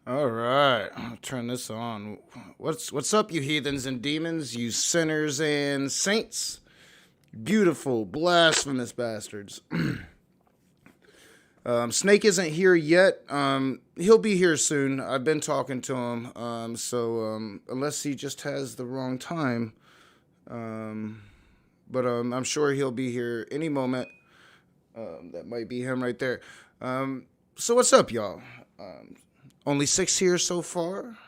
All right, I'll turn this on. What's up, you heathens and demons, you sinners and saints, beautiful, blasphemous bastards. Snake isn't here yet. He'll be here soon. I've been talking to him. So unless he just has the wrong time, but I'm sure he'll be here any moment. That might be him right there. So what's up, y'all? Only 6 here so far,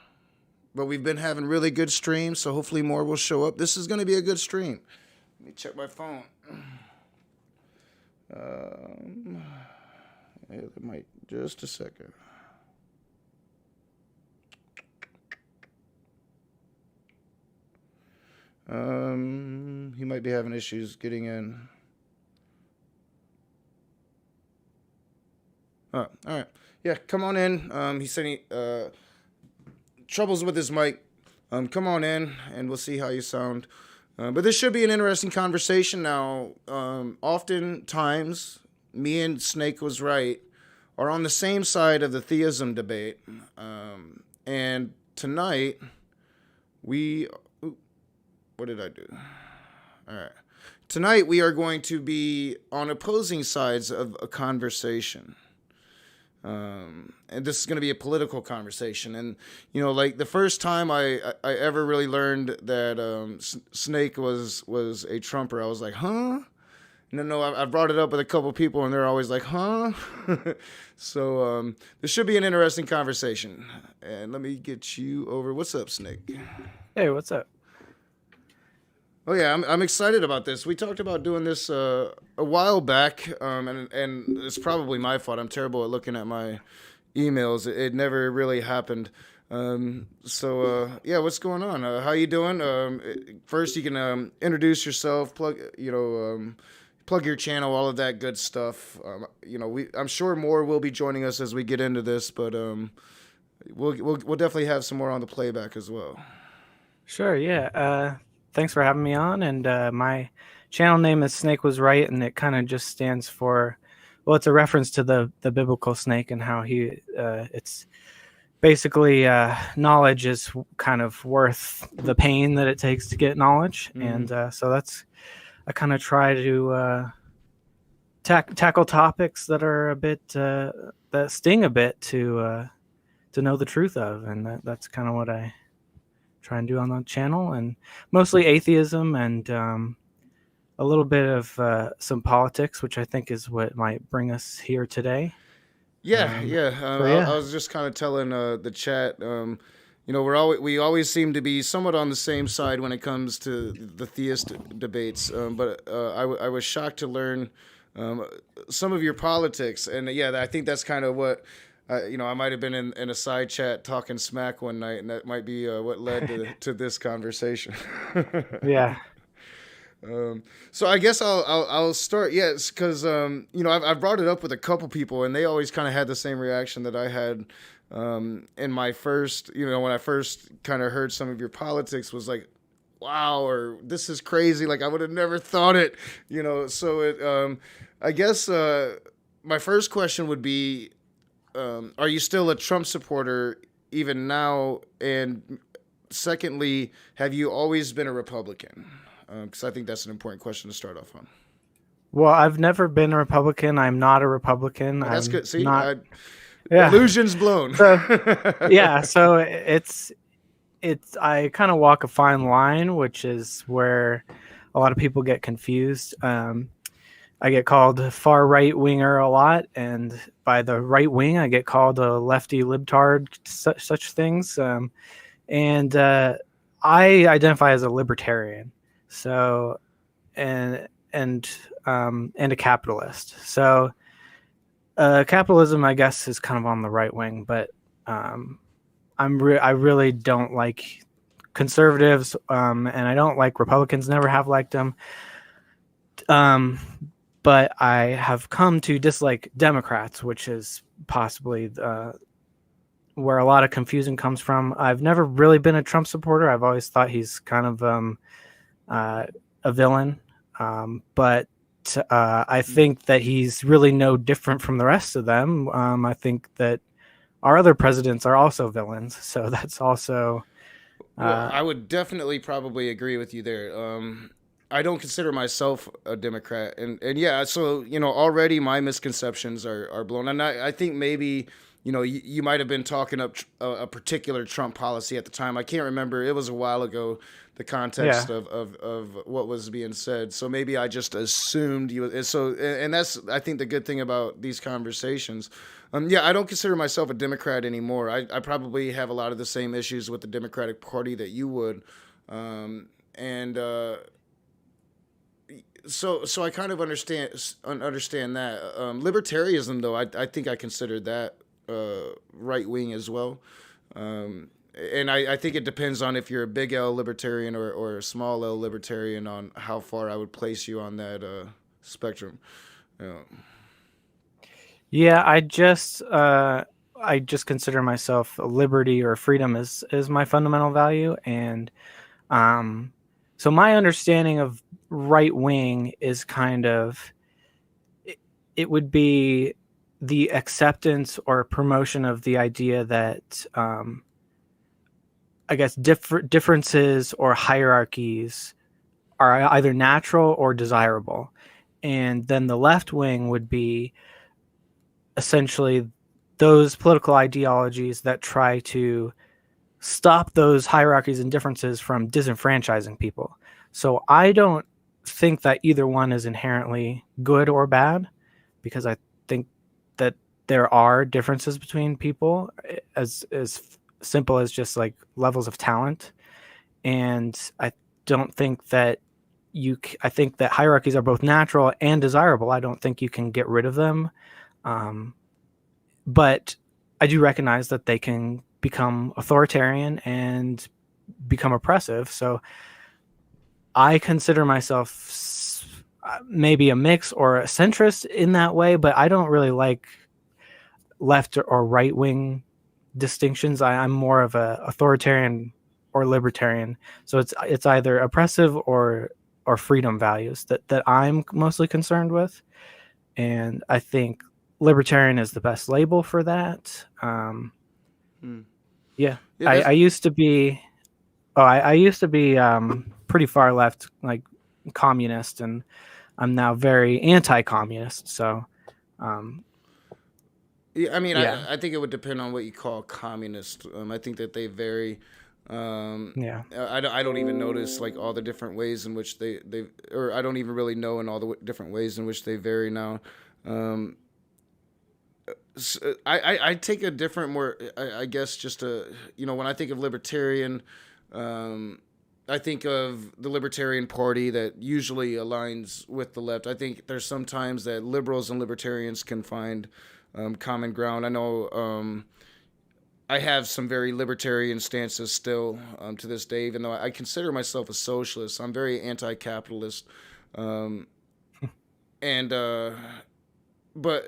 but we've been having really good streams, so hopefully more will show up. This is going to be a good stream. Let me check my phone. It might, just a second. He might be having issues getting in. Oh, all right. Yeah, come on in. He said he troubles with his mic. Come on in, and we'll see how you sound. But this should be an interesting conversation. Now, oftentimes, me and Snake was right, are on the same side of the theism debate. And tonight, what did I do? All right. Tonight, we are going to be on opposing sides of a conversation. And this is going to be a political conversation. And, you know, like the first time I ever really learned that Snake was a Trumper, I was like, huh? No, I brought it up with a couple people, and they're always like, huh? So this should be an interesting conversation. And let me get you over. What's up, Snake? Hey, what's up? Oh yeah, I'm excited about this. We talked about doing this a while back, and it's probably my fault. I'm terrible at looking at my emails. It never really happened. Yeah, what's going on? How you doing? First, you can introduce yourself, plug your channel, all of that good stuff. I'm sure more will be joining us as we get into this, but we'll definitely have some more on the playback as well. Sure, yeah. Thanks for having me on, and my channel name is Snake Was Right, and it kind of just stands for, well, it's a reference to the biblical snake and how it's basically knowledge is kind of worth the pain that it takes to get knowledge, and so I kind of try to tackle topics that are a bit that sting a bit to know the truth of, and that's kind of what I try and do on the channel, and mostly atheism and a little bit of some politics, which I think is what might bring us here today. Yeah. I was just kind of telling the chat, we always seem to be somewhat on the same side when it comes to the theist debates, but I was shocked to learn some of your politics, and I think that's kind of what. I might have been in a side chat talking smack one night, and that might be what led to this conversation. Yeah. So I guess I'll start. Yes, because I've brought it up with a couple people, and they always kind of had the same reaction that I had in my first. When I first kind of heard some of your politics, was like, wow, or this is crazy. Like I would have never thought it. So it. I guess my first question would be. Are you still a Trump supporter even now? And secondly, have you always been a Republican? Because I think that's an important question to start off on. Well, I've never been a Republican. I'm not a Republican. Well, that's good. See, Yeah. Illusions blown. So it's I kind of walk a fine line, which is where a lot of people get confused. I get called far right winger a lot, and by the right wing, I get called a lefty libtard, such things. And I identify as a libertarian, so and a capitalist. So Capitalism, I guess, is kind of on the right wing, but um, I really don't like conservatives, and I don't like Republicans. Never have liked them. Um, but I have come to dislike Democrats, which is possibly where a lot of confusion comes from. I've never really been a Trump supporter. I've always thought he's kind of uh, a villain, but I think that he's really no different from the rest of them. I think that our other presidents are also villains, so that's also Well, uh, I would definitely probably agree with you there. I don't consider myself a Democrat, and yeah, so already my misconceptions are blown, and I think maybe you might have been talking up a particular Trump policy at the time. I can't remember; it was a while ago. The context yeah. of what was being said, so maybe I just assumed you. And that's I think the good thing about these conversations. Yeah, I don't consider myself a Democrat anymore. I probably have a lot of the same issues with the Democratic Party that you would, and so I kind of understand that libertarianism though. I think I consider that right wing as well. And I think it depends on if you're a big L libertarian or a small L libertarian on how far I would place you on that spectrum. Yeah. Yeah, I just consider myself liberty or freedom is my fundamental value, and um, so my understanding of right wing is kind of it would be the acceptance or promotion of the idea that I guess differences or hierarchies are either natural or desirable, and then the left wing would be essentially those political ideologies that try to stop those hierarchies and differences from disenfranchising people. So I don't think that either one is inherently good or bad, because I think that there are differences between people, as simple as just like levels of talent. And I don't think that I think that hierarchies are both natural and desirable. I don't think you can get rid of them. Um, but I do recognize that they can become authoritarian and become oppressive. So I consider myself maybe a mix or a centrist in that way, but I don't really like left or right wing distinctions. I'm more of a authoritarian or libertarian. So it's either oppressive or freedom values that I'm mostly concerned with, and I think libertarian is the best label for that. Hmm. Yeah, Yeah, that's I used to be. Oh, I used to be pretty far left, like communist, and I'm now very anti-communist. So, um, yeah. I mean, yeah, I think it would depend on what you call communist. I think that they vary. yeah, I don't even notice like all the different ways in which they or I don't even really know in all the different ways in which they vary now. Um, I take a different more I guess just a when I think of libertarian, um, I think of the Libertarian Party that usually aligns with the left. I think there's sometimes that liberals and libertarians can find common ground. I know I have some very libertarian stances still to this day, even though I consider myself a socialist. I'm very anti-capitalist, um, and but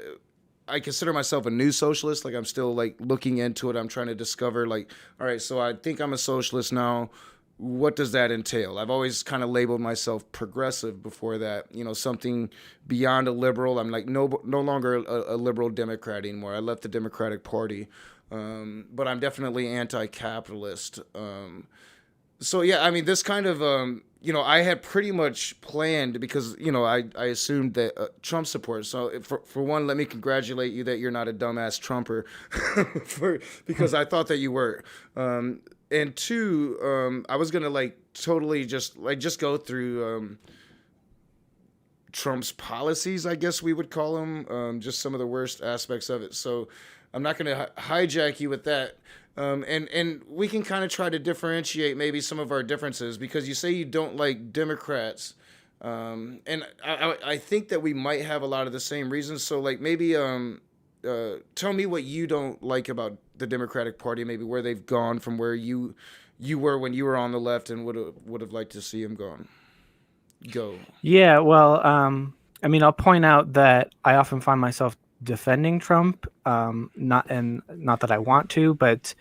I consider myself a new socialist. Like I'm still like looking into it. I'm trying to discover like, all right, so I think I'm a socialist now. What does that entail? I've always kind of labeled myself progressive before that. Something beyond a liberal. I'm like no longer a liberal Democrat anymore. I left the Democratic Party, but I'm definitely anti-capitalist. So yeah, I mean, this kind of I had pretty much planned because I assumed that Trump support. So for one, let me congratulate you that you're not a dumbass Trumper, because I thought that you were. And two, I was gonna like totally just go through Trump's policies, I guess we would call them, just some of the worst aspects of it. So I'm not going to hijack you with that. And we can kind of try to differentiate maybe some of our differences because you say you don't like Democrats. And I think that we might have a lot of the same reasons. So like maybe tell me what you don't like about the Democratic Party, maybe where they've gone from where you were when you were on the left and would have liked to see them gone. Go. Yeah, well, I mean, I'll point out that I often find myself defending Trump, not that I want to, but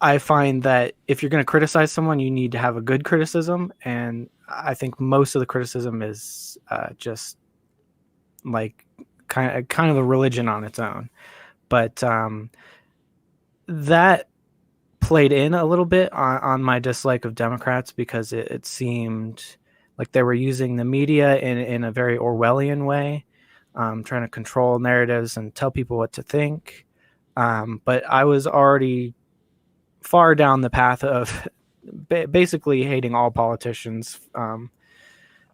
I find that if you're going to criticize someone, you need to have a good criticism, and I think most of the criticism is just like kind of a religion on its own. But that played in a little bit on my dislike of Democrats because it seemed like they were using the media in a very Orwellian way, trying to control narratives and tell people what to think. But I was already far down the path of basically hating all politicians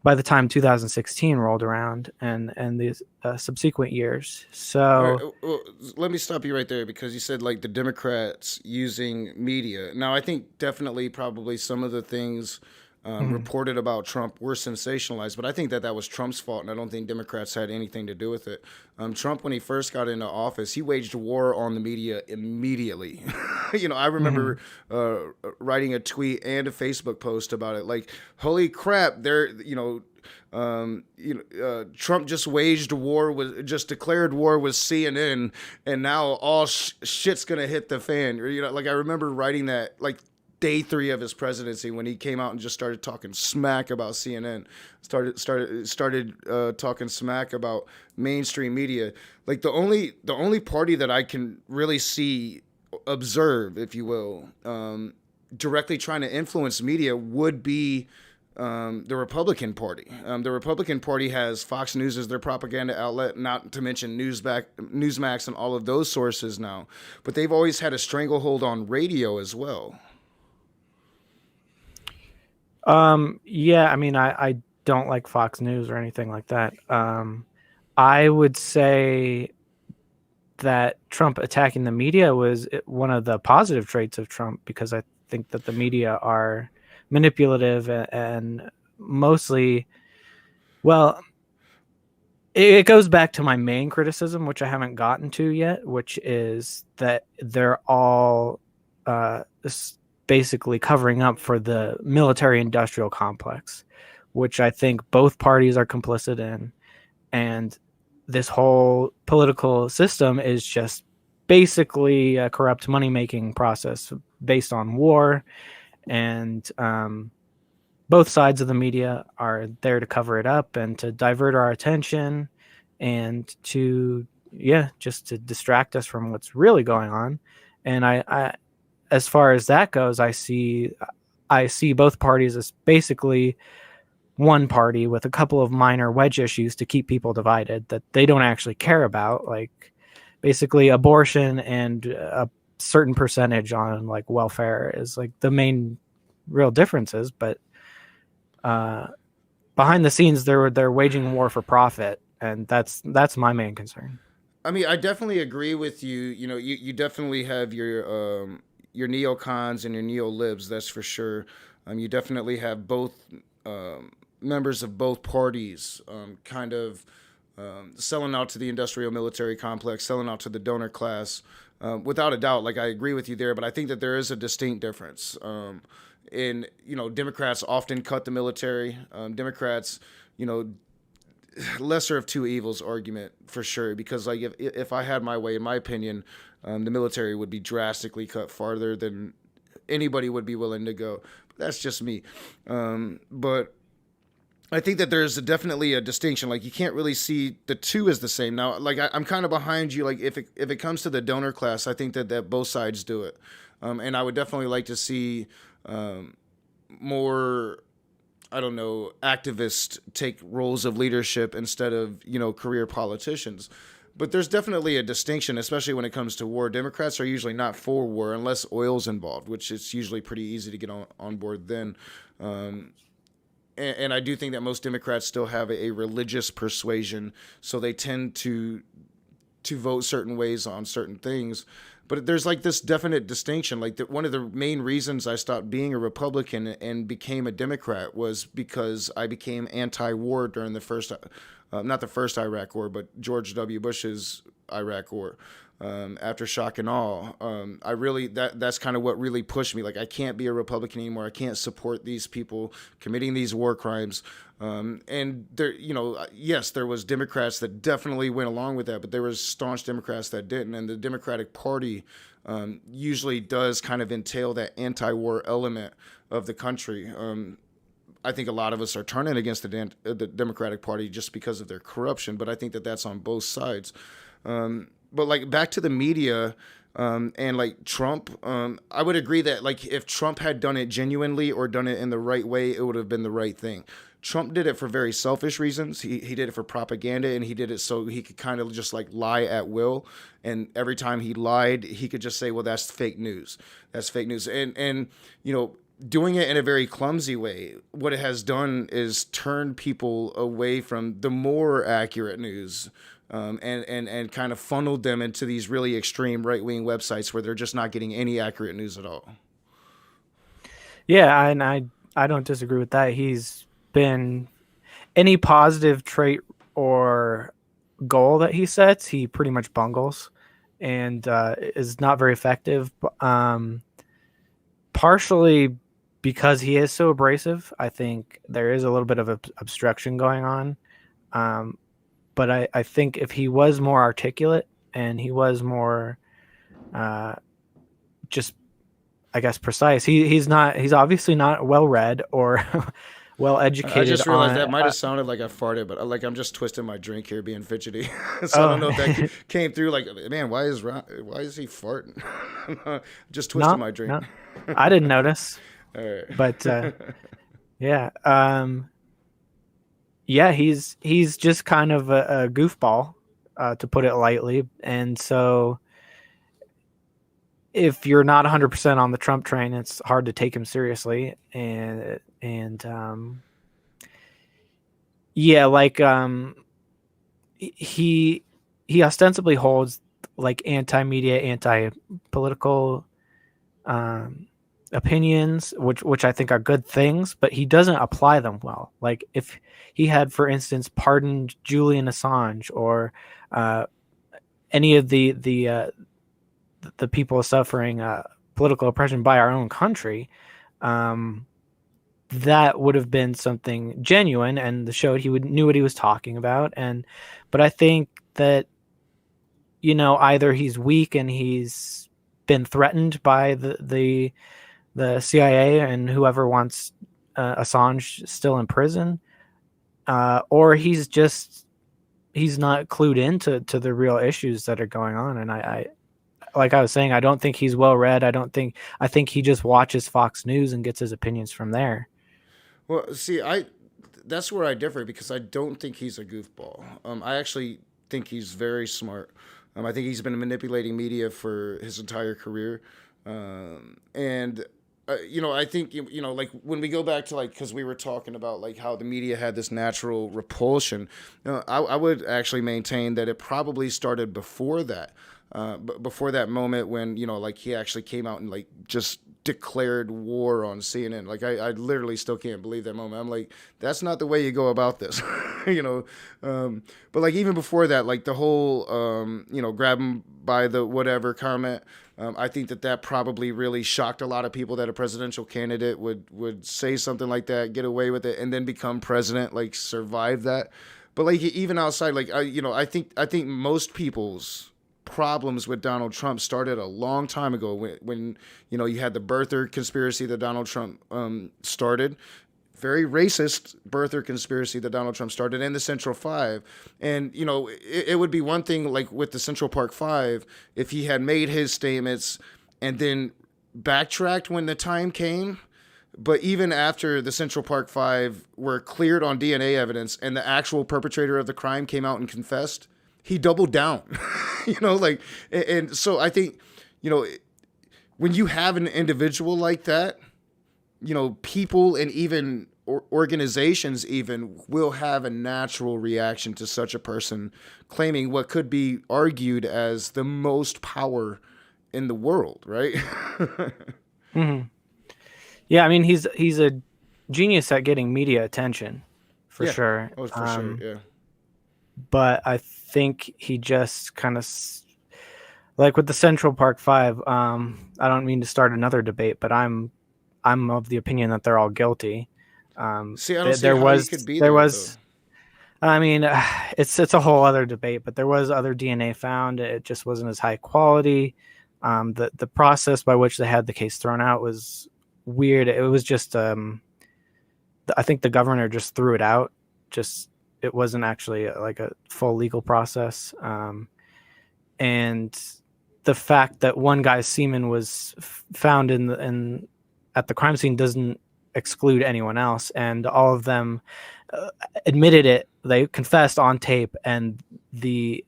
by the time 2016 rolled around and the subsequent years. All right, So well, let me stop you right there because you said like the Democrats using media. Now, I think definitely probably some of the things mhm. reported about Trump were sensationalized, but I think that was Trump's fault, and I don't think Democrats had anything to do with it. Trump, when he first got into office, he waged war on the media immediately. I remember Mhm. writing a tweet and a Facebook post about it. Like, holy crap, Trump just waged war with just declared war with CNN, and now all shit's gonna hit the fan. Like I remember writing that like day three of his presidency when he came out and just started talking smack about CNN, started talking smack about mainstream media. Like the only party that I can really see observe, if you will, directly trying to influence media would be the Republican Party. The Republican Party has Fox News as their propaganda outlet, not to mention Newsmax, and all of those sources now. But they've always had a stranglehold on radio as well. Yeah, I mean, I don't like Fox News or anything like that. I would say that Trump attacking the media was one of the positive traits of Trump because I think that the media are manipulative and mostly, well, it goes back to my main criticism, which I haven't gotten to yet, which is that they're all basically covering up for the military industrial complex, which I think both parties are complicit in. And this whole political system is just basically a corrupt money making process based on war. And both sides of the media are there to cover it up and to divert our attention and to, yeah, just to distract us from what's really going on. And I as far as that goes, I see both parties as basically one party with a couple of minor wedge issues to keep people divided that they don't actually care about, like basically abortion and a certain percentage on like welfare is like the main real differences. But uh, behind the scenes, they're waging war for profit, and that's my main concern. I mean, I definitely agree with you. You definitely have your neocons and your neo-libs, that's for sure. You definitely have both members of both parties kind of selling out to the industrial military complex, selling out to the donor class. Without a doubt, like I agree with you there, but I think that there is a distinct difference. Democrats often cut the military. Democrats, you know, lesser of two evils argument for sure, because like if I had my way, in my opinion, the military would be drastically cut farther than anybody would be willing to go. But that's just me. But I think that there's definitely a distinction. Like you can't really see the two as the same. Now, like I'm kind of behind you. Like if it comes to the donor class, I think that both sides do it, and I would definitely like to see more. I don't know, activists take roles of leadership instead of career politicians. But there's definitely a distinction, especially when it comes to war. Democrats are usually not for war unless oil's involved, which is usually pretty easy to get on board then. Um, and I do think that most Democrats still have a religious persuasion, so they tend to vote certain ways on certain things. But there's like this definite distinction. Like one of the main reasons I stopped being a Republican and became a Democrat was because I became anti-war during the first, not the first Iraq War, but George W. Bush's Iraq War. After shock and awe, I really that's kind of what really pushed me. Like, I can't be a Republican anymore. I can't support these people committing these war crimes. And there, yes, there was Democrats that definitely went along with that, but there was staunch Democrats that didn't. And the Democratic Party usually does kind of entail that anti-war element of the country. I think a lot of us are turning against the Democratic Party just because of their corruption, but I think that that's on both sides. But like, back to the media, and like Trump, I would agree that like if Trump had done it genuinely or done it in the right way, it would have been the right thing. Trump did it for very selfish reasons. He did it for propaganda, and he did it so he could kind of just like lie at will. And every time he lied, he could just say, "Well, that's fake news. That's fake news." And doing it in a very clumsy way, what it has done is turn people away from the more accurate news. And kind of funneled them into these really extreme right-wing websites where they're just not getting any accurate news at all. Yeah, and I don't disagree with that. He's been any positive trait or goal that he sets, he pretty much bungles and is not very effective. Partially because he is so abrasive, I think there is a little bit of obstruction going on. But I think if he was more articulate and he was more just, I guess, precise, he's obviously not well read or well educated. I just realized that might have sounded like I farted, but like I'm just twisting my drink here, being fidgety. So I don't know if that came through. Like, man, why is he farting? Just twisting my drink. No, I didn't notice. All right. But yeah. Yeah, he's just kind of a goofball, to put it lightly. And so if you're not 100% on the Trump train, it's hard to take him seriously. And yeah, like he ostensibly holds like anti-media, anti-political opinions, which I think are good things, but he doesn't apply them well. Like if he had, for instance, pardoned Julian Assange or any of the people suffering political oppression by our own country, that would have been something genuine and showed he knew what he was talking about. But I think that either he's weak and he's been threatened by the CIA and whoever wants Assange still in prison, or he's not clued into the real issues that are going on. And I like I was saying, I don't think he's well read. I think he just watches Fox News and gets his opinions from there. Well, see, that's where I differ, because I don't think he's a goofball. I actually think he's very smart. I think he's been manipulating media for his entire career, and. I think, like when we go back to like, because we were talking about like how the media had this natural repulsion, I would actually maintain that it probably started before that, before that moment when, like he actually came out and like just declared war on CNN. Like I literally still can't believe that moment. I'm like, that's not the way you go about this, but like even before that, like the whole, grab him by the whatever comment. I think that probably really shocked a lot of people that a presidential candidate would say something like that, get away with it, and then become president, like survive that. But like even outside, like I think most people's problems with Donald Trump started a long time ago when you had the birther conspiracy that Donald Trump started. Very racist birther conspiracy that Donald Trump started, and the Central Five. And, it would be one thing like with the Central Park Five if he had made his statements and then backtracked when the time came. But even after the Central Park Five were cleared on DNA evidence and the actual perpetrator of the crime came out and confessed, he doubled down, and so I think, when you have an individual like that, people and even organizations even will have a natural reaction to such a person claiming what could be argued as the most power in the world, right? Mm-hmm. Yeah, I mean he's a genius at getting media attention, for sure. Oh, for sure, yeah. But I think he just kind of like with the Central Park Five. I don't mean to start another debate, but I'm of the opinion that they're all guilty. See, I don't see how you could be There there though. was. I mean, it's a whole other debate, but there was other DNA found. It just wasn't as high quality. The process by which they had the case thrown out was weird. It was just I think the governor just threw it out. Just it wasn't actually like a full legal process. And the fact that one guy's semen was found in at the crime scene doesn't exclude anyone else, and all of them admitted it. They confessed on tape, and the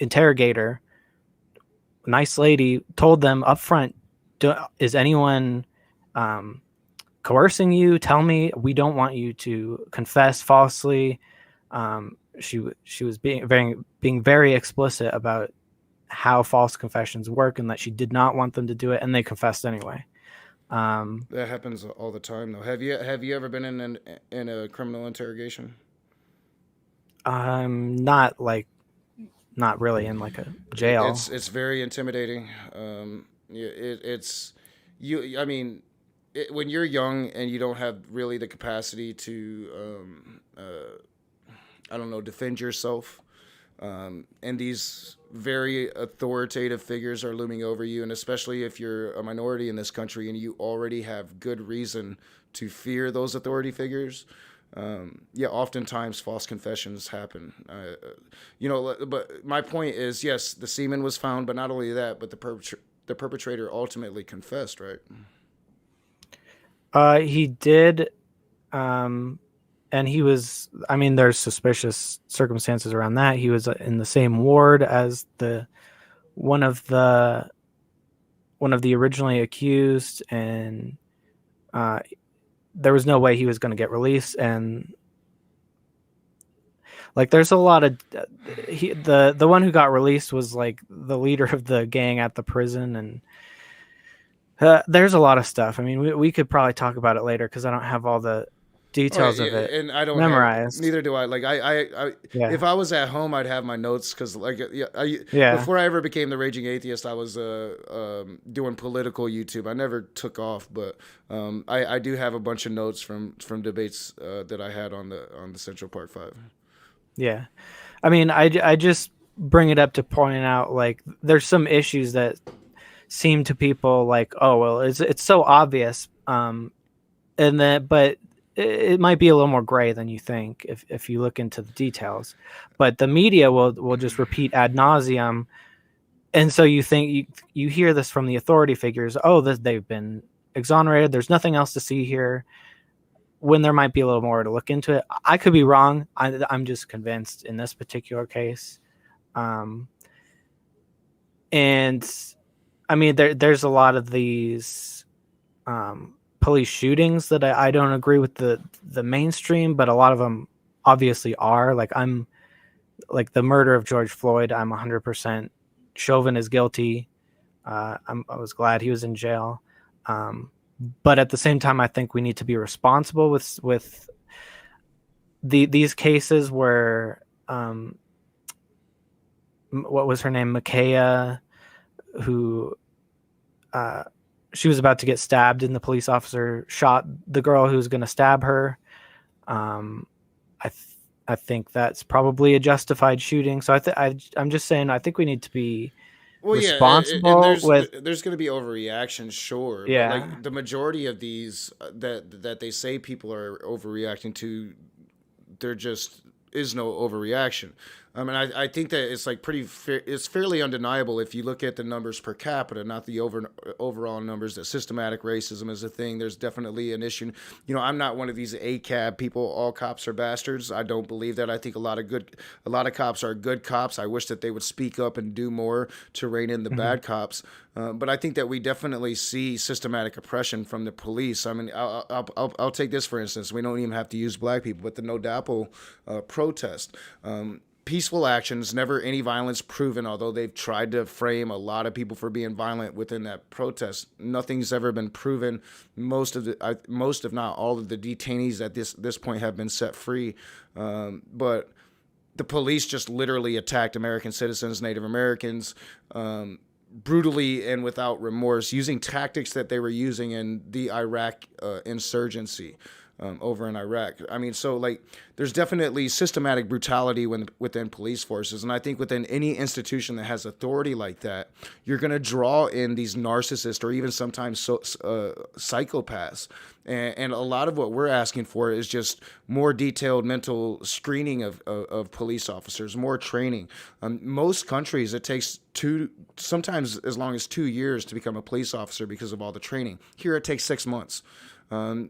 interrogator, nice lady, told them up front, is anyone coercing you? Tell me. We don't want you to confess falsely. She was being very explicit about how false confessions work, and that she did not want them to do it, and they confessed anyway. That happens all the time, though. Have you ever been in a criminal interrogation? Not really in like a jail. It's very intimidating. It's you. I mean, when you're young and you don't have really the capacity to, I don't know, defend yourself. And these very authoritative figures are looming over you, and especially if you're a minority in this country and you already have good reason to fear those authority figures. Yeah, oftentimes false confessions happen. But my point is, yes, the semen was found, but not only that, but the perpetrator ultimately confessed, right? He did. And he was, I mean, there's suspicious circumstances around that. He was in the same ward as one of the originally accused, and there was no way he was going to get released. And like, there's a lot of the one who got released was like the leader of the gang at the prison, and there's a lot of stuff. I mean, we could probably talk about it later because I don't have all the details of it and I don't memorized. Neither do I. Like Yeah. if I was at home, I'd have my notes because before I ever became the Raging Atheist, I was doing political YouTube. I never took off, but I do have a bunch of notes from debates that I had on the Central Park Five. Yeah, I mean, I just bring it up to point out like there's some issues that seem to people like, oh well, it's so obvious, and then but it might be a little more gray than you think if you look into the details. But the media will just repeat ad nauseum, and so you think you hear this from the authority figures. Oh, they've been exonerated. There's nothing else to see here. When there might be a little more to look into it. I could be wrong. I'm just convinced in this particular case. And I mean, there's a lot of these police shootings that I don't agree with the mainstream, but a lot of them obviously are. Like I'm like the murder of George Floyd. I'm 100% Chauvin is guilty. I was glad he was in jail. But at the same time, I think we need to be responsible with these cases where what was her name, Micaiah, who she was about to get stabbed, and the police officer shot the girl who was going to stab her. I think that's probably a justified shooting. So I'm just saying I think we need to be responsible and there's going to be overreaction, sure. Yeah. But like the majority of these that they say people are overreacting to, there just is no overreaction. I mean, I think that it's like it's fairly undeniable if you look at the numbers per capita, not the overall numbers, that systematic racism is a thing. There's definitely an issue. You know, I'm not one of these ACAB people. All cops are bastards. I don't believe that. I think a lot of cops are good cops. I wish that they would speak up and do more to rein in the bad cops. But I think that we definitely see systematic oppression from the police. I mean, I'll take this for instance. We don't even have to use black people, but the No Dapple protest. Peaceful actions, never any violence proven, although they've tried to frame a lot of people for being violent within that protest. Nothing's ever been proven. Most if not all of the detainees at this point have been set free. But the police just literally attacked American citizens, Native Americans, brutally and without remorse, using tactics that they were using in the Iraq insurgency. Over in Iraq. I mean, so like there's definitely systematic brutality within police forces. And I think within any institution that has authority like that, you're going to draw in these narcissists or even sometimes psychopaths. And a lot of what we're asking for is just more detailed mental screening of police officers, more training. Most countries, it takes sometimes as long as 2 years to become a police officer because of all the training. Here, it takes 6 months. Cops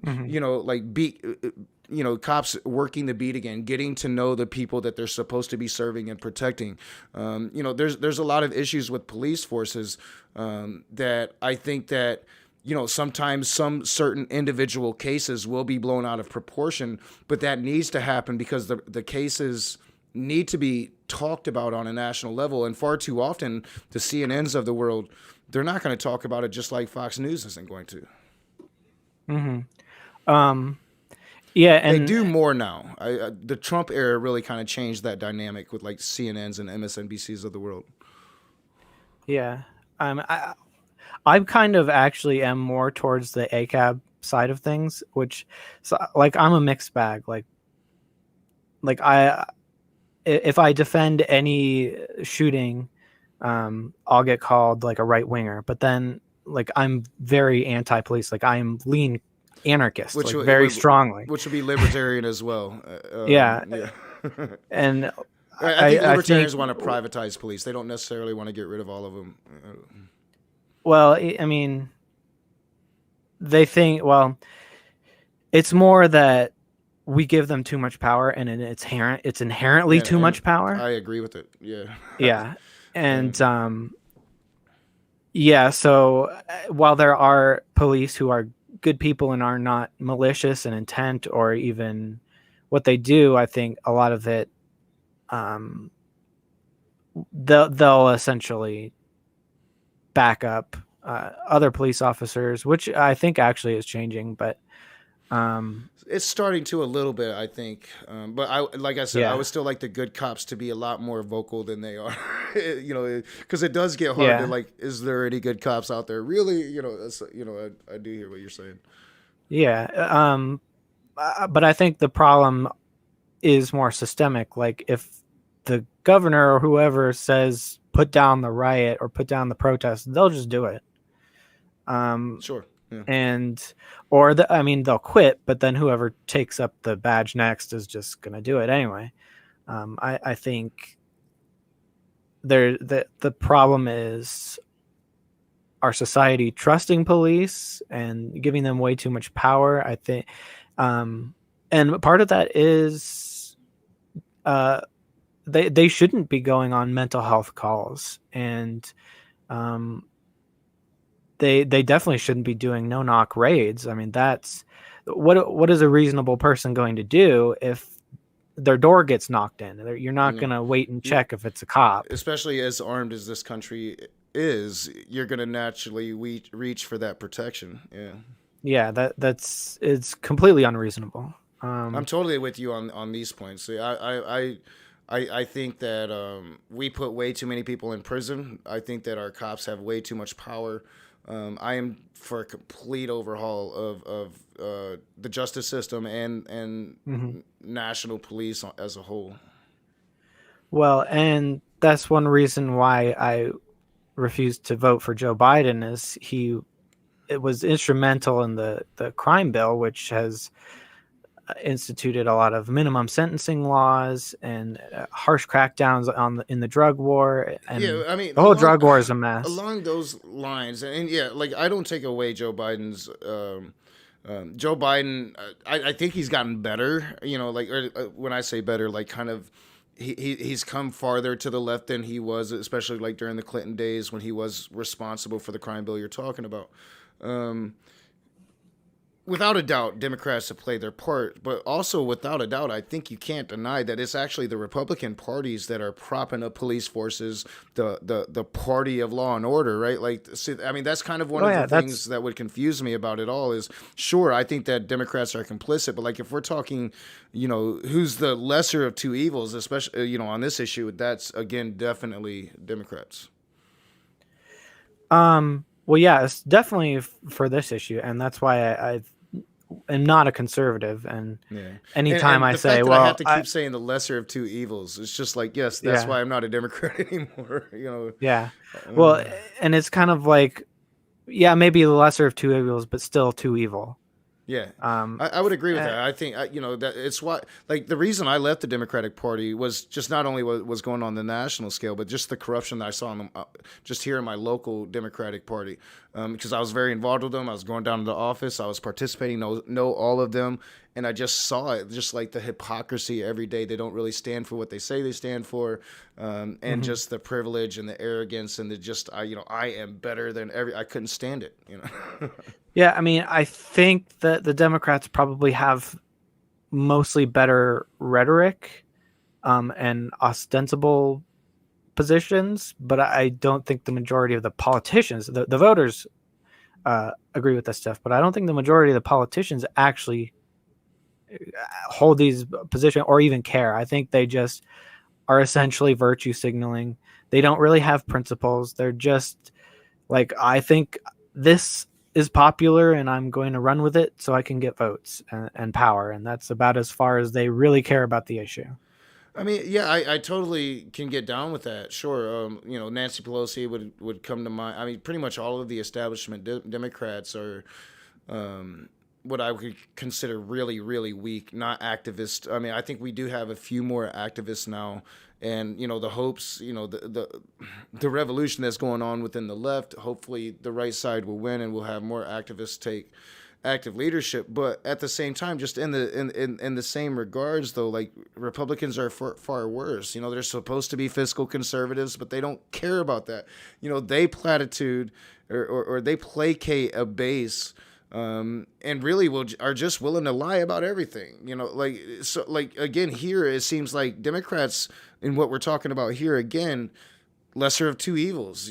working the beat again, getting to know the people that they're supposed to be serving and protecting. There's a lot of issues with police forces that I think that, sometimes some certain individual cases will be blown out of proportion, but that needs to happen because the cases need to be talked about on a national level. And far too often, the CNNs of the world, they're not going to talk about it, just like Fox News isn't going to. Yeah, and they do more now. The Trump era really kind of changed that dynamic with like CNNs and MSNBCs of the world. Yeah, I kind of actually am more towards the ACAB side of things, which, so, like, I'm a mixed bag. If I defend any shooting, I'll get called like a right winger. But then, like, I'm very anti-police. Like, I'm lean anarchist, very strongly. Which would be libertarian as well. Yeah. And I think libertarians want to privatize police. They don't necessarily want to get rid of all of them. Well, I mean, they think, well, it's more that we give them too much power, and it's inherently too much power. I agree with it. Yeah. Yeah. And so while there are police who are good people and are not malicious in intent or even what they do, I think a lot of it, they'll essentially back up other police officers, which I think actually is changing, but it's starting to a little bit, I think. But like I said, I would still like the good cops to be a lot more vocal than they are, because it does get hard to, like, is there any good cops out there? Really, I do hear what you're saying. Yeah. But I think the problem is more systemic. Like, if the governor or whoever says, put down the riot or put down the protest, they'll just do it. Sure. Yeah. They'll quit, but then whoever takes up the badge next is just going to do it anyway. I think the problem is our society trusting police and giving them way too much power, I think. And part of that is they shouldn't be going on mental health calls, and they definitely shouldn't be doing no-knock raids. I mean, that's what is a reasonable person going to do if their door gets knocked in? You're not going to wait and check if it's a cop. Especially as armed as this country is, you're going to naturally reach for that protection. Yeah, it's completely unreasonable. I'm totally with you on these points. See, I think that we put way too many people in prison. I think that our cops have way too much power. I am for a complete overhaul of the justice system and national police as a whole. Well, and that's one reason why I refused to vote for Joe Biden, is it was instrumental in the crime bill, which has instituted a lot of minimum sentencing laws and harsh crackdowns in the drug war. And the whole drug war is a mess. Along those lines, and I don't take away Joe Biden's. Joe Biden, I think he's gotten better. When I say better, like, kind of, he's come farther to the left than he was, especially like during the Clinton days when he was responsible for the crime bill you're talking about. without a doubt, Democrats have played their part, but also without a doubt, I think you can't deny that it's actually the Republican parties that are propping up police forces, the party of law and order, right? Like, see, I mean, that's kind of one Oh of yeah, the things that's that would confuse me about it all. Is sure, I think that Democrats are complicit, but like if we're talking, who's the lesser of two evils, especially on this issue, that's again definitely Democrats. well, yeah, it's definitely for this issue, and that's why I am not a conservative. And Yeah. anytime And I the say, fact that I have well, to keep saying the lesser of two evils, it's just like, yes, that's yeah, why I'm not a Democrat anymore. yeah, well, Uh, and it's kind of like, yeah, maybe the lesser of two evils, but still too evil. yeah. Um, I would agree with uh, that. I think, that it's why, like, the reason I left the Democratic Party was just not only what was going on the national scale, but just the corruption that I saw in them, just here in my local Democratic Party. Because I was very involved with them. I was going down to the office. I was participating, know all of them. And I just saw it, just like the hypocrisy every day. They don't really stand for what they say they stand for. And mhm. just the privilege and the arrogance and the just, I am better than I couldn't stand it. Yeah, I mean, I think that the Democrats probably have mostly better rhetoric, and ostensible positions, but I don't think the majority of the politicians, the voters, agree with this stuff. But I don't think the majority of the politicians actually hold these positions or even care. I think they just are essentially virtue signaling. They don't really have principles. They're just like, I think this is popular and I'm going to run with it so I can get votes and power. And that's about as far as they really care about the issue. I mean, yeah, I totally can get down with that. Sure, Nancy Pelosi would come to mind. I mean, pretty much all of the establishment Democrats are what I would consider really, really weak, not activist. I mean, I think we do have a few more activists now, and the hopes, the revolution that's going on within the left. Hopefully, the right side will win, and we'll have more activists take active leadership. But at the same time, just in the same regards, though, like Republicans are far worse. They're supposed to be fiscal conservatives, but they don't care about that. They platitude or they placate a base. And really are just willing to lie about everything, like again, here it seems like Democrats in what we're talking about here again, lesser of two evils.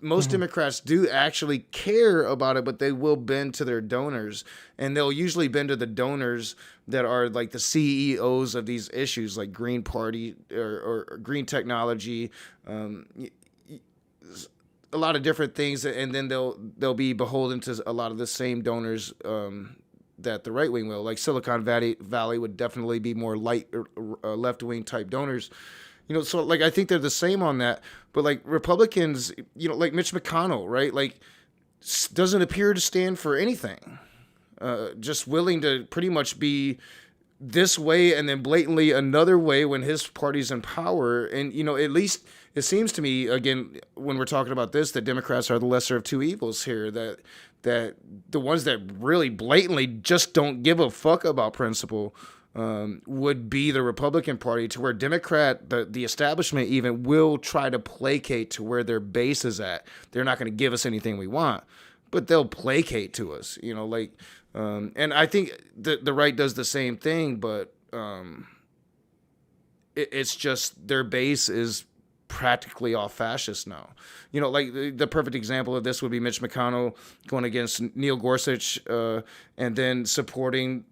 Most Mhm. Democrats do actually care about it, but they will bend to their donors, and they'll usually bend to the donors that are like the CEOs of these issues, like Green Party or Green Technology, a lot of different things, and then they'll be beholden to a lot of the same donors that the right wing will. Like Silicon Valley would definitely be more light left wing type donors. So like I think they're the same on that. But like Republicans, like Mitch McConnell, right? Like doesn't appear to stand for anything. Just willing to pretty much be this way and then blatantly another way when his party's in power. And at least it seems to me, again, when we're talking about this, that Democrats are the lesser of two evils here. That the ones that really blatantly just don't give a fuck about principle would be the Republican Party, to where Democrat, the establishment even will try to placate to where their base is at. They're not going to give us anything we want, but they'll placate to us, and I think the right does the same thing, but it's just their base is practically all fascist now. Like the perfect example of this would be Mitch McConnell going against Neil Gorsuch, and then supporting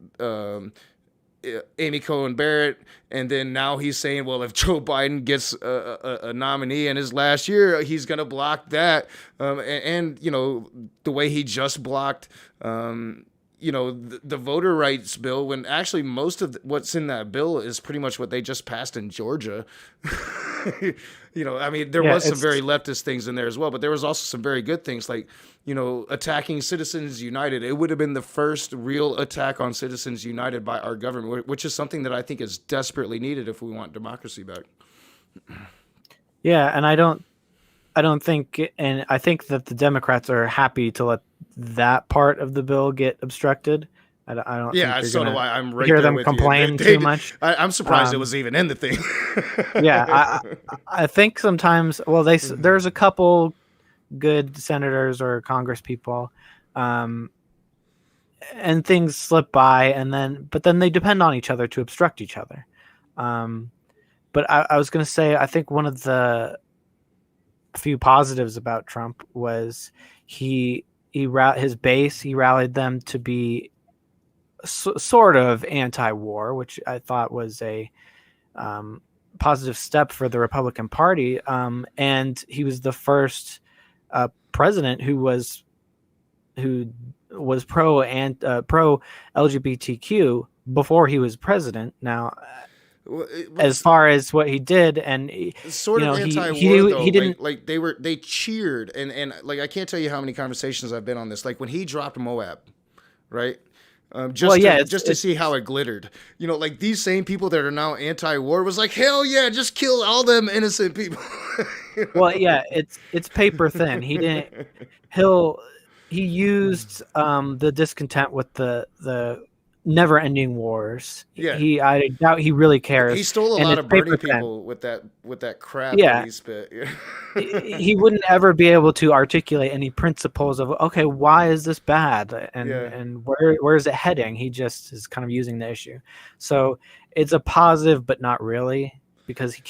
Amy Coney Barrett, and then now he's saying, well, if Joe Biden gets a nominee in his last year, he's going to block that. And the way he just blocked, the voter rights bill, when actually most of what's in that bill is pretty much what they just passed in Georgia. I mean, there Yeah, was some it's very leftist things in there as well, but there was also some very good things, like, attacking Citizens United. It would have been the first real attack on Citizens United by our government, which is something that I think is desperately needed if we want democracy back. yeah, and I don't think, and I think that the Democrats are happy to let that part of the bill get obstructed. I don't think Yeah, you're so do gonna I. I'm right hear there them with you. complain too much. I'm surprised it Um, was even in the thing. yeah, I think sometimes, well, there's a couple good senators or Congress people, um, and things slip by, but then they depend on each other to obstruct each other. But I was going to say, I think one of the few positives about Trump was his base, he rallied them to be sort of anti-war, which I thought was a positive step for the Republican Party. And he was the first president who was pro LGBTQ before he was president. Now, Well, as far as what he did, and sort of anti-war though. he didn't like they cheered, and like I can't tell you how many conversations I've been on this. Like when he dropped Moab, right? Just to see how it glittered. Like these same people that are now anti-war was like, hell yeah, just kill all them innocent people. Well, yeah, it's paper thin. He used the discontent with the never-ending wars. Yeah. I doubt he really cares. He stole a lot of burning people with that crap that he spit. He wouldn't ever be able to articulate any principles of, okay, why is this bad, and where is it heading? He just is kind of using the issue. So it's a positive, but not really, because he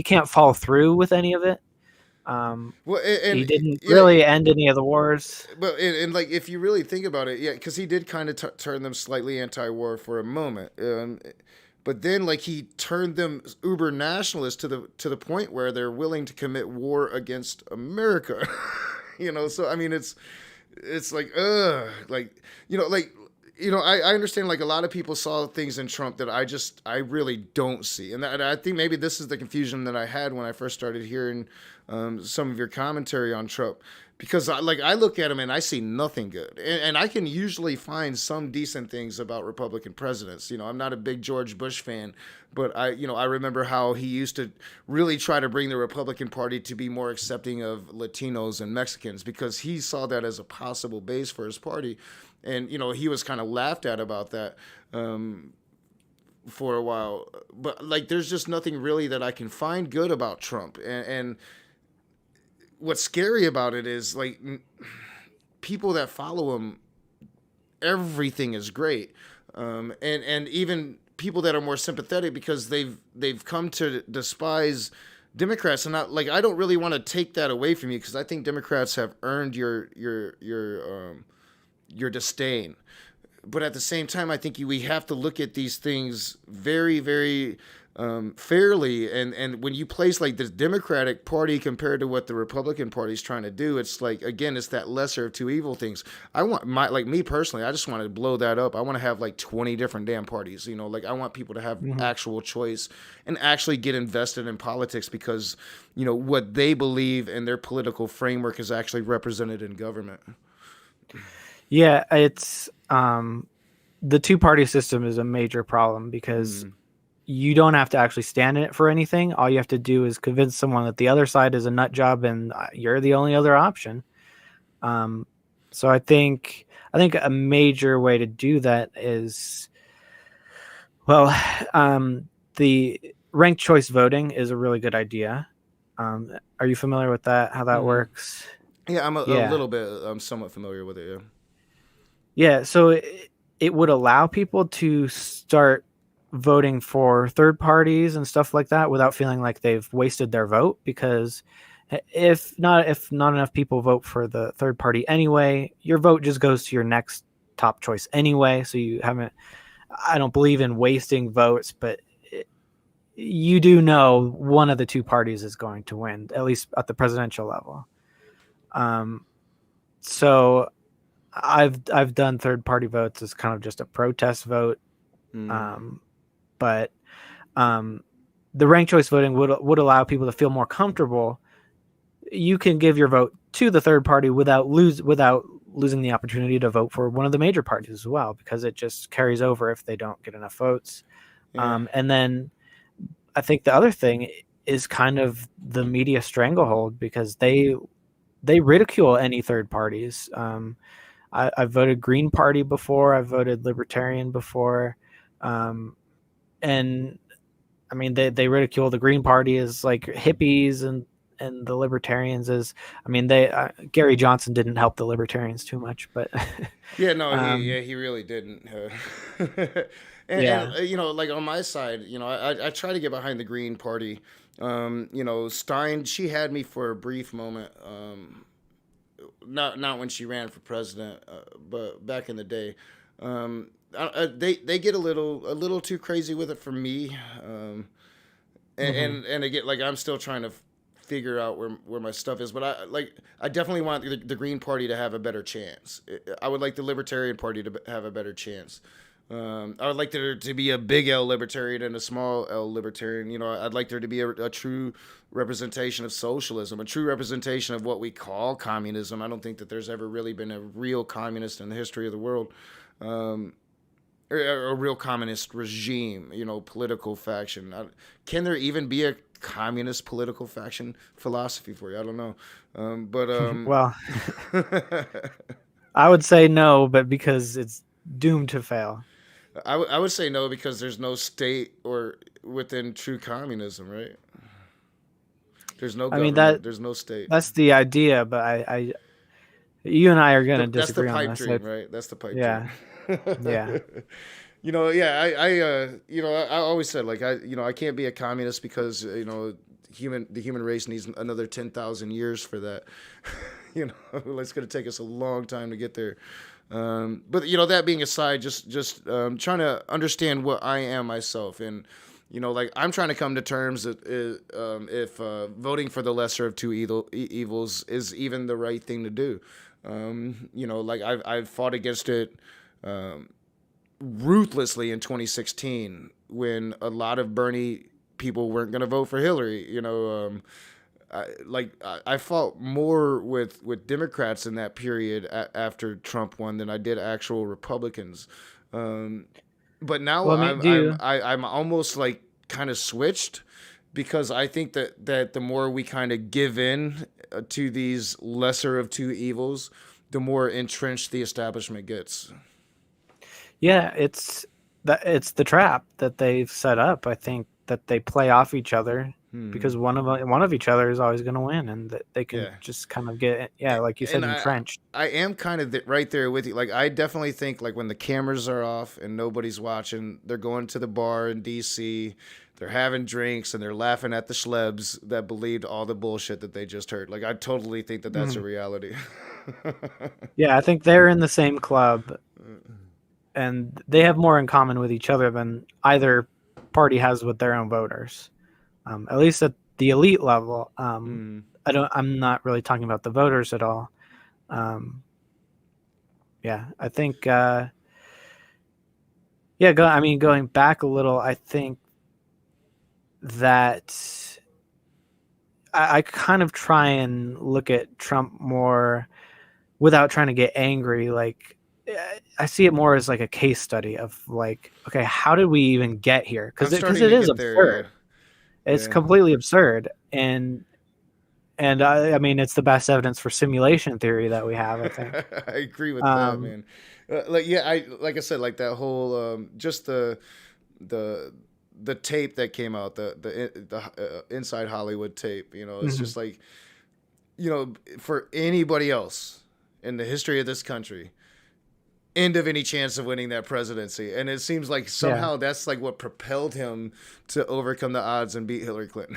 can't follow through with any of it. He didn't really end any of the wars. But and like if you really think about it, yeah, because he did kind of turn them slightly anti-war for a moment, but then like he turned them uber nationalist to the point where they're willing to commit war against America. So I mean it's like I understand like a lot of people saw things in Trump that I really don't see, and I think maybe this is the confusion that I had when I first started hearing some of your commentary on Trump, because I look at him and I see nothing good, and I can usually find some decent things about Republican presidents. I'm not a big George Bush fan, but I remember how he used to really try to bring the Republican Party to be more accepting of Latinos and Mexicans, because he saw that as a possible base for his party. And, he was kind of laughed at about that for a while. But, like, there's just nothing really that I can find good about Trump. And what's scary about it is, like, people that follow him, everything is great. And even people that are more sympathetic, because they've come to despise Democrats. And I don't really want to take that away from you, because I think Democrats have earned your disdain. But at the same time, I think we have to look at these things very, very fairly. And when you place like the Democratic Party compared to what the Republican Party is trying to do, it's like, again, it's that lesser of two evil things. I want me personally, I just want to blow that up. I want to have like 20 different damn parties. Like I want people to have actual choice and actually get invested in politics, because what they believe and their political framework is actually represented in government. Yeah, it's the two-party system is a major problem, because you don't have to actually stand in it for anything. All you have to do is convince someone that the other side is a nut job and you're the only other option. So I think a major way to do that is, the ranked choice voting is a really good idea. Are you familiar with that? How that works? Yeah, I'm a little bit. I'm somewhat familiar with it. Yeah. Yeah, so it would allow people to start voting for third parties and stuff like that without feeling like they've wasted their vote, because if not enough people vote for the third party anyway, your vote just goes to your next top choice anyway. So I don't believe in wasting votes, but you do know one of the two parties is going to win, at least at the presidential level. So I've done third party votes as kind of just a protest vote. But the ranked choice voting would allow people to feel more comfortable. You can give your vote to the third party without losing the opportunity to vote for one of the major parties as well, because it just carries over if they don't get enough votes. Yeah. And then I think the other thing is kind of the media stranglehold, because they ridicule any third parties. I've voted Green Party before. I've voted Libertarian before. And I mean, they ridicule the Green Party as like hippies and and the libertarians is, I mean, they Gary Johnson didn't help the libertarians too much, but Yeah, no, um, he really didn't. yeah. You know, like on my side, you know, I try to get behind the Green Party. You know, Stein, she had me for a brief moment. Not when she ran for president, but back in the day. They get a little too crazy with it for me. Hmm. And again, like I'm still trying to figure out where my stuff is, but I definitely want the Green Party to have a better chance. I would like the Libertarian Party to have a better chance. I would like there to be a big L libertarian and a small L libertarian. You know, I'd like there to be a true representation of socialism, a true representation of what we call communism. I don't think that there's ever really been a real communist in the history of the world. Um, or a real communist regime, you know, political faction. Can there even be a communist political faction? Philosophy for you, I don't know. But Well, I would say no, but because it's doomed to fail. I would say no because there's no state or within true communism, right? There's no I mean that government. There's no state. that's the idea, but you and I are going to That's the disagree on pipe this. dream, right? That's the pipe dream. Yeah, yeah. You know, yeah, you know, I always said like you know, I can't be a communist because you know, the human race needs another 10,000 years for that. You know, it's going to take us a long time to get there. But you know, that being aside, just trying to understand what I am myself, and you know, like I'm trying to come to terms that if voting for the lesser of two evils is even the right thing to do. You know, like I've fought against it. Ruthlessly in 2016 when a lot of Bernie people weren't going to vote for Hillary. You know, I fought more with Democrats in that period after Trump won than I did actual Republicans. But now Well, I mean, do you? I'm almost like kind of switched because I think that the more we kind of give in to these lesser of two evils, the more entrenched the establishment gets. Yeah, it's the trap that they've set up. I think that they play off each other Hmm. because one of each other is always going to win, and that they can Yeah. just kind of get, yeah, like you said, And entrenched. I am kind of right there with you. Like I definitely think like when the cameras are off and nobody's watching, they're going to the bar in DC, they're having drinks and they're laughing at the schlebs that believed all the bullshit that they just heard. Like I totally think that that's a Mhm. reality. Yeah, I think they're in the same club, and they have more in common with each other than either party has with their own voters. At least at the elite level. Mm. I'm not really talking about the voters at all. Um, yeah, I think. Yeah, I mean, going back a little, I think that I kind of try and look at Trump more without trying to get angry. Like, I see it more as like a case study of like, okay, how did we even get here? I'm Because starting it to is get there. Yeah. absurd. It's Yeah. completely absurd, and I mean, it's the best evidence for simulation theory that we have, I think. I agree with that, Um, man. Like yeah, like I said, like that whole just the the tape that came out, the Inside Hollywood tape. You know, it's mhm. just like you know, for anybody else in the history of this country, end of any chance of winning that presidency, and it seems like Yeah. somehow that's like what propelled him to overcome the odds and beat Hillary Clinton.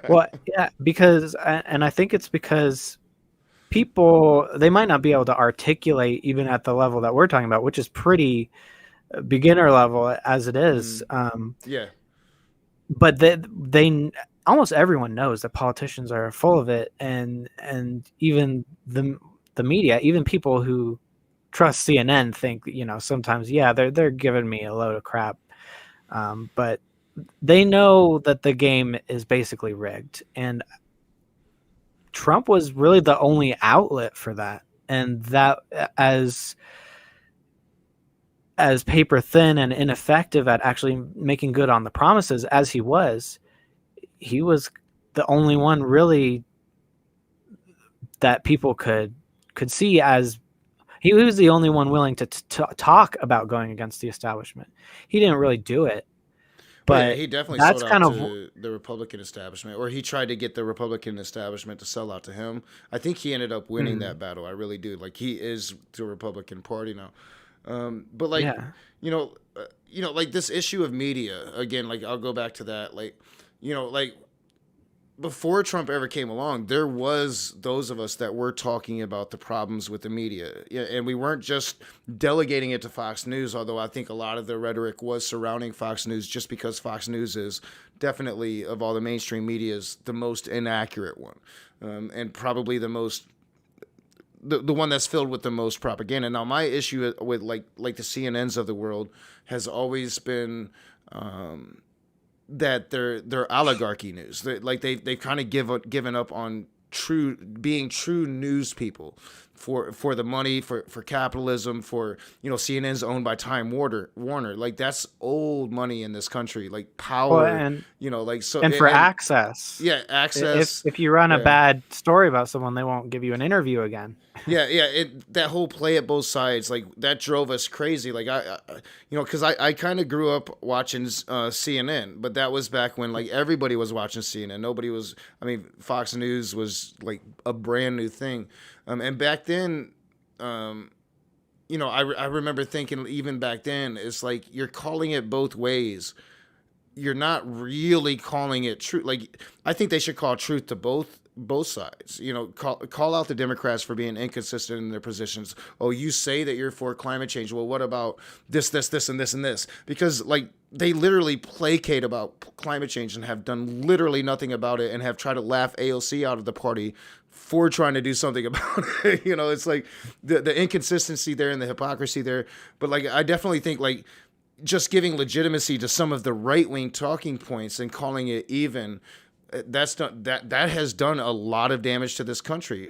Well, yeah, because, and I think it's because people, they might not be able to articulate even at the level that we're talking about, which is pretty beginner level as it is. Mm, yeah. But they almost everyone knows that politicians are full of it, and even the media, even people who trust CNN think, sometimes, yeah, they're giving me a load of crap. But they know that the game is basically rigged, and Trump was really the only outlet for that. And that, as paper thin and ineffective at actually making good on the promises as he was the only one really that people could see as he was the only one willing to talk about going against the establishment. He didn't really do it. Oh yeah, But he definitely sold that's out kind of to the Republican establishment, or he tried to get the Republican establishment to sell out to him. I think he ended up winning mm, that battle. I really do. Like he is the Republican Party now. But like, yeah. like this issue of media again. Like I'll go back to that. Like before Trump ever came along, there was those of us that were talking about the problems with the media, yeah, and we weren't just delegating it to Fox News. Although I think a lot of the rhetoric was surrounding Fox News, just because Fox News is definitely of all the mainstream medias the most inaccurate one, and probably the one that's filled with the most propaganda. Now, my issue with like the CNNs of the world has always been. That they're oligarchy news. Like they've kind of given up on true news people for the money, for capitalism, for CNN's owned by Time Warner. Like that's old money in this country, like Well, power, like so and for and access, yeah, access. if you run a Yeah. bad story about someone, they won't give you an interview again. Yeah. That whole play at both sides, like that drove us crazy. Like because I kind of grew up watching CNN, but that was back when like everybody was watching CNN. Nobody was. I mean, Fox News was like a brand new thing, and back then, I remember thinking even back then, it's like you're calling it both ways. You're not really calling it truth. Like I think they should call truth to both sides. Call out the Democrats for being inconsistent in their positions. Oh, you say that you're for climate change. Well, what about this, and this, and this? Because like they literally placate about climate change and have done literally nothing about it, and have tried to laugh AOC out of the party for trying to do something about it. It's like the inconsistency there and the hypocrisy there. But like I definitely think like just giving legitimacy to some of the right-wing talking points and calling it even, that has done a lot of damage to this country.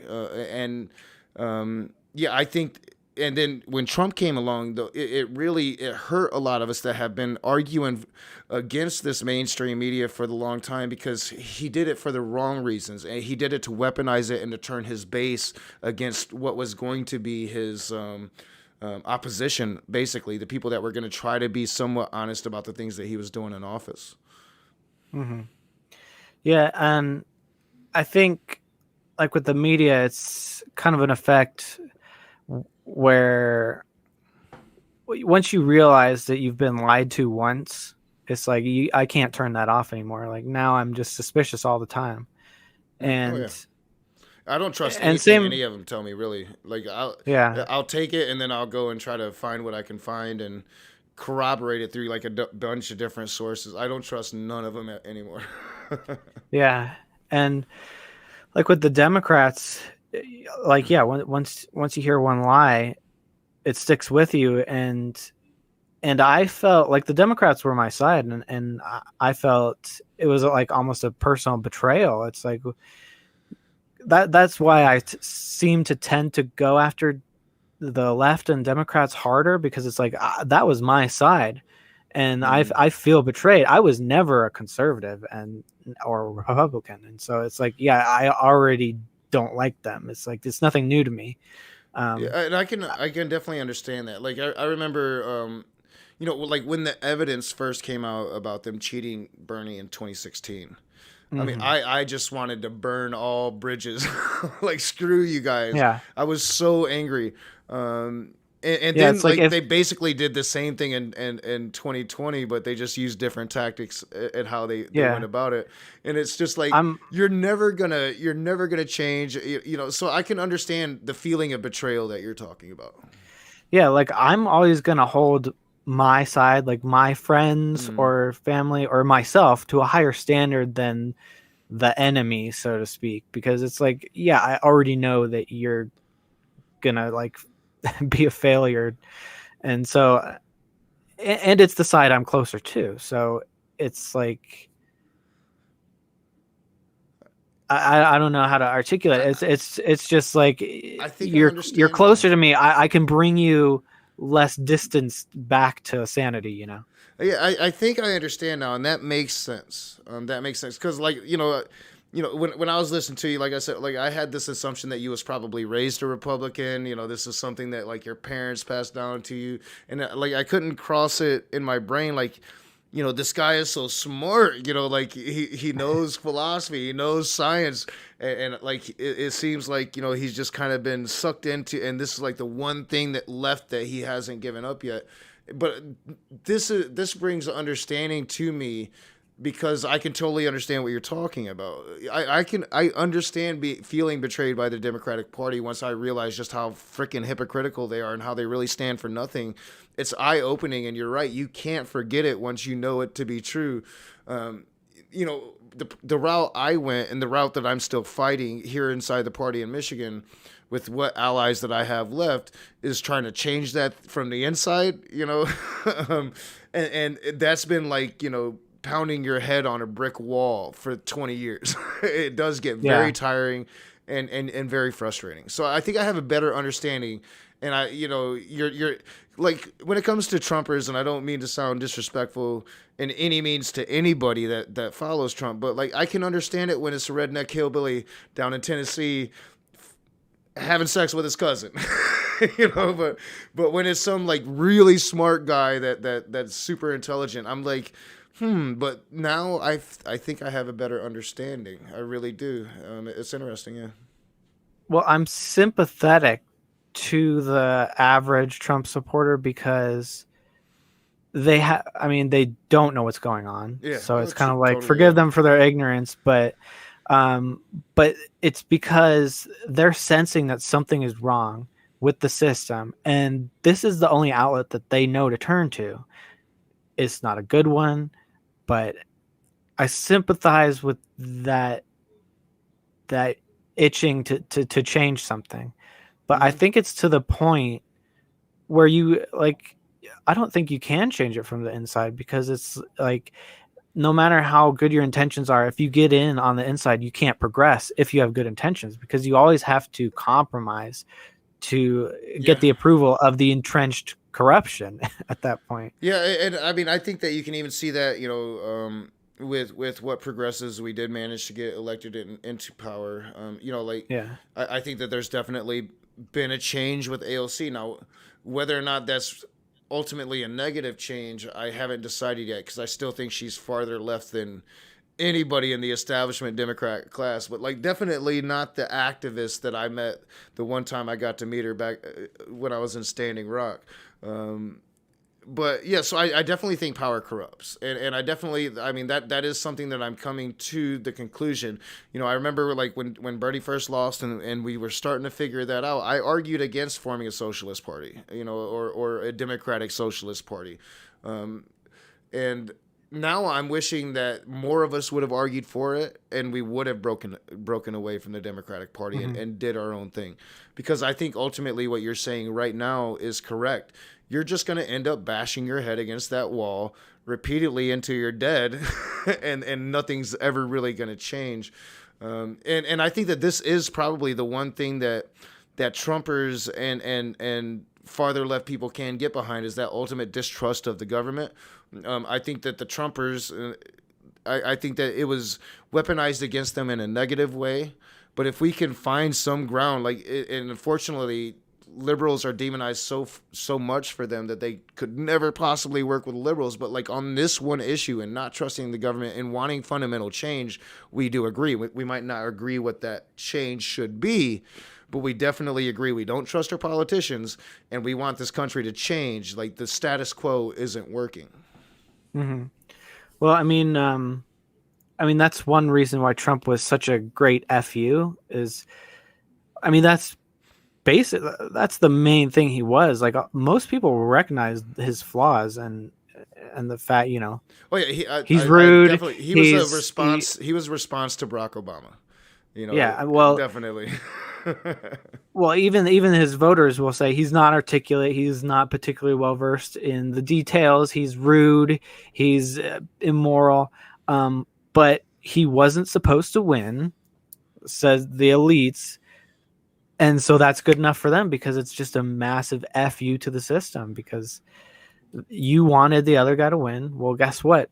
I think. And then when Trump came along, though, it really hurt a lot of us that have been arguing against this mainstream media for the long time, because he did it for the wrong reasons, and he did it to weaponize it and to turn his base against what was going to be his opposition, basically the people that were going to try to be somewhat honest about the things that he was doing in office. Hmm. Yeah, and I think like with the media, it's kind of an effect where once you realize that you've been lied to once, it's like I can't turn that off anymore. Like now I'm just suspicious all the time. Oh yeah. And I don't trust and anything same any of them tell me, really. Like yeah. I'll take it, and then I'll go and try to find what I can find and corroborate it through like a bunch of different sources. I don't trust none of them anymore. Yeah. And like with the Democrats, like yeah, once you hear one lie, it sticks with you. And I felt like the Democrats were my side, and I felt it was like almost a personal betrayal. It's like that's why I seem to tend to go after the left and Democrats harder, because it's like that was my side, and I feel betrayed. I was never a conservative or a Republican, and so it's like yeah, I already don't like them. It's like it's nothing new to me. Yeah, and I can definitely understand that. Like I remember, like when the evidence first came out about them cheating Bernie in 2016. I mean, I just wanted to burn all bridges. Like, screw you guys. Yeah. I was so angry. And Yeah, then, it's like if they basically did the same thing in 2020, but they just used different tactics at how they yeah, went about it. And it's just like, I'm you're never gonna change, so I can understand the feeling of betrayal that you're talking about. yeah, like I'm always gonna hold my side, like my friends Mm. or family or myself, to a higher standard than the enemy, so to speak, because it's like, yeah, I already know that you're gonna like be a failure, and so and it's the side I'm closer to, so it's like I don't know how to articulate it. It's just like I think I you're understand closer now. to me. I can bring you less distance back to sanity, Yeah, I think I understand now, and that makes sense. That makes sense because, like, when I was listening to you, like I said, like I had this assumption that you was probably raised a Republican. This is something that like your parents passed down to you, and like I couldn't cross it in my brain, like. this guy is so smart, like he knows philosophy, he knows science, and like it seems like he's just kind of been sucked into, and this is like the one thing that left that he hasn't given up yet. But this brings understanding to me, because I can totally understand what you're talking about. I understand feeling betrayed by the Democratic Party once I realize just how freaking hypocritical they are and how they really stand for nothing. It's eye opening, and you're right. You can't forget it once you know it to be true. The route I went, and the route that I'm still fighting here inside the party in Michigan, with what allies that I have left, is trying to change that from the inside. And that's been like pounding your head on a brick wall for 20 years. It does get very tiring and very frustrating. So I think I have a better understanding. And you're like, when it comes to Trumpers, and I don't mean to sound disrespectful in any means to anybody that follows Trump, but like, I can understand it when it's a redneck hillbilly down in Tennessee having sex with his cousin. But when it's some like really smart guy that's super intelligent, I'm like, but now I think I have a better understanding. I really do. It's interesting, yeah. Well, I'm sympathetic to the average Trump supporter because they don't know what's going on. Yeah, so it's kind of like, totally, forgive them for their ignorance, but it's because they're sensing that something is wrong with the system, and this is the only outlet that they know to turn to. It's not a good one, but I sympathize with that itching to change something. But I think it's to the point where you like, I don't think you can change it from the inside, because it's like, no matter how good your intentions are, if you get in on the inside, you can't progress if you have good intentions, because you always have to compromise to get the approval of the entrenched corruption at that point. Yeah, and I mean, I think that you can even see that, with what progressives we did manage to get elected into power. I think that there's definitely been a change with AOC. Now, whether or not that's ultimately a negative change, I haven't decided yet, because I still think she's farther left than anybody in the establishment Democrat class, but like definitely not the activist that I met the one time I got to meet her back when I was in Standing Rock. But yeah, so I definitely think power corrupts, and I definitely, I mean, that is something that I'm coming to the conclusion. I remember like when Bernie first lost, and we were starting to figure that out, I argued against forming a socialist party, or a democratic socialist party, and now I'm wishing that more of us would have argued for it, and we would have broken away from the Democratic Party, and did our own thing, because I think ultimately what you're saying right now is correct. You're just going to end up bashing your head against that wall repeatedly until you're dead, and nothing's ever really going to change. And I think that this is probably the one thing that Trumpers and farther left people can get behind, is that ultimate distrust of the government. I think that the Trumpers, I think that it was weaponized against them in a negative way. But if we can find some ground, and unfortunately, liberals are demonized so much for them that they could never possibly work with liberals. But like on this one issue, and not trusting the government and wanting fundamental change, we do agree. We might not agree what that change should be, but we definitely agree we don't trust our politicians, and we want this country to change. Like, the status quo isn't working. Mm-hmm. Well, I mean, that's one reason why Trump was such a great FU is, I mean, that's the main thing he was. Like, most people recognize his flaws and the fact, Oh yeah, he's rude. He was a response. He was a response to Barack Obama. Yeah, well, definitely. Well, even his voters will say he's not articulate. He's not particularly well versed in the details. He's rude. He's immoral. But he wasn't supposed to win, says the elites. And so that's good enough for them, because it's just a massive FU to the system, because you wanted the other guy to win. Well, guess what?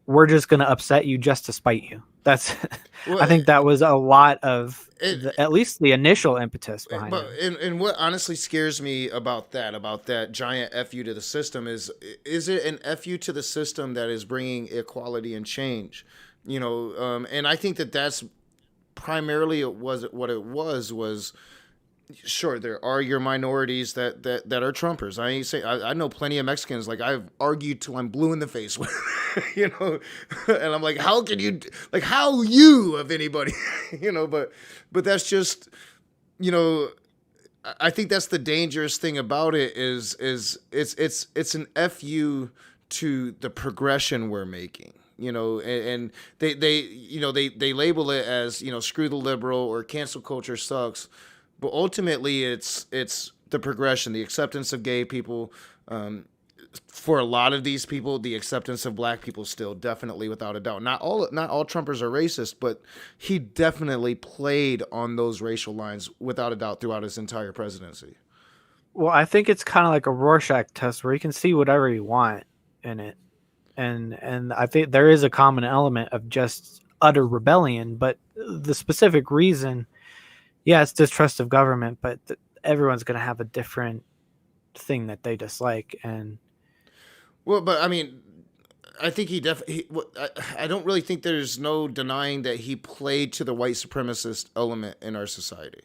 We're just going to upset you just to spite you. That's I Well, think that was a lot of it, at least the initial impetus behind but it. and what honestly scares me about that giant fu to the system is it an fu to the system that is bringing equality and change, and I think that that's primarily it was what it was. Sure, there are your minorities that are Trumpers. I ain't say I know plenty of Mexicans. Like I've argued till I'm blue in the face with, and I'm like, how can you how you of anybody, but that's just you know I think that's the dangerous thing about it is it's an fu to the progression we're making. And they label it as screw the liberal or cancel culture sucks, but ultimately it's the progression, the acceptance of gay people. For a lot of these people, the acceptance of black people still definitely without a doubt. Not all Trumpers are racist, but he definitely played on those racial lines without a doubt throughout his entire presidency. Well, I think it's kind of like a Rorschach test where you can see whatever you want in it, and I think there is a common element of just utter rebellion, but the specific reason, yeah, it's distrust of government, but everyone's going to have a different thing that they dislike, and Well, but I mean, I think he definitely. I don't really think there's no denying that he played to the white supremacist element in our society.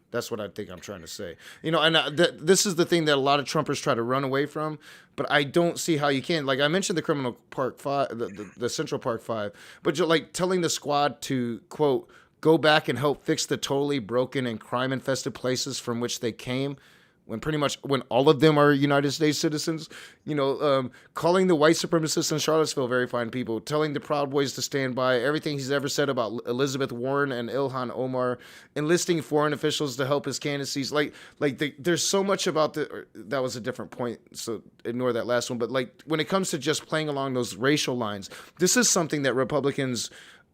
That's what I think I'm trying to say. And this is the thing that a lot of Trumpers try to run away from, but I don't see how you can. Like I mentioned, the Criminal Park Five, the Central Park Five, but you're like telling the squad to quote go back and help fix the totally broken and crime infested places from which they came. When all of them are United States citizens, calling the white supremacists in Charlottesville very fine people, telling the Proud Boys to stand by everything he's ever said about Elizabeth Warren and Ilhan Omar, enlisting foreign officials to help his candidacies. There's so much about that was a different point, so ignore that last one. But when it comes to just playing along those racial lines, this is something that Republicans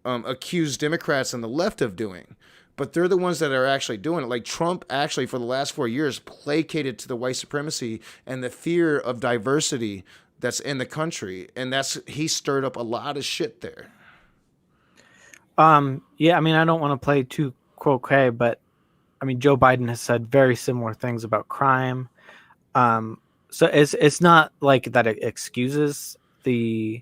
accuse Democrats and the left of doing. But they're the ones that are actually doing it. Like Trump actually for the last 4 years placated to the white supremacy and the fear of diversity that's in the country. And he stirred up a lot of shit there. yeah, I mean, I don't want to play too croquet, but I mean, Joe Biden has said very similar things about crime. So it's not like that it excuses the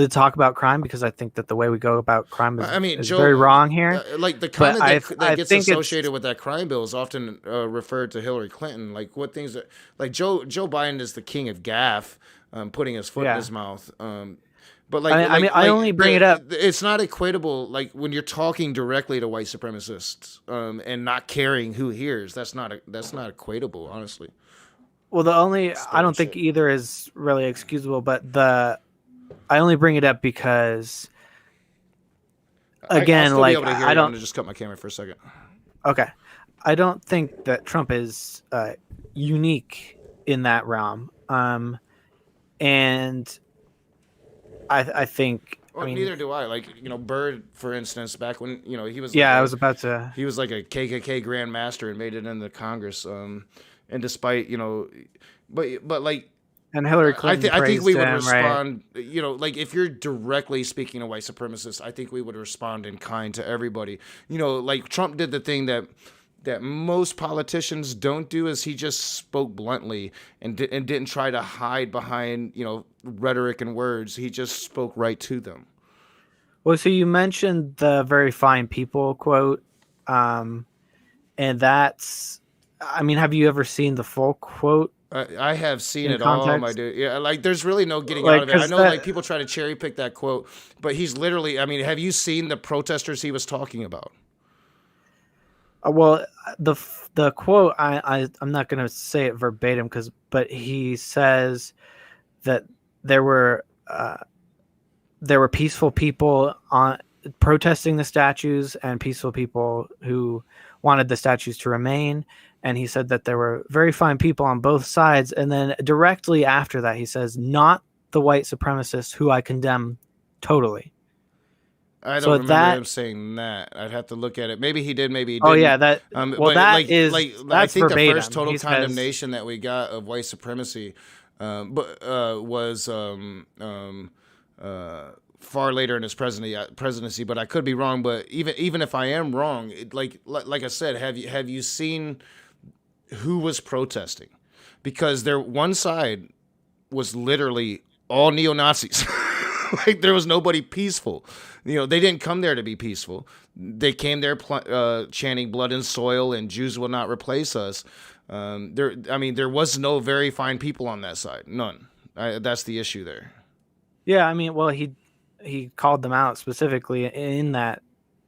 talk about crime, because I think that the way we go about crime is Joe, very wrong here. The comment that gets think associated with that crime bill is often referred to Hillary Clinton. Like what things that, like Joe Biden is the king of gaffe, putting his foot in his mouth. But I only bring it up. It's not equatable. Like when you're talking directly to white supremacists and not caring who hears. That's not equatable, honestly. Well, I don't think either is really excusable, but I only bring it up because, again, I'll still be able to hear I don't. I'm gonna just cut my camera for a second. Okay, I don't think that Trump is unique in that realm, and I think. Well, neither do I. Byrd, for instance, back when he was. Yeah, I was about to. He was like a KKK Grand Master and made it into Congress. And despite but like. And Hillary Clinton. I think we would respond. Right? If you're directly speaking to white supremacists, I think we would respond in kind to everybody. Like Trump did the thing that most politicians don't do, is he just spoke bluntly and didn't try to hide behind rhetoric and words. He just spoke right to them. Well, so you mentioned the very fine people quote, and that's. I mean, have you ever seen the full quote? I have seen it context? all, my dude. Yeah, there's really no getting out of it. I know, people try to cherry pick that quote, but he's literally. I mean, have you seen the protesters he was talking about? Well, the quote, I'm not going to say it verbatim, but he says that there were peaceful people protesting the statues and peaceful people who wanted the statues to remain. And he said that there were very fine people on both sides. And then directly after that, he says, not the white supremacists who I condemn totally. I don't remember him saying that. I'd have to look at it. Maybe he did, maybe he didn't. Oh, yeah. That's I think verbatim. The first total condemnation that we got of white supremacy was far later in his presidency, but I could be wrong. But even if I am wrong, like I said, have you seen who was protesting? Because one side was literally all neo Nazis. Like there was nobody peaceful. They didn't come there to be peaceful. They came there chanting "blood and soil" and "Jews will not replace us." There was no very fine people on that side. None. That's the issue there. Yeah, I mean, well, he called them out specifically in that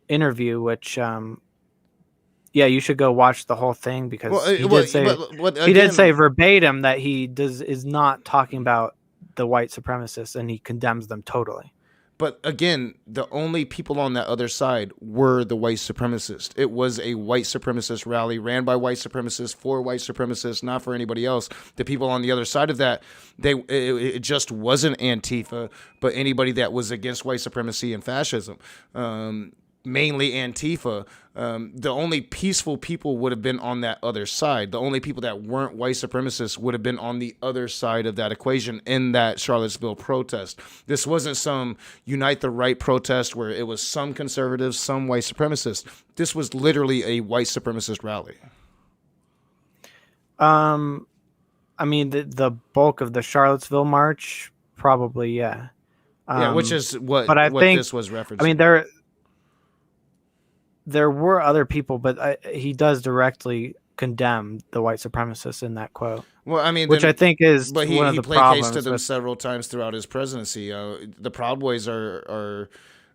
interview, which yeah, you should go watch the whole thing because he did say verbatim that he is not talking about the white supremacists and he condemns them totally. But again, the only people on that other side were the white supremacists. It was a white supremacist rally ran by white supremacists for white supremacists, not for anybody else. The people on the other side of that, it just wasn't Antifa, but anybody that was against white supremacy and fascism. Mainly Antifa. The only peaceful people would have been on that other side. The only people that weren't white supremacists would have been on the other side of that equation in that Charlottesville protest. This wasn't some Unite the Right protest where it was some conservatives, some white supremacists. This was literally a white supremacist rally. I mean, the bulk of the Charlottesville march, probably, yeah. Yeah, which is what this was referencing. I mean, there were other people, but he does directly condemn the white supremacists in that quote. Well, I mean, which I think is one of the problems. But he placates to them several times throughout his presidency. The Proud Boys are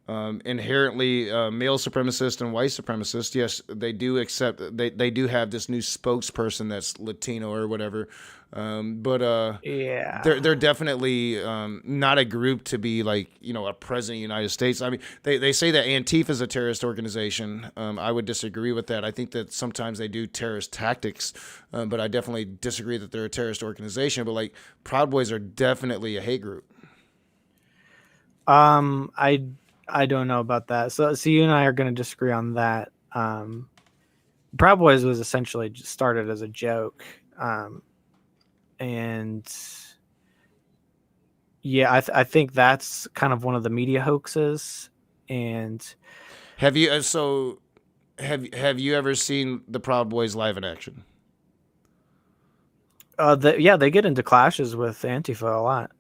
inherently male supremacist and white supremacist. Yes, they do accept. They do have this new spokesperson that's Latino or whatever. Yeah, they're definitely not a group to be like a president of the United States. I mean, they say that Antifa is a terrorist organization. I would disagree with that. I think that sometimes they do terrorist tactics, but I definitely disagree that they're a terrorist organization. But like Proud Boys are definitely a hate group. I don't know about that. So you and I are going to disagree on that. Proud Boys was essentially just started as a joke. And yeah, I think that's kind of one of the media hoaxes. And have you ever seen the Proud Boys live in action? They get into clashes with Antifa a lot.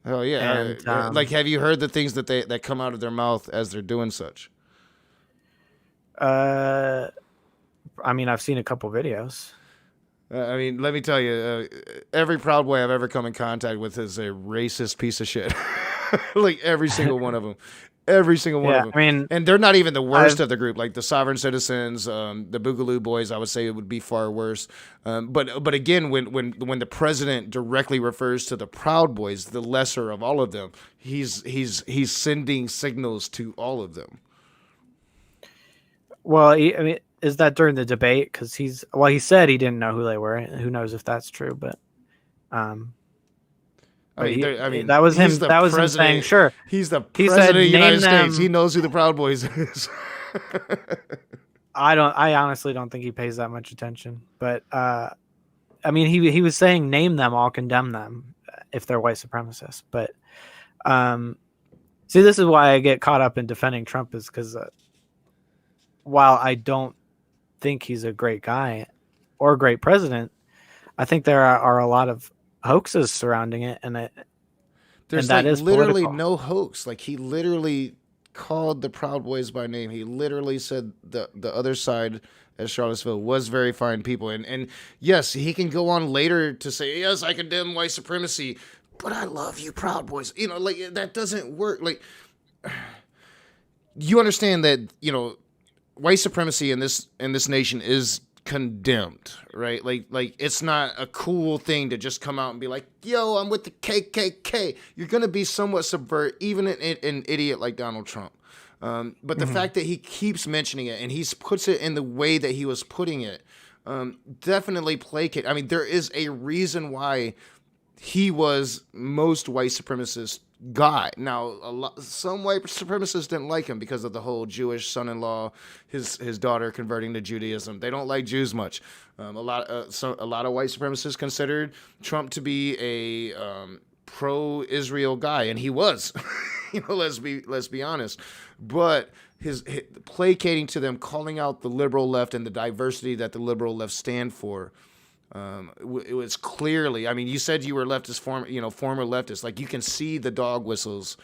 Oh yeah, and, like have you heard the things that come out of their mouth as they're doing such? I mean, I've seen a couple videos. I mean, let me tell you, every Proud Boy I've ever come in contact with is a racist piece of shit. Like every single one of them. Every single one of them. I mean, and they're not even the worst of the group. Like the Sovereign Citizens, the Boogaloo Boys, I would say it would be far worse. But again, when the president directly refers to the Proud Boys, the lesser of all of them, he's sending signals to all of them. Well, I mean, is that during the debate? Because he said he didn't know who they were. Who knows if that's true? But, that was him. That was him saying, "Sure." He's the president of the United States. He knows who the Proud Boys is. I honestly don't think he pays that much attention. But I mean, he was saying, "Name them, I'll condemn them if they're white supremacists." But see, this is why I get caught up in defending Trump, is because while I don't think he's a great guy or a great president, I think there are a lot of hoaxes surrounding it, there's like literally political. No hoax. Like he literally called the Proud Boys by name. He literally said the other side at Charlottesville was very fine people, and yes, he can go on later to say, yes, I condemn white supremacy, but I love you, Proud Boys. Like that doesn't work. Like you understand that white supremacy in this nation is condemned, right? Like it's not a cool thing to just come out and be like, yo, I'm with the KKK. You're going to be somewhat subvert even an idiot like Donald Trump. But the fact that he keeps mentioning it and he puts it in the way that he was putting it definitely placate. I mean, there is a reason why he was most white supremacist guy. Now, some white supremacists didn't like him because of the whole Jewish son-in-law, his daughter converting to Judaism. They don't like Jews much. A lot of white supremacists considered Trump to be a pro-Israel guy, and he was. let's be honest. But his placating to them, calling out the liberal left and the diversity that the liberal left stand for. It was clearly. I mean, you said you were leftist, former leftist. Like you can see the dog whistles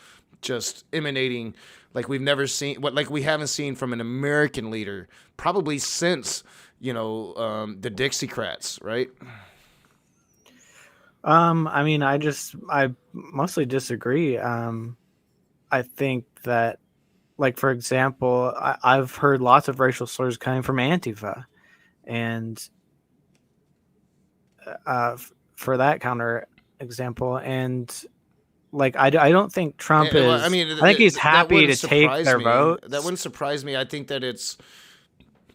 just emanating, like like we haven't seen from an American leader probably since the Dixiecrats, right? I mean, I mostly disagree. I think that, like, for example, I've heard lots of racial slurs coming from Antifa, and for that counter example, and like, I don't think Trump Well, I is. mean, I think he's that happy wouldn't to take surprise their me. That votes. wouldn't surprise me. I think that it's.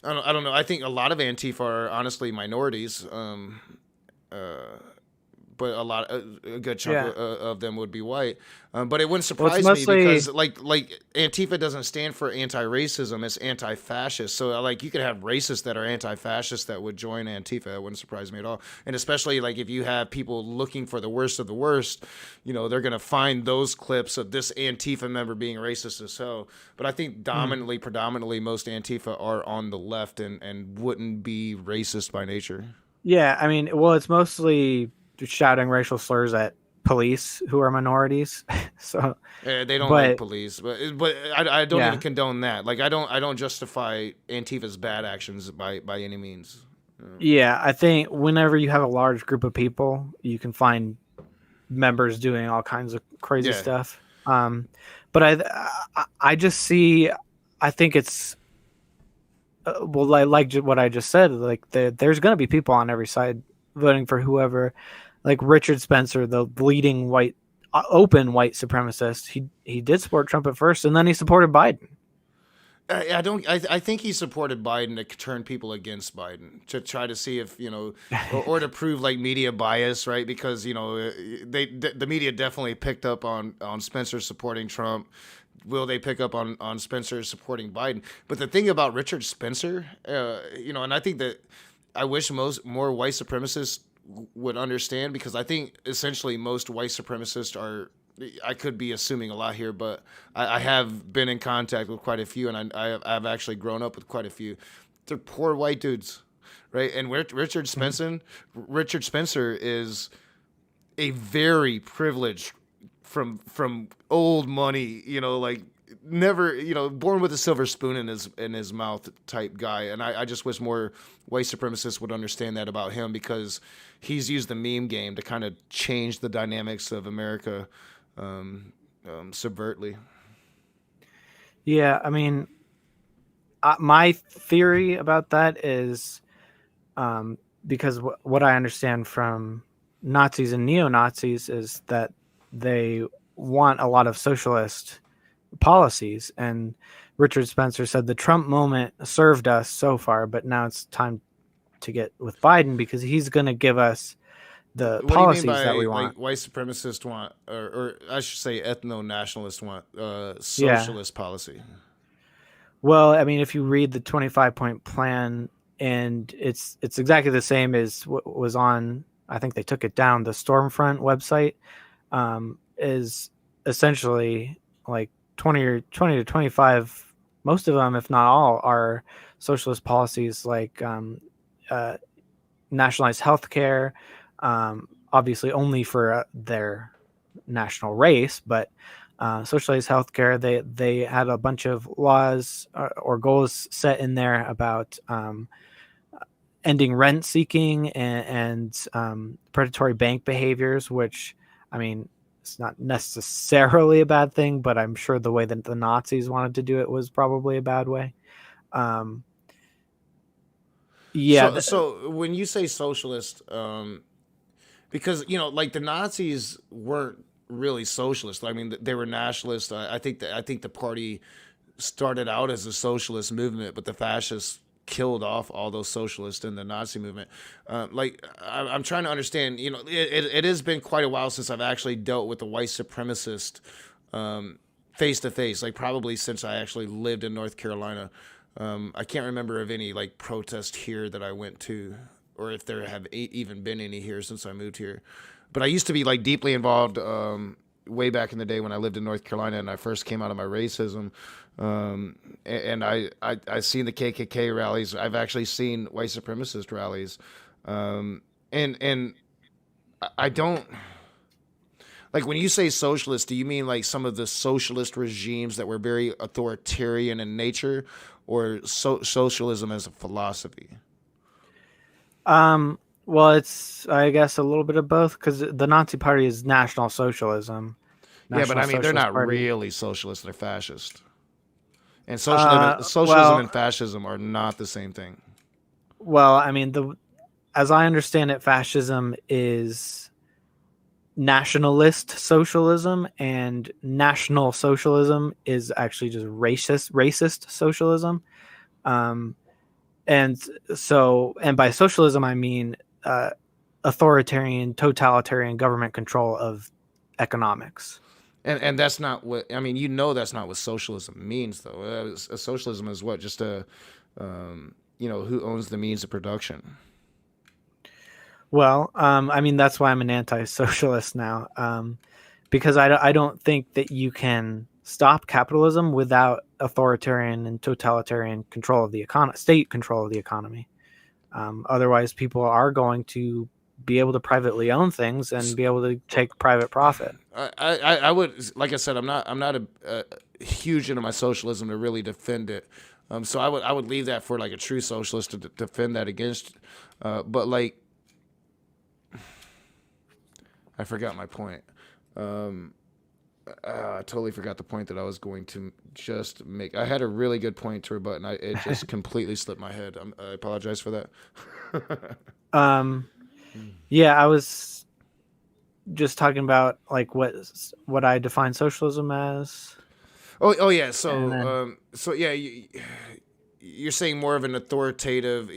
I don't know. I think a lot of Antifa are honestly minorities. But a good chunk Yeah. of them would be white. But it wouldn't Well, it's surprise me mostly. because like Antifa doesn't stand for anti-racism; it's anti-fascist. So like you could have racists that are anti-fascist that would join Antifa. It wouldn't surprise me at all. And especially like if you have people looking for the worst of the worst, they're gonna find those clips of this Antifa member being racist as hell. But I think predominantly, most Antifa are on the left and wouldn't be racist by nature. Yeah, I mean, well, it's mostly shouting racial slurs at police who are minorities. So, They don't like but police, but I don't even yeah, condone that. Like I don't justify Antifa's bad actions by any means. yeah, I think whenever you have a large group of people, you can find members doing all kinds of crazy Yeah, stuff. But I just see, I think it's well, what I just said. Like there's going to be people on every side voting for whoever. Like Richard Spencer, the leading open white supremacist, he did support Trump at first, and then he supported Biden. I don't. I think he supported Biden to turn people against Biden to try to see if or to prove like media bias, right? Because the media definitely picked up on Spencer supporting Trump. Will they pick up on Spencer supporting Biden? But the thing about Richard Spencer, and I think that I wish more white supremacists would understand, because I think essentially most white supremacists are. I could be assuming a lot here, but I have been in contact with quite a few, and I've actually grown up with quite a few. They're poor white dudes, right? And Richard Spencer is a very privileged from old money, like never, born with a silver spoon in his mouth type guy. And I just wish more white supremacists would understand that about him, because he's used the meme game to kind of change the dynamics of America subvertly. Yeah, I mean, my theory about that is because what I understand from Nazis and neo-Nazis is that they want a lot of socialist policies. And Richard Spencer said the Trump moment served us so far, but now it's time to get with Biden because he's going to give us the What do you mean policies that by we like want. white supremacists want, or I should say ethno nationalists want Yeah. socialist policy? Well, I mean, if you read the 25-point plan, and it's exactly the same as what was on, I think they took it down, the Stormfront website, is essentially like 20 to 25, most of them, if not all, are socialist policies like uh, nationalized health care, obviously only for their national race, but socialized healthcare. They had a bunch of laws or goals set in there about ending rent seeking and predatory bank behaviors, which, I mean, it's not necessarily a bad thing, but I'm sure the way that the Nazis wanted to do it was probably a bad way. Um, yeah, So when you say socialist, because like the Nazis weren't really socialist. I mean, they were nationalist. I think the party started out as a socialist movement, but the fascists killed off all those socialists in the Nazi movement. I'm trying to understand. It has been quite a while since I've actually dealt with a white supremacist face to face. Like probably since I actually lived in North Carolina. I can't remember of any like protest here that I went to, or if there have even been any here since I moved here. But I used to be like deeply involved way back in the day when I lived in North Carolina and I first came out of my racism, and I seen the KKK rallies. I've actually seen white supremacist rallies, and I don't like when you say socialist. Do you mean like some of the socialist regimes that were very authoritarian in nature, or socialism as a philosophy? Well, it's I guess a little bit of both because the Nazi Party is National Socialism, Yeah, but National I mean they're Socialist not Party. really socialist; they're fascist. And socialism Well, and fascism are not the same thing. I mean the as I understand it, fascism is nationalist socialism, and national socialism is actually just racist socialism. Um, and and by socialism, I mean authoritarian, totalitarian government control of economics. And that's not what I mean. That's not what socialism means, though. Socialism is what just who owns the means of production. Well, I mean that's why I'm an anti-socialist now, because I don't think that you can stop capitalism without authoritarian and totalitarian control of the economy, state control of the economy. Otherwise, people are going to be able to privately own things and be able to take private profit. I would, like I said, I'm not a huge into my socialism to really defend it. So I would leave that for like a true socialist to defend that against. But like, I forgot my point. I totally forgot the point that I was going to just make. I had a really good point to rebut, and it just completely slipped my head. I apologize for that. Um, yeah, I was just talking about like what I define socialism as. Oh yeah. So Then, so yeah, you're saying more of an authoritative.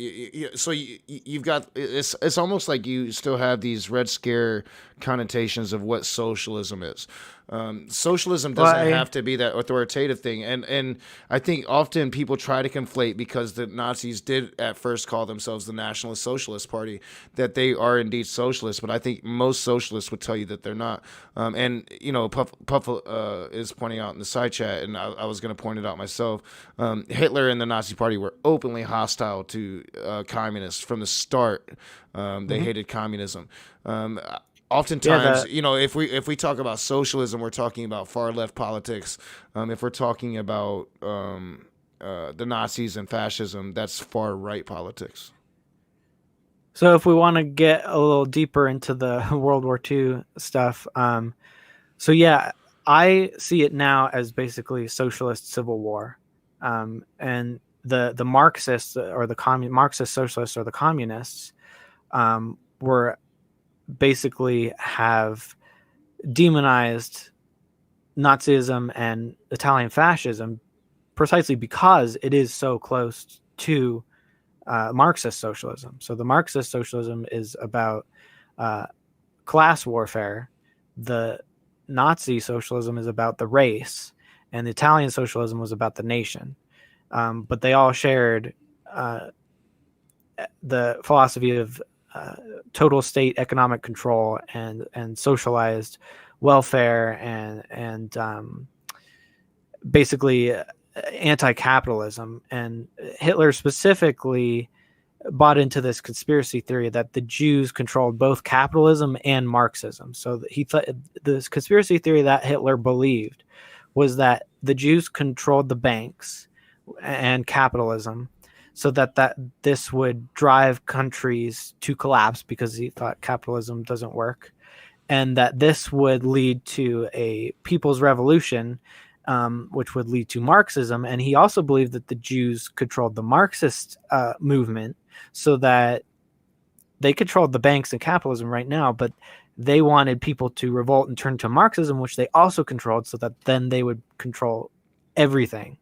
So you've got it's almost like you still have these Red Scare connotations of what socialism is. Socialism doesn't have to be that authoritative thing, and I think often people try to conflate, because the Nazis did at first call themselves the Nationalist Socialist Party, that they are indeed socialists. But I think most socialists would tell you that they're not. And Puff is pointing out in the side chat, and I was going to point it out myself. Hitler and the Nazi Party were openly hostile to communists from the start. They hated communism. Oftentimes, if we talk about socialism, we're talking about far left politics. If we're talking about the Nazis and fascism, that's far right politics. so if we want to get a little deeper into the World War II stuff, so yeah, I see it now as basically socialist civil war, and the Marxists or the Marxist socialists or the communists were basically have demonized Nazism and Italian fascism precisely because it is so close to Marxist socialism. So the Marxist socialism is about class warfare. The Nazi socialism is about the race, and the Italian socialism was about the nation. But they all shared the philosophy of total state economic control and socialized welfare and basically anti-capitalism. And Hitler specifically bought into this conspiracy theory that the Jews controlled both capitalism and Marxism. So he thought this conspiracy theory that Hitler believed was that the Jews controlled the banks and capitalism, so that this would drive countries to collapse because he thought capitalism doesn't work, and that this would lead to a people's revolution, which would lead to Marxism. And he also believed that the Jews controlled the Marxist movement, so that they controlled the banks and capitalism right now, but they wanted people to revolt and turn to Marxism, which they also controlled, so that then they would control everything.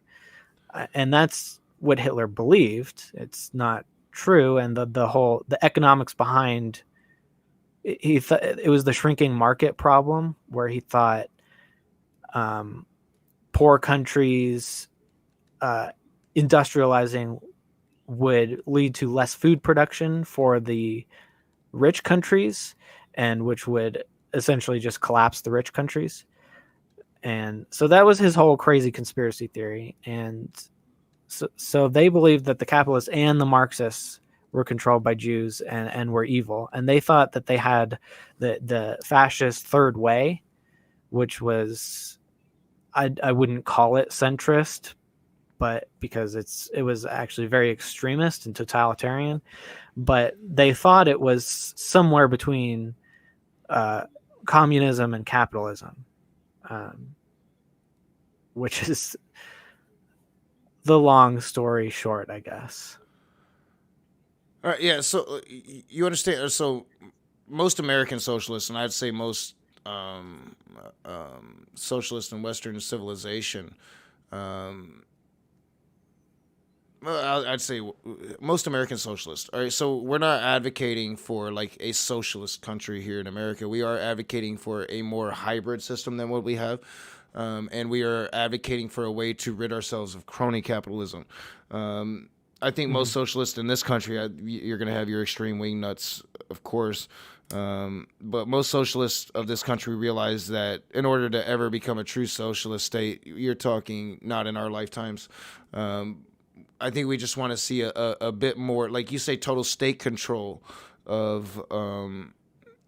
And that's what Hitler believed. It's not true. And the economics behind he thought it was the shrinking market problem, where he thought poor countries industrializing would lead to less food production for the rich countries, and which would essentially just collapse the rich countries. And so that was his whole crazy conspiracy theory. And so they believed that the capitalists and the Marxists were controlled by Jews and were evil. And they thought that they had the fascist third way, which was, I wouldn't call it centrist, but because it was actually very extremist and totalitarian. But they thought it was somewhere between communism and capitalism, which is the long story short, I guess. All right, yeah. So you understand? So most American socialists, and I'd say most socialists in Western civilization, um, well, I'd say most American socialists. All right, so we're not advocating for like a socialist country here in America. We are advocating for a more hybrid system than what we have, and we are advocating for a way to rid ourselves of crony capitalism. I think most socialists in this country, you're going to have your extreme wing nuts, of course. But most socialists of this country realize that in order to ever become a true socialist state, you're talking not in our lifetimes. I think we just want to see a bit more, like you say, total state control of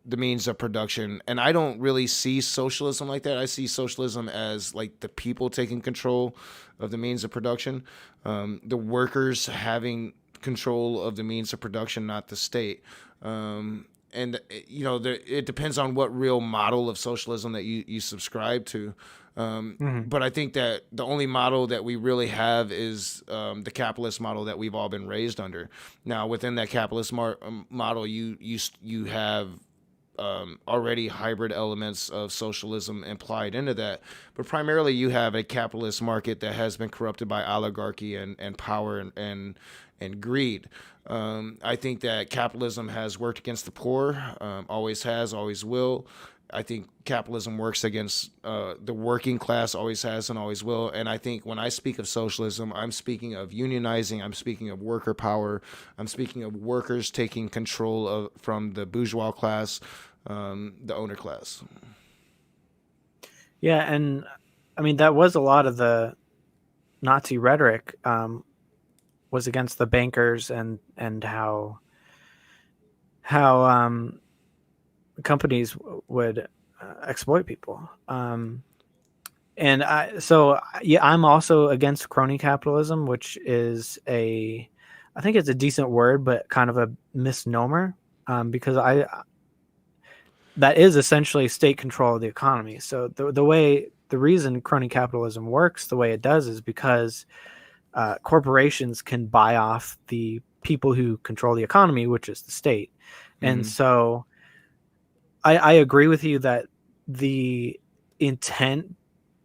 the means of production. And I don't really see socialism like that. I see socialism as like the people taking control of the means of production, the workers having control of the means of production, not the state. And it depends on what real model of socialism that you subscribe to. But I think that the only model that we really have is the capitalist model that we've all been raised under. Now, within that capitalist model, you have already hybrid elements of socialism implied into that, but primarily you have a capitalist market that has been corrupted by oligarchy and power and greed. I think that capitalism has worked against the poor, always has, always will. I think capitalism works against the working class, always has and always will. And I think when I speak of socialism, I'm speaking of unionizing, I'm speaking of worker power, I'm speaking of workers taking control from the bourgeois class, the owner class. Yeah, and I mean that was a lot of the Nazi rhetoric, was against the bankers and how companies would exploit people. I'm also against crony capitalism, which is I think it's a decent word, but kind of a misnomer, because that is essentially state control of the economy. So the reason crony capitalism works the way it does is because corporations can buy off the people who control the economy, which is the state. And so I agree with you that the intent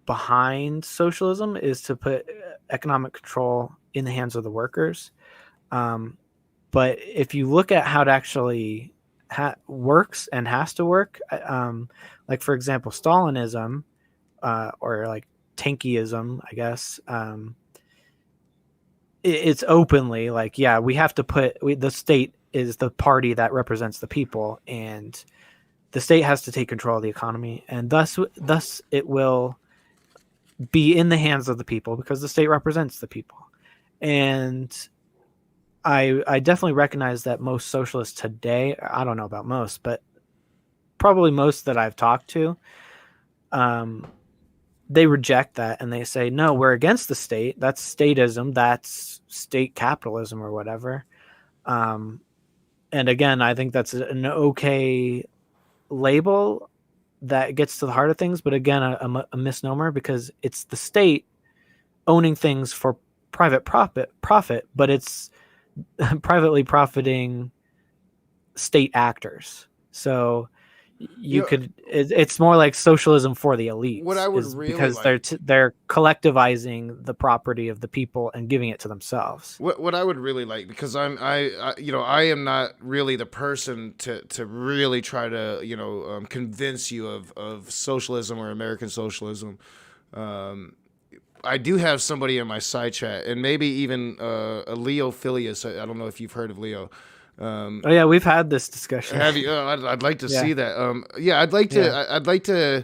behind socialism is to put economic control in the hands of the workers. But if you look at how it actually works and has to work, like for example, Stalinism, or like Tankyism, I guess, it's openly like, yeah, we have to the state is the party that represents the people, and the state has to take control of the economy, and thus it will be in the hands of the people because the state represents the people. And I definitely recognize that most socialists today, I don't know about most, but probably most that I've talked to, they reject that and they say, no, we're against the state. That's statism. That's state capitalism or whatever. And again, I think that's an okay label that gets to the heart of things, but again, a misnomer, because it's the state owning things for private profit, but it's privately profiting state actors. So it's more like socialism for the elites. What I would really because they're collectivizing the property of the people and giving it to themselves. What I would really like, because I am not really the person to really try to convince you of socialism or American socialism. I do have somebody in my side chat, and maybe even a Leo Phileas. I don't know if you've heard of Leo. Oh yeah, we've had this discussion. Have you? I'd like to see that. I'd like to.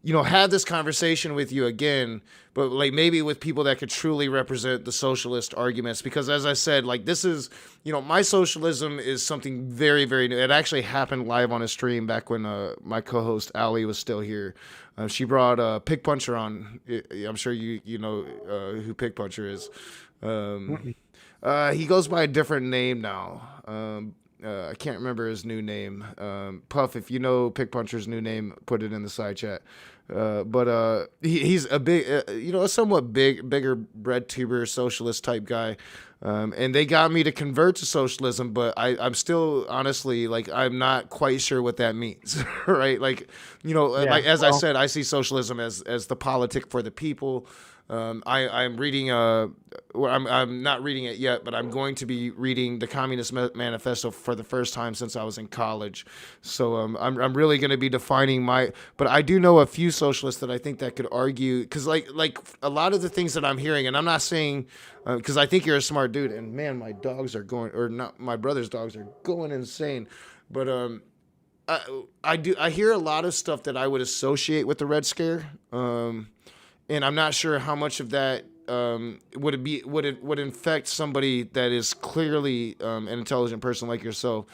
have this conversation with you again, but like maybe with people that could truly represent the socialist arguments. Because as I said, like this is, my socialism is something very, very new. It actually happened live on a stream back when my co-host Ali was still here. She brought Pick Puncher on. I'm sure you know who Pick Puncher is. Um, he goes by a different name now. I can't remember his new name. Puff, if you know Pick Puncher's new name, put it in the side chat. But he's a big, a somewhat bigger bread tuber socialist type guy. And they got me to convert to socialism, but I'm still honestly like I'm not quite sure what that means, right? Like, like as I said, I see socialism as the politic for the people. I'm reading I'm not reading it yet, but I'm going to be reading the Communist Manifesto for the first time since I was in college. So I'm really going to be defining but I do know a few socialists that I think that could argue, because like a lot of the things that I'm hearing, and I'm not saying because I think you're a smart dude, and man, my dogs are going, or not, my brother's dogs are going insane, but I hear a lot of stuff that I would associate with the Red Scare. And I'm not sure how much of that would infect somebody that is clearly an intelligent person like yourself.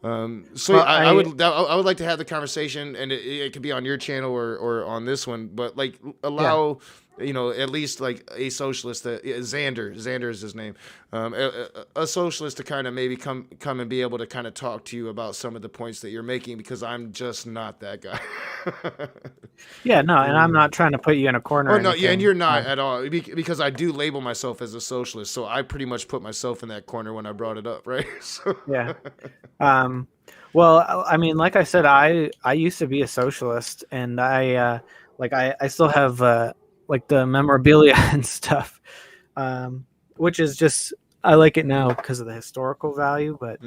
So Well, I would like to have the conversation, and it could be on your channel or on this one, but like allow at least like a socialist, Xander is his name, a socialist to kind of maybe come and be able to kind of talk to you about some of the points that you're making, because I'm just not that guy. Yeah, no, and I'm not trying to put you in a corner. Oh no, yeah, and you're not at all, because I do label myself as a socialist, so I pretty much put myself in that corner when I brought it up, right? So. Yeah. Well, I mean, like I said, I used to be a socialist, and I still have like the memorabilia and stuff, which is just, I like it now because of the historical value. But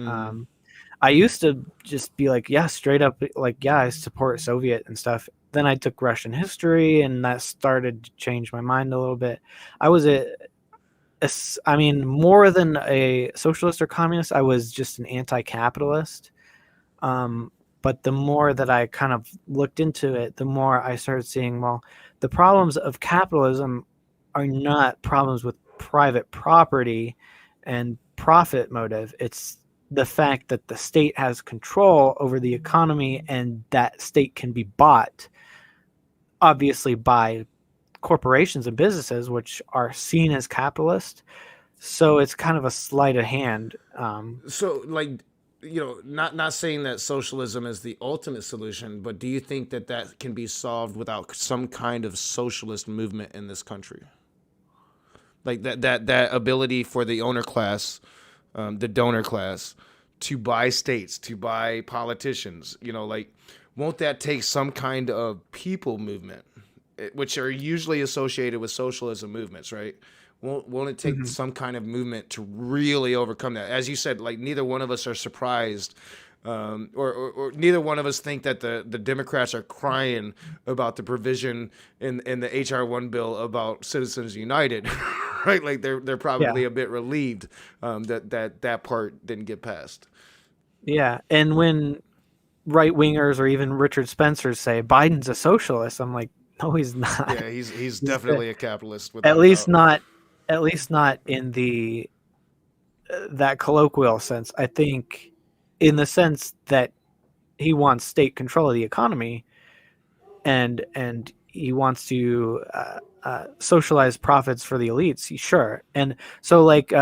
I used to just be like, yeah, straight up, like, yeah, I support Soviet and stuff. Then I took Russian history, and that started to change my mind a little bit. I was I mean, more than a socialist or communist, I was just an anti-capitalist. But the more that I kind of looked into it, the more I started seeing, well, the problems of capitalism are not problems with private property and profit motive. It's the fact that the state has control over the economy, and that state can be bought, obviously, by corporations and businesses, which are seen as capitalist. So it's kind of a sleight of hand. So like, not saying that socialism is the ultimate solution, but do you think that can be solved without some kind of socialist movement in this country? Like that ability for the owner class, the donor class, to buy states, to buy politicians, like, won't that take some kind of people movement, which are usually associated with socialism movements, right? Won't it take some kind of movement to really overcome that? As you said, like, neither one of us are surprised, or neither one of us think that the Democrats are crying about the provision in the HR1 bill about Citizens United, right? Like they're probably a bit relieved that part didn't get passed. Yeah, and when right wingers or even Richard Spencer say Biden's a socialist, I'm like, no, he's not. Yeah, he's definitely a capitalist. At least not in the that colloquial sense. I think in the sense that he wants state control of the economy, and he wants to socialize profits for the elites. Sure, and so like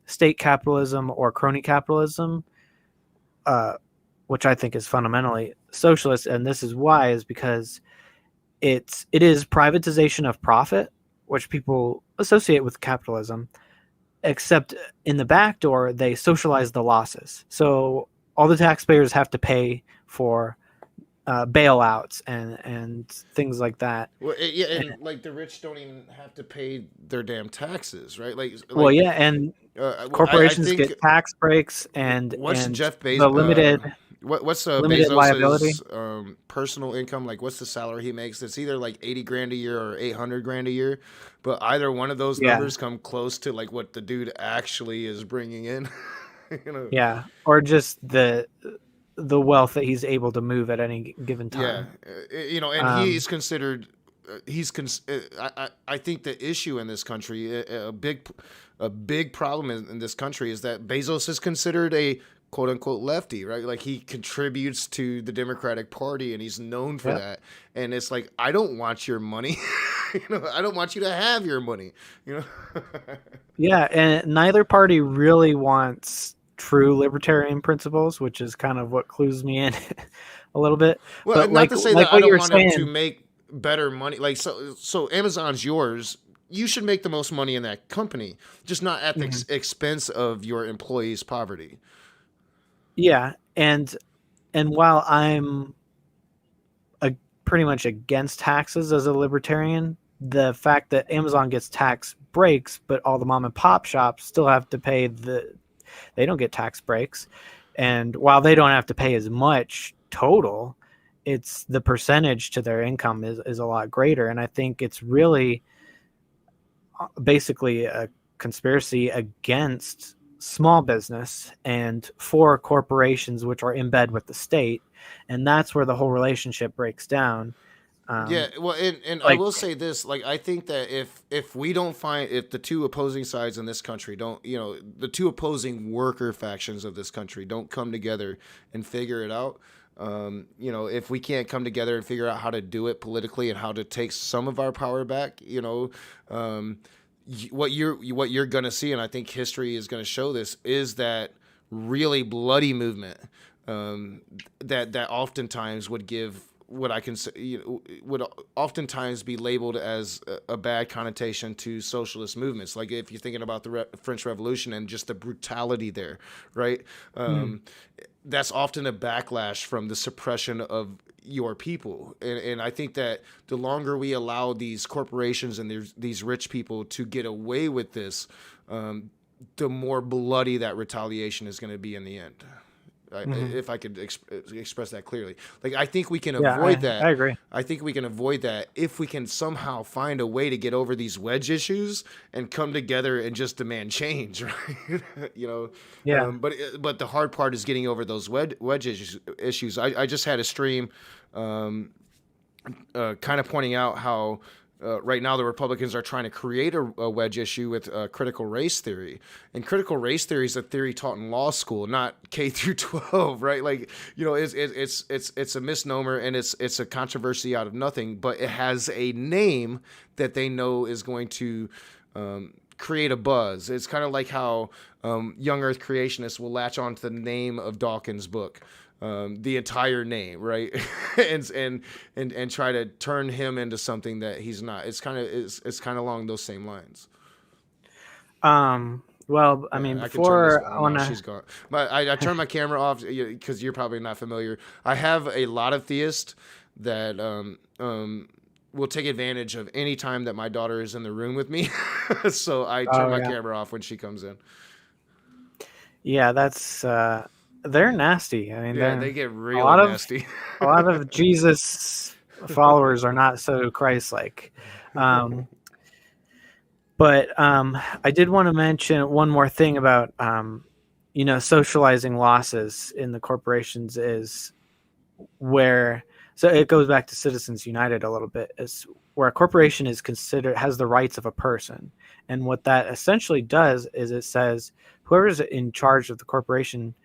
state capitalism or crony capitalism, which I think is fundamentally socialist, and this is why, is because it is privatization of profit, which people associate with capitalism, except in the back door, they socialize the losses. So all the taxpayers have to pay for bailouts and things like that. Well, and like the rich don't even have to pay their damn taxes, right? Well, yeah, and corporations get tax breaks, and what's Jeff Bezos? The limited what's limited Bezos's liability? Personal income? Like, what's the salary he makes? It's either like 80 grand a year or 800 grand a year, but either one of those numbers come close to like what the dude actually is bringing in. Yeah, or just the the wealth that he's able to move at any given Yeah, time. and Um, he's considered. I think the issue in this country, a big problem in this country, is that Bezos is considered a quote unquote lefty, right? Like he contributes to the Democratic Party, and he's known for yeah, that. And it's like, I don't want your money. I don't want you to have your money. You know. yeah, and neither party really wants true libertarian principles, which is kind of what clues me in a little bit. Well, But not to say that like I what you don't were want him to saying, make better money. Like so Amazon's yours. You should make the most money in that company, just not at the mhm, expense of your employees' poverty. yeah, and while I'm a, pretty much against taxes as a libertarian, the fact that Amazon gets tax breaks, but all the mom and pop shops still have to pay they don't get tax breaks. And while they don't have to pay as much total, it's the percentage to their income is a lot greater. And I think it's really basically a conspiracy against small business and for corporations which are in bed with the state. And that's where the whole relationship breaks down. Yeah, Um, well, and I like, will say this, like I think that if we don't find if the two opposing sides in this country don't, the two opposing worker factions of this country don't come together and figure it out, if we can't come together and figure out how to do it politically and how to take some of our power back, um, what you're gonna see, and I think history is gonna show this, is that really bloody movement that oftentimes would give what I can say, would oftentimes be labeled as a bad connotation to socialist movements. Like if you're thinking about the French Revolution and just the brutality there, right? mm, That's often a backlash from the suppression of your people, and I think that the longer we allow these corporations and these rich people to get away with this, the more bloody that retaliation is going to be in the end. mhm. If I could express that clearly. Like I think we can Yeah, avoid I that. agree. I think we can avoid that if we can somehow find a way to get over these wedge issues and come together and just demand change, right? Yeah. But the hard part is getting over those wedge issues. I just had a stream, kind of pointing out how right now the Republicans are trying to create a wedge issue with critical race theory, and critical race theory is a theory taught in law school, not K through 12, right? Like it's a misnomer, and it's a controversy out of nothing, but it has a name that they know is going to create a buzz. It's kind of like how young Earth creationists will latch on to the name of Dawkins' book, the entire name, right? and try to turn him into something that he's not. It's kind of along those same lines. Well, I Yeah, mean, I can turn this. before Oh I no, wanna, she's gone. But I turned my camera off because you're probably not familiar. I have a lot of theists that will take advantage of any time that my daughter is in the room with me. So I turn oh my yeah, camera off when she comes in. yeah, that's they're nasty. I mean, Yeah, they're they get a really lot of nasty. a lot of Jesus followers are not so Christ-like. Um, but I did want to mention one more thing about socializing losses in the corporations is where, so it goes back to Citizens United a little bit, is where a corporation is considered has the rights of a person. And what that essentially does is it says whoever's in charge of the corporation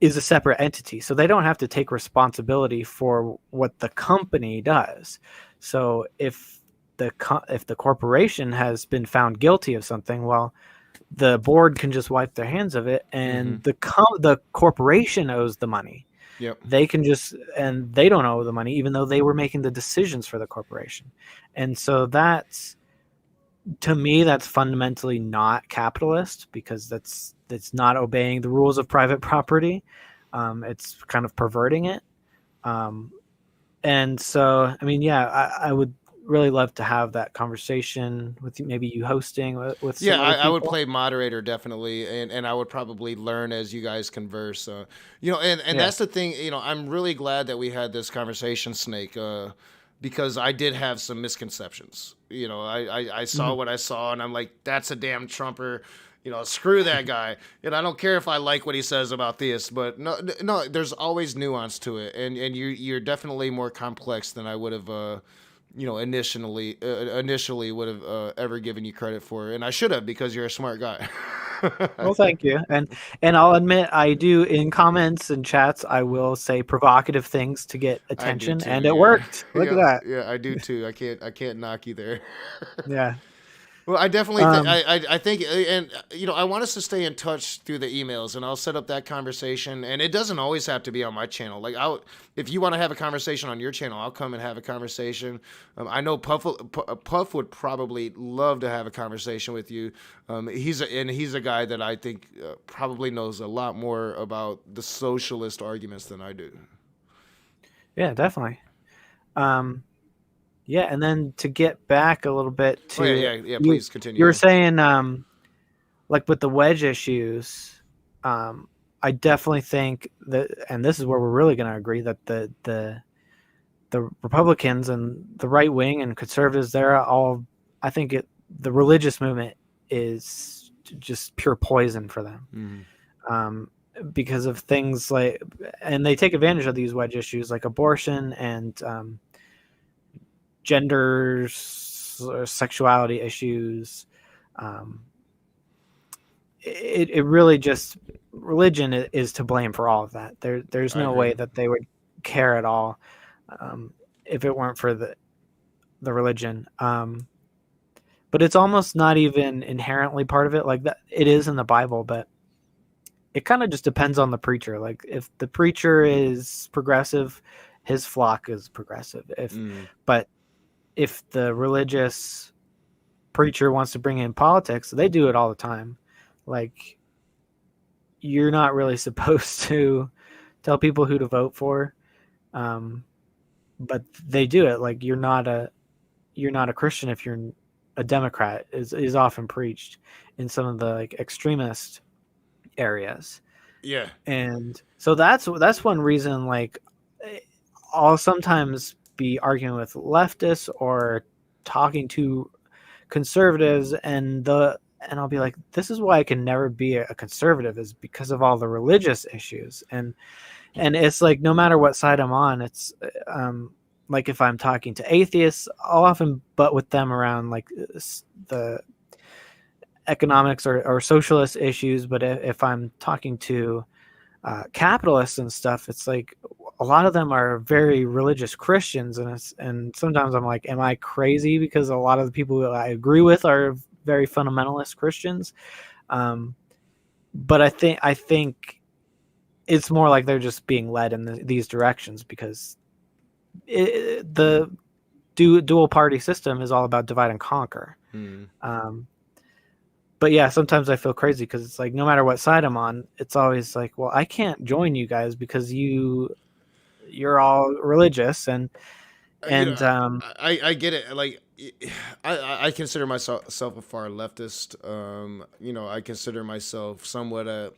is a separate entity, so they don't have to take responsibility for what the company does. So if the corporation has been found guilty of something, well, the board can just wipe their hands of it, Hmm. and the corporation owes the money. Yep. They can just, and they don't owe the money, even though they were making the decisions for the corporation. And so that's, to me, that's fundamentally not capitalist, because that's not obeying the rules of private property. It's kind of perverting it. Um, and so, I mean, yeah, I would really love to have that conversation with you, maybe you hosting with Yeah, some other I would people. play moderator definitely, and I would probably learn as you guys converse. And Yeah. that's the thing. I'm really glad that we had this conversation, Snake, because I did have some misconceptions. I saw Mhm. what I saw, and I'm like, that's a damn Trumper. screw that guy. And I don't care if I like what he says about theists, but no, there's always nuance to it, and you're definitely more complex than I would have, initially would have ever given you credit for, and I should have because you're a smart guy. Well, thank you. And I'll admit I do in comments and chats I will say provocative things to get I do attention, too. and it Yeah, worked. Look at yeah, that. yeah. I do too. I can't knock you there. Yeah. Well, I definitely Um I think, and I want us to stay in touch through the emails, and I'll set up that conversation. And it doesn't always have to be on my channel. Like, if you want to have a conversation on your channel, I'll come and have a conversation. I know Puff would probably love to have a conversation with you. He's a guy that I think probably knows a lot more about the socialist arguments than I do. yeah, definitely. Um yeah, and then to get back a little bit Oh yeah, to yeah, yeah. you Please you were continue. saying like with the wedge issues, I definitely think that, and this is where we're really going to agree, that the Republicans and the right wing and conservatives, they're all, I think the religious movement is just pure poison for them. Mm. Um, because of things like, and they take advantage of these wedge issues like abortion and gender or sexuality issues. Um, it really just, religion is to blame for all of that. There's I no agree. way that they would care at all if it weren't for the religion. But it's almost not even inherently part of it. Like that, it is in the Bible, but it kind of just depends on the preacher. Like if the preacher is progressive, his flock is progressive. Mm. But if the religious preacher wants to bring in politics, they do it all the time. Like, you're not really supposed to tell people who to vote for, but they do it. Like, you're not a Christian if you're a Democrat, is often preached in some of the like extremist areas. Yeah. And so that's one reason, like, I'll sometimes be arguing with leftists or talking to conservatives, and I'll be like, this is why I can never be a conservative, is because of all the religious issues. And it's like, no matter what side I'm on, it's like if I'm talking to atheists, I'll often butt with them around like the economics or socialist issues. But if I'm talking to capitalists and stuff, it's like a lot of them are very religious Christians, and sometimes I'm like, am I crazy? Because a lot of the people I agree with are very fundamentalist Christians. But I think it's more like they're just being led in these directions because the dual party system is all about divide and conquer. Mm. But yeah, sometimes I feel crazy because it's like, no matter what side I'm on, it's always like, well, I can't join you guys because you're all religious and You know, um I get it. Like, I consider myself a far leftist. I consider myself somewhat a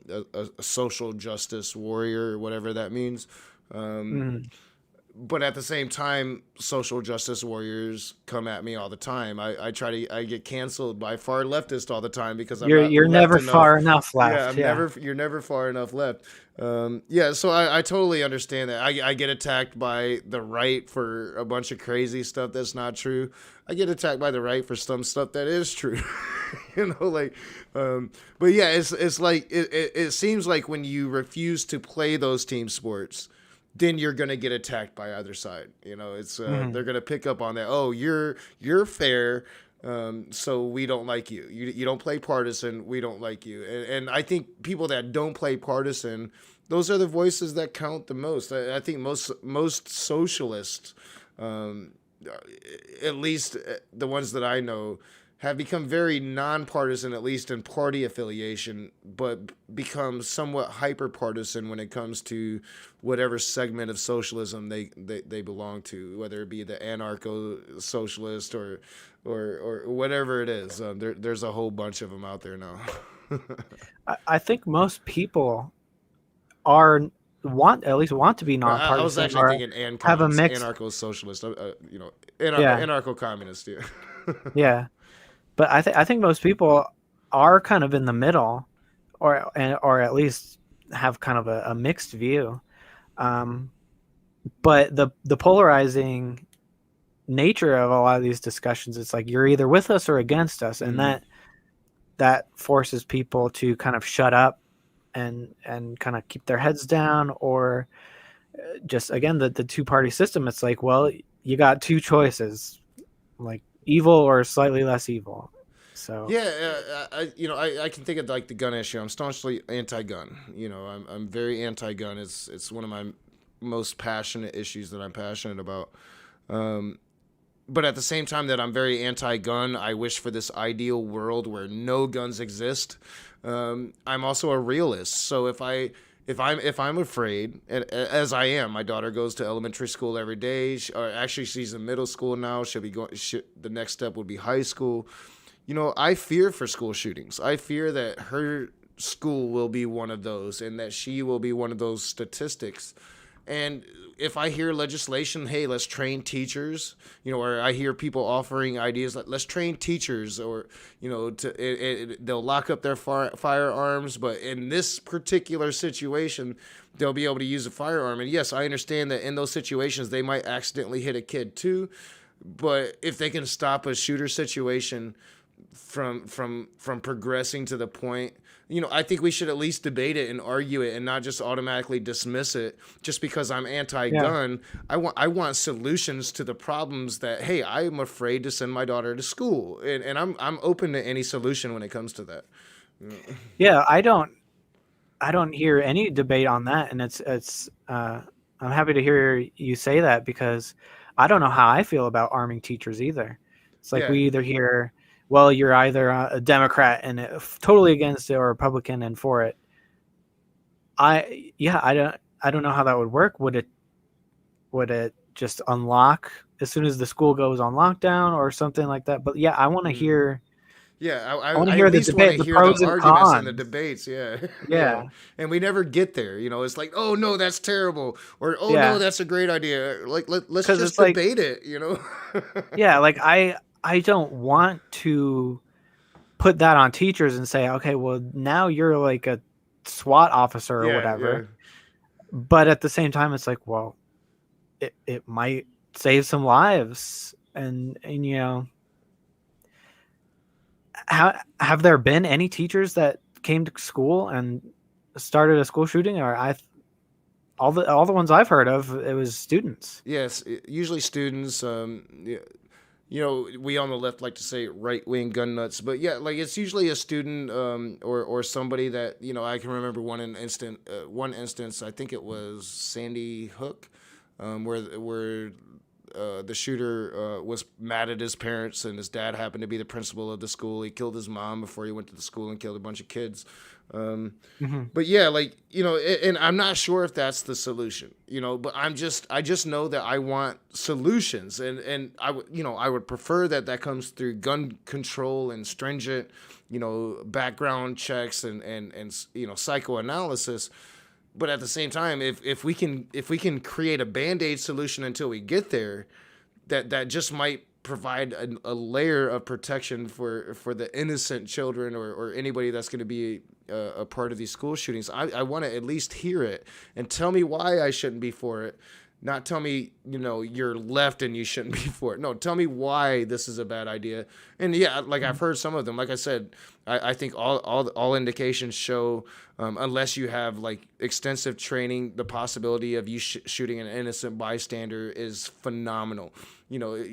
social justice warrior, whatever that means. mm, But at the same time, social justice warriors come at me all the time. I get canceled by far leftists all the time because I'm not you're left never enough. far enough Yeah, left. Yeah. you're never far enough left. Yeah, so I totally understand that. I get attacked by the right for a bunch of crazy stuff that's not true. I get attacked by the right for some stuff that is true. Like, but yeah, it's like it seems like when you refuse to play those team sports, then you're gonna get attacked by either side. It's they're gonna pick up on that. Oh, you're fair, so we don't like you. You don't play partisan. We don't like you. And I think people that don't play partisan, those are the voices that count the most. I think most socialists, at least the ones that I know, have become very nonpartisan, at least in party affiliation, but become somewhat hyper-partisan when it comes to whatever segment of socialism they belong to, whether it be the anarcho-socialist or whatever it is. There's a whole bunch of them out there now. I think most people are at least want to be I was nonpartisan actually or thinking have a mixed. anarcho-socialist, Yeah, anarcho-communist, yeah. yeah. But I think most people are kind of in the middle, or at least have kind of a mixed view. Um, but the polarizing nature of a lot of these discussions, it's like you're either with us or against us, and that forces people to kind of shut up and kind of keep their heads down, or just again the two-party system. It's like, well, you got two choices, like evil or slightly less evil. So Yeah, I can think of like the gun issue. I'm staunchly anti-gun. I'm very anti-gun. It's one of my most passionate issues that I'm passionate about. But at the same time that I'm very anti-gun, I wish for this ideal world where no guns exist. I'm also a realist, so if I'm afraid, and as I am, my daughter goes to elementary school every day. Or actually, she's in middle school now. She'll be going. The next step would be high school. I fear for school shootings. I fear that her school will be one of those, and that she will be one of those statistics. And if I hear legislation, hey, let's train teachers, or I hear people offering ideas like let's train teachers, or they'll lock up their firearms, but in this particular situation, they'll be able to use a firearm. And yes, I understand that in those situations they might accidentally hit a kid too, but if they can stop a shooter situation from progressing to the point, I think we should at least debate it and argue it, and not just automatically dismiss it just because I'm yeah. anti-gun. I want solutions to the problems that, hey, I'm afraid to send my daughter to school, and I'm open to any solution when it comes to that. Yeah, I don't hear any debate on that, and I'm happy to hear you say that, because I don't know how I feel about arming teachers either. It's like Yeah. we either hear, well, you're either a Democrat and totally against it, or a Republican and for it. I don't know how that would work. Would it just unlock as soon as the school goes on lockdown or something like that? But yeah, I want to Mm. hear. Yeah, I want to I at hear the least want debate, to the hear the pros and arguments and the cons. debates. Yeah, yeah, Yeah, and we never get there. It's like, oh no, that's terrible, or oh no, yeah, that's a great idea. Like let's because just it's like, debate it. yeah, like I don't want to put that on teachers and say, okay, well, now you're like a SWAT officer or Yeah, yeah. whatever. But at the same time, it's like, well, it might save some lives. And have there been any teachers that came to school and started a school shooting? Or all the ones I've heard of, it was students. Yes, usually students. Yeah, we on the left like to say right wing gun nuts, but yeah, like it's usually a student, or somebody that I can remember one instance. I think it was Sandy Hook, where the shooter was mad at his parents, and his dad happened to be the principal of the school. He killed his mom before he went to the school and killed a bunch of kids. Um, Hmm. but yeah, like and I'm not sure if that's the solution, but I just know that I want solutions, and I would prefer that comes through gun control and stringent, background checks and psychoanalysis. But at the same time, if we can create a band-aid solution until we get there, that just might provide a layer of protection for the innocent children, or anybody that's going to be a part of these school shootings. I want to at least hear it and tell me why I shouldn't be for it. Not tell me, you're left and you shouldn't be for it. No, tell me why this is a bad idea. And yeah, like I've heard some of them. Like I said, I think all indications show, unless you have like extensive training, the possibility of you shooting an innocent bystander is phenomenal. You know,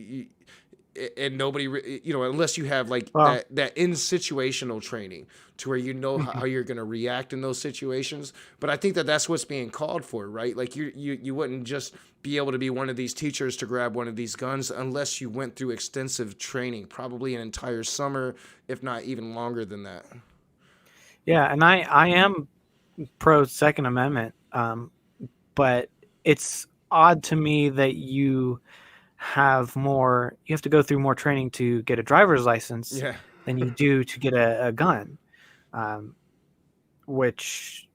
and nobody, unless you have like Well, that in situational training to where how you're going to react in those situations. But I think that's what's being called for, right? Like you wouldn't just be able to be one of these teachers to grab one of these guns unless you went through extensive training, probably an entire summer, if not even longer than that. yeah, and I am pro Second Amendment, but it's odd to me that you have to go through more training to get a driver's license Yeah. than you do to get a gun. Um, which,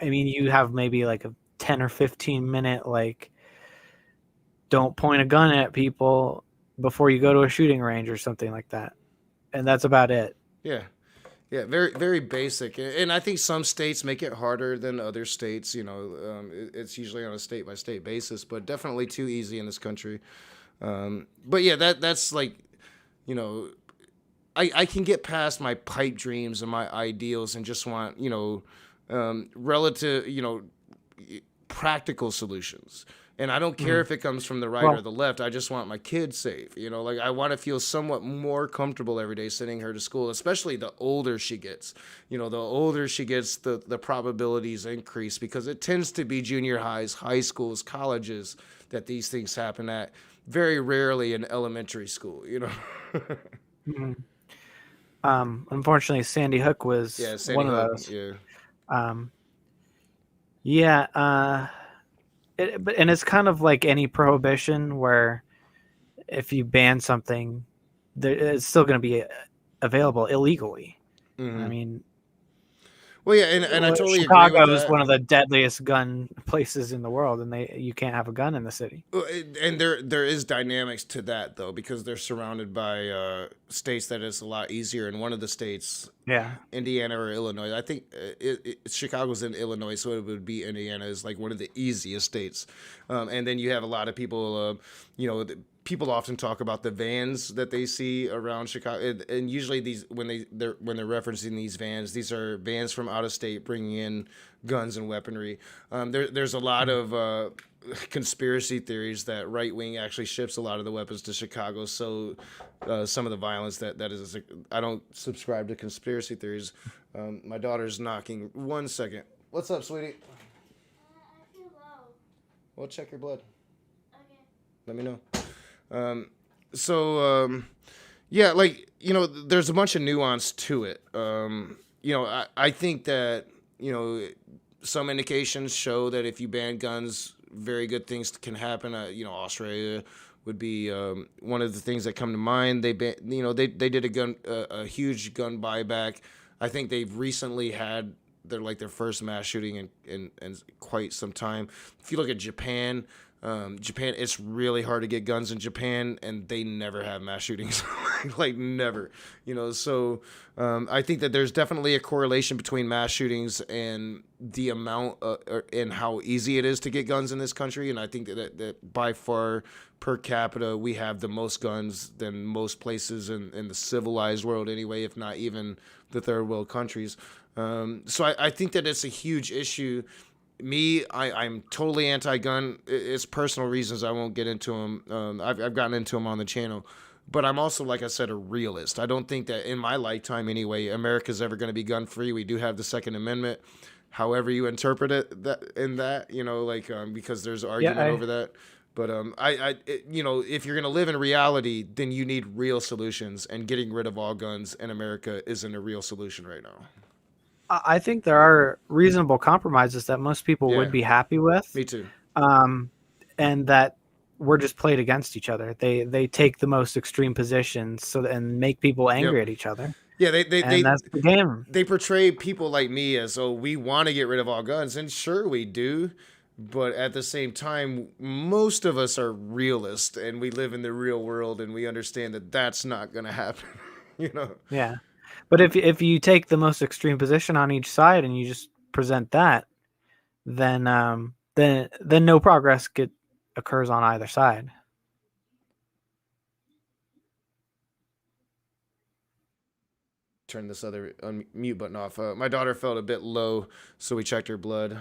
I mean, you have maybe like a 10 or 15 minute, like, don't point a gun at people before you go to a shooting range or something like that. And that's about it. Yeah. Yeah, very very basic, and I think some states make it harder than other states. It's usually on a state by state basis, but definitely too easy in this country. But yeah, that's like, you know, I can get past my pipe dreams and my ideals and just want, relative, practical solutions. And I don't care Mhm. if it comes from the right or Well, the left. I just want my kids safe. Like I want to feel somewhat more comfortable every day sending her to school, especially the older she gets. The older she gets, the probabilities increase because it tends to be junior highs, high schools, colleges that these things happen at. Very rarely in elementary school. mhm. Unfortunately, Sandy Hook was Yeah, Sandy one of Hook. those. Yeah. Um, yeah, and it's kind of like any prohibition where if you ban something, it's still going to be available illegally. I Hmm. mean, Well, yeah, and I totally agree with Chicago is that. one of the deadliest gun places in the world, and you can't have a gun in the city. And there is dynamics to that though because they're surrounded by states that is a lot easier. In one of the states, Yeah. Indiana or Illinois, I think Chicago's in Illinois, so it would be Indiana is like one of the easiest states. And then you have a lot of people, people often talk about the vans that they see around Chicago, and usually these when they're referencing these vans, these are vans from out of state bringing in guns and weaponry. There's a lot of conspiracy theories that right wing actually ships a lot of the weapons to Chicago. So some of the violence that is, I don't subscribe to conspiracy theories. My daughter's knocking. 1 second. What's up, sweetie? I feel low. Well, check your blood. Okay. Let me know. Um, so yeah, like there's a bunch of nuance to it. I think that some indications show that if you ban guns, very good things can happen. Australia would be one of the things that come to mind. They did a huge gun buyback. I think they've recently had their first mass shooting in quite some time. If you look at Japan, Japan, it's really hard to get guns in Japan, and they never have mass shootings, like never. So I think that there's definitely a correlation between mass shootings and the amount and how easy it is to get guns in this country. And I think that by far per capita we have the most guns than most places in the civilized world anyway, if not even the third world countries. So I think that it's a huge issue. I'm totally anti-gun. It's personal reasons. I won't get into them. I've gotten into them on the channel, but I'm also, like I said, a realist. I don't think that in my lifetime, anyway, America's ever going to be gun-free. We do have the Second Amendment. However you interpret it, because there's Yeah, argument over that. But if you're gonna live in reality, then you need real solutions, and getting rid of all guns in America isn't a real solution right now. I think there are reasonable compromises that most people would Yeah, be happy with, me too. um, and that we're just played against each other. They take the most extreme positions and make people Yep. angry at each other, Yeah, they they and they that's the game. they portray people like me as, oh, we want to get rid of all guns, and sure we do, but at the same time most of us are realists and we live in the real world and we understand that that's not going to happen. you know Yeah, but if you take the most extreme position on each side and you just present that, then no progress occurs on either side. Turn this other mute button off. My daughter felt a bit low, so we checked her blood.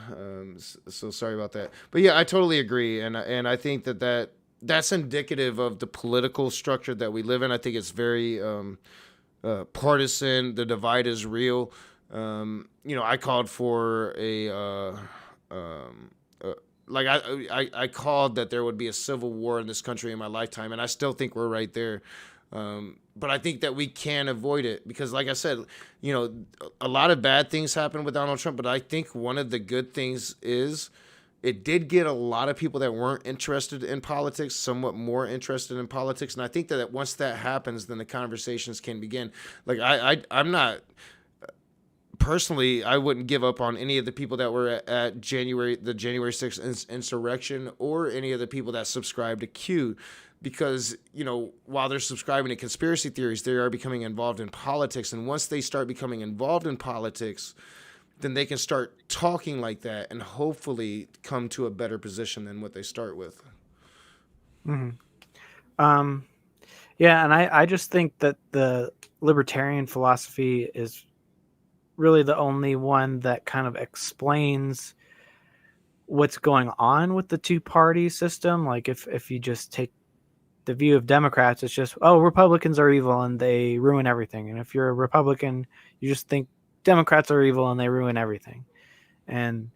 So sorry about that. But yeah, I totally agree, and I think that's indicative of the political structure that we live in. I think it's very partisan. The divide is real. I called for like I called that there would be a civil war in this country in my lifetime, and I still think we're right there. But I think that we can avoid it because, like I said, a lot of bad things happen with Donald Trump. But I think one of the good things is it did get a lot of people that weren't interested in politics somewhat more interested in politics. And I think that once that happens, then the conversations can begin. Like I'm not personally, I wouldn't give up on any of the people that were at the January 6th insurrection or any of the people that subscribed to Q. because while they're subscribing to conspiracy theories, they are becoming involved in politics, and once they start becoming involved in politics, then they can start talking like that and hopefully come to a better position than what they start with. Hmm. Um, yeah, and I just think that the libertarian philosophy is really the only one that kind of explains what's going on with the two-party system. Like if you just take the view of Democrats, it's just, oh, Republicans are evil and they ruin everything. And if you're a Republican, you just think Democrats are evil and they ruin everything. And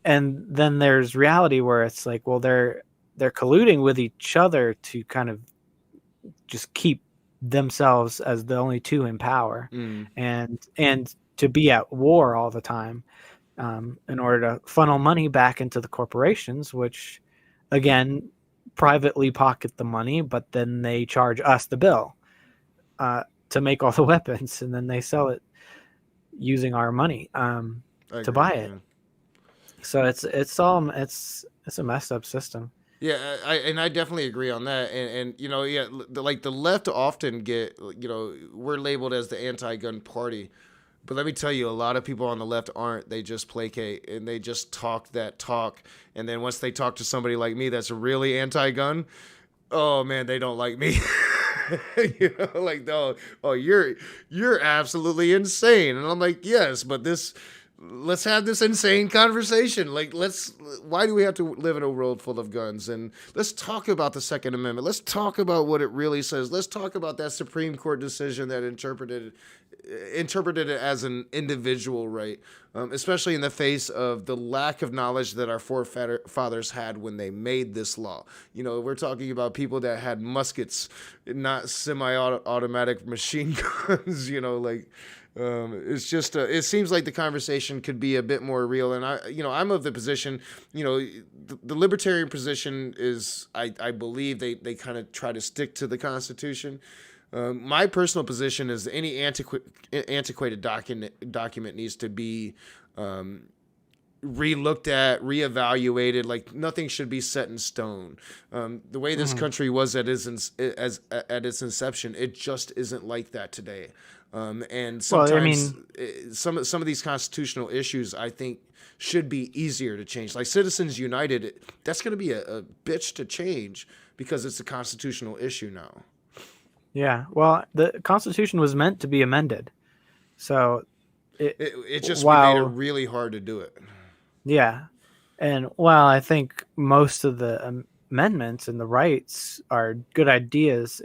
then there's reality where it's like, well, they're colluding with each other to kind of just keep themselves as the only two in power, Mm, and to be at war all the time, in order to funnel money back into the corporations, which again privately pocket the money, but then they charge us the bill to make all the weapons, and then they sell it using our money I to agree. buy it. Yeah. So it's a messed up system. Yeah, I definitely agree on that, and yeah, like the left often get, we're labeled as the anti-gun party, but let me tell you, a lot of people on the left aren't. They just placate and they just talk that talk, and then once they talk to somebody like me that's really anti-gun, oh man, they don't like me. Like, no, oh, you're absolutely insane, and I'm like, yes, but let's have this insane conversation. Like, why do we have to live in a world full of guns? And let's talk about the Second Amendment. Let's talk about what it really says. Let's talk about that Supreme Court decision that interpreted it as an individual right, especially in the face of the lack of knowledge that our forefathers had when they made this law. We're talking about people that had muskets, not semi-automatic machine guns. Like, it's just it seems like the conversation could be a bit more real, and I'm of the position, the libertarian position is, I believe they kind of try to stick to the Constitution. My personal position is any antiquated document needs to be re-looked at, reevaluated. Like, nothing should be set in stone. The way this Mhm. country was at its inception, it just isn't like that today. And Well, I sometimes mean, some of these constitutional issues, I think, should be easier to change. Like Citizens United, that's going to be a bitch to change because it's a constitutional issue now. yeah. Well, the Constitution was meant to be amended. So it It just, we made it while really hard to do it. yeah, and while I think most of the amendments and the rights are good ideas,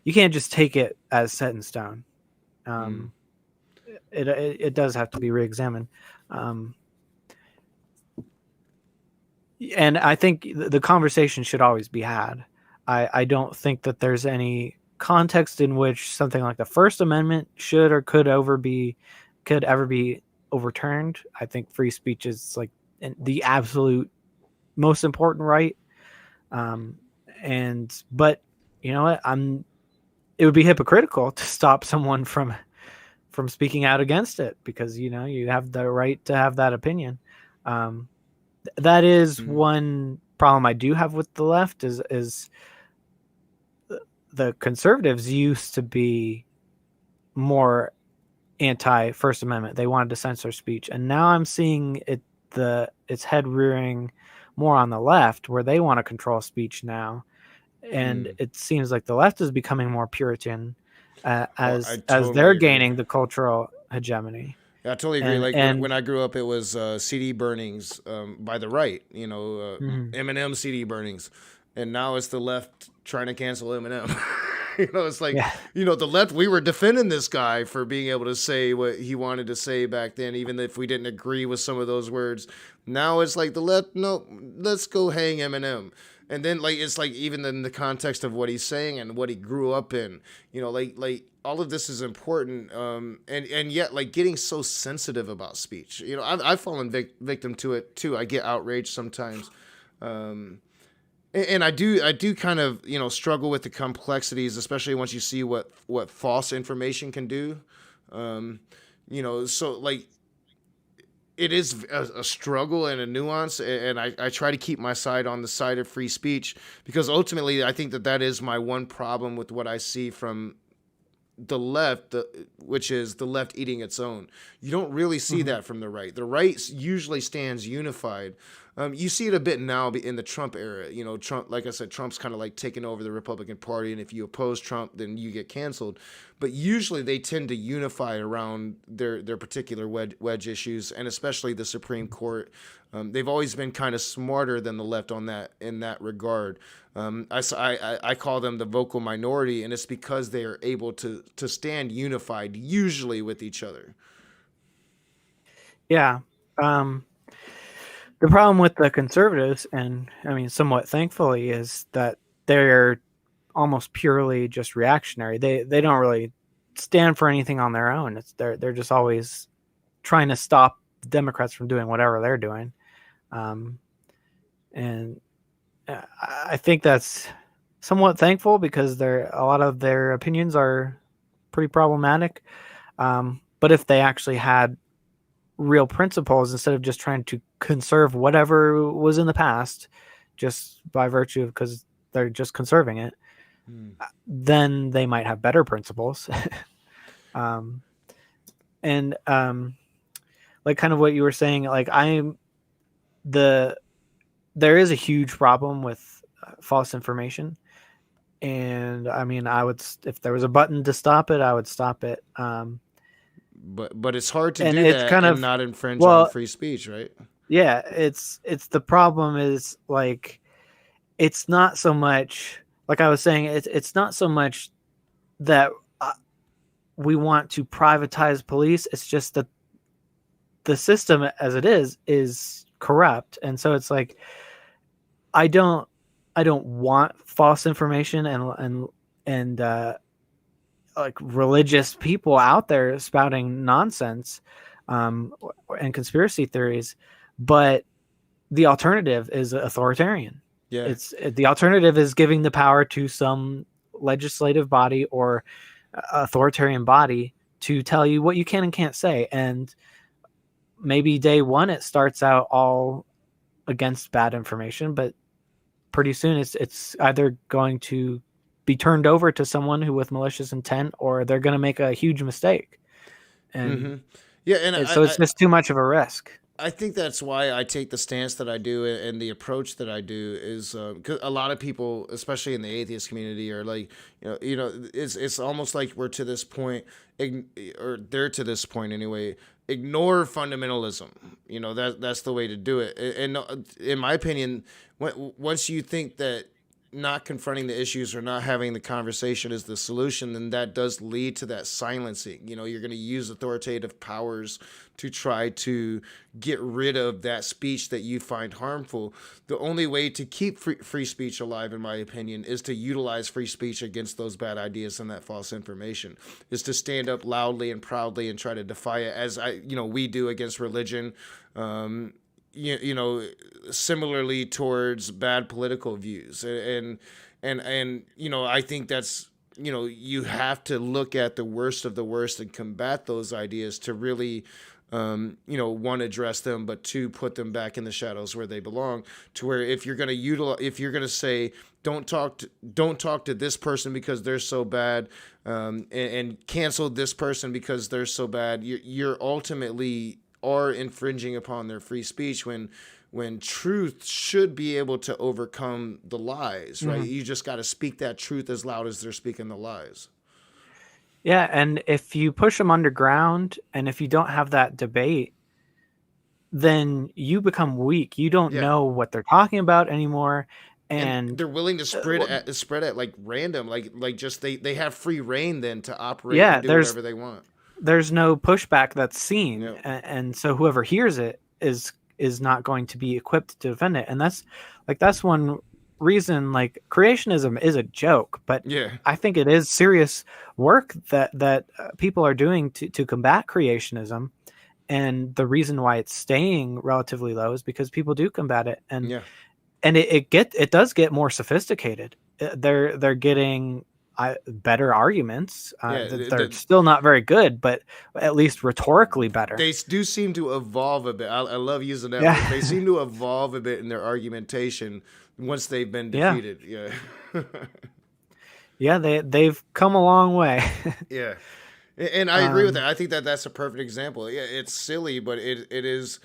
you can't just take it as set in stone. Mm. Um, it does have to be reexamined. Um, and I think the conversation should always be had. I don't think that there's any context in which something like the First Amendment should or could ever be overturned. I think free speech is like the absolute most important right. Um, but you know what? It would be hypocritical to stop someone from speaking out against it, because you have the right to have that opinion. That is Mm. one problem I do have with the left is the conservatives used to be more anti First Amendment. They wanted to censor speech, and now I'm seeing its head rearing more on the left, where they want to control speech now, and Mm. it seems like the left is becoming more Puritan Oh, I as totally they're agree. gaining the cultural hegemony. Yeah, I totally agree. And Like when and I grew up, it was CD burnings by the right, mhm. Eminem CD burnings, and now it's the left trying to cancel Eminem. It's like, Yeah, the left, we were defending this guy for being able to say what he wanted to say back then, even if we didn't agree with some of those words. Now it's like the left, no, let's go hang Eminem. And then, like, it's like, even in the context of what he's saying and what he grew up in, like all of this is important. And yet, like, getting so sensitive about speech, I've fallen victim to it too. I get outraged sometimes. Um, and I do kind of, struggle with the complexities, especially once you see what false information can do. So, like, it is a struggle and a nuance, and I try to keep my side on the side of free speech, because ultimately I think that that is my one problem with what I see from the left, which is the left eating its own. You don't really see Hmm. that from the right. The right usually stands unified. You see it a bit now in the Trump era. You know, Trump, like I said, Trump's kind of like taking over the Republican Party, and if you oppose Trump, then you get canceled. But usually they tend to unify around their particular wedge issues, and especially the Supreme Court. They've always been kind of smarter than the left on that in that regard. I call them the vocal minority, and it's because they are able to stand unified, usually with each other. Yeah. Um, the problem with the conservatives, and I mean, somewhat thankfully, is that they're almost purely just reactionary. They don't really stand for anything on their own. They're just always trying to stop Democrats from doing whatever they're doing. Um, and I think that's somewhat thankful because a lot of their opinions are pretty problematic. But if they actually had real principles instead of just trying to conserve whatever was in the past, just by virtue of because they're just conserving it, Hmm. then they might have better principles. um, and like kind of what you were saying, like the there is a huge problem with false information, and I mean, I would, if there was a button to stop it, I would stop it. But it's hard to And do it's that kind and of, not infringe on well, free speech, right? yeah, it's the problem is like it's not so much like I was saying, it's not so much that we want to privatize police. It's just that the system as it is corrupt, and so it's like I don't I don't want false information and like religious people out there spouting nonsense um, and conspiracy theories, but the alternative is authoritarian. Yeah. The alternative is giving the power to some legislative body or authoritarian body to tell you what you can and can't say. And maybe day one it starts out all against bad information, but pretty soon it's either going to be turned over to someone who with malicious intent, or they're going to make a huge mistake. And Mm-hmm. Yeah, and so it's just too much of a risk. I think that's why I take the stance that I do and the approach that I do is because a lot of people, especially in the atheist community, are like, it's almost like we're to this point, or they're to this point anyway. Ignore fundamentalism. That's the way to do it. And in my opinion, once you think that not confronting the issues or not having the conversation is the solution, then that does lead to that silencing. You're going to use authoritative powers to try to get rid of that speech that you find harmful. The only way to keep free speech alive, in my opinion, is to utilize free speech against those bad ideas and that false information, is to stand up loudly and proudly and try to defy it, as we do against religion. Um, Similarly towards bad political views, and I think that's, you have to look at the worst of the worst and combat those ideas to really, one, address them, but two, put them back in the shadows where they belong. To where if you're gonna if you're gonna say don't talk to this person because they're so bad, and cancel this person because they're so bad, you're ultimately are infringing upon their free speech when truth should be able to overcome the lies, right? Mhm. You just got to speak that truth as loud as they're speaking the lies. Yeah, and if you push them underground and if you don't have that debate, then you become weak. You don't Yeah. know what they're talking about anymore. And And they're willing to well, spread at like random, like just they have free reign then to operate and yeah, do whatever they want. there's no pushback that's seen, Yeah. and so whoever hears it is not going to be equipped to defend it. And that's one reason, like, creationism is a joke, but Yeah. I think it is serious work that people are doing to combat creationism. And the reason why it's staying relatively low is because people do combat it, and Yeah. it does get more sophisticated. They're getting better arguments. Yeah, They're still not very good, but at least rhetorically better. they do seem to evolve a bit. I love using that word. They Yeah, seem to evolve a bit in their argumentation once they've been yeah, defeated. Yeah. yeah. They've come a long way. Yeah. And I agree with that. um, I think that that's a perfect example. Yeah, it's silly, but it is,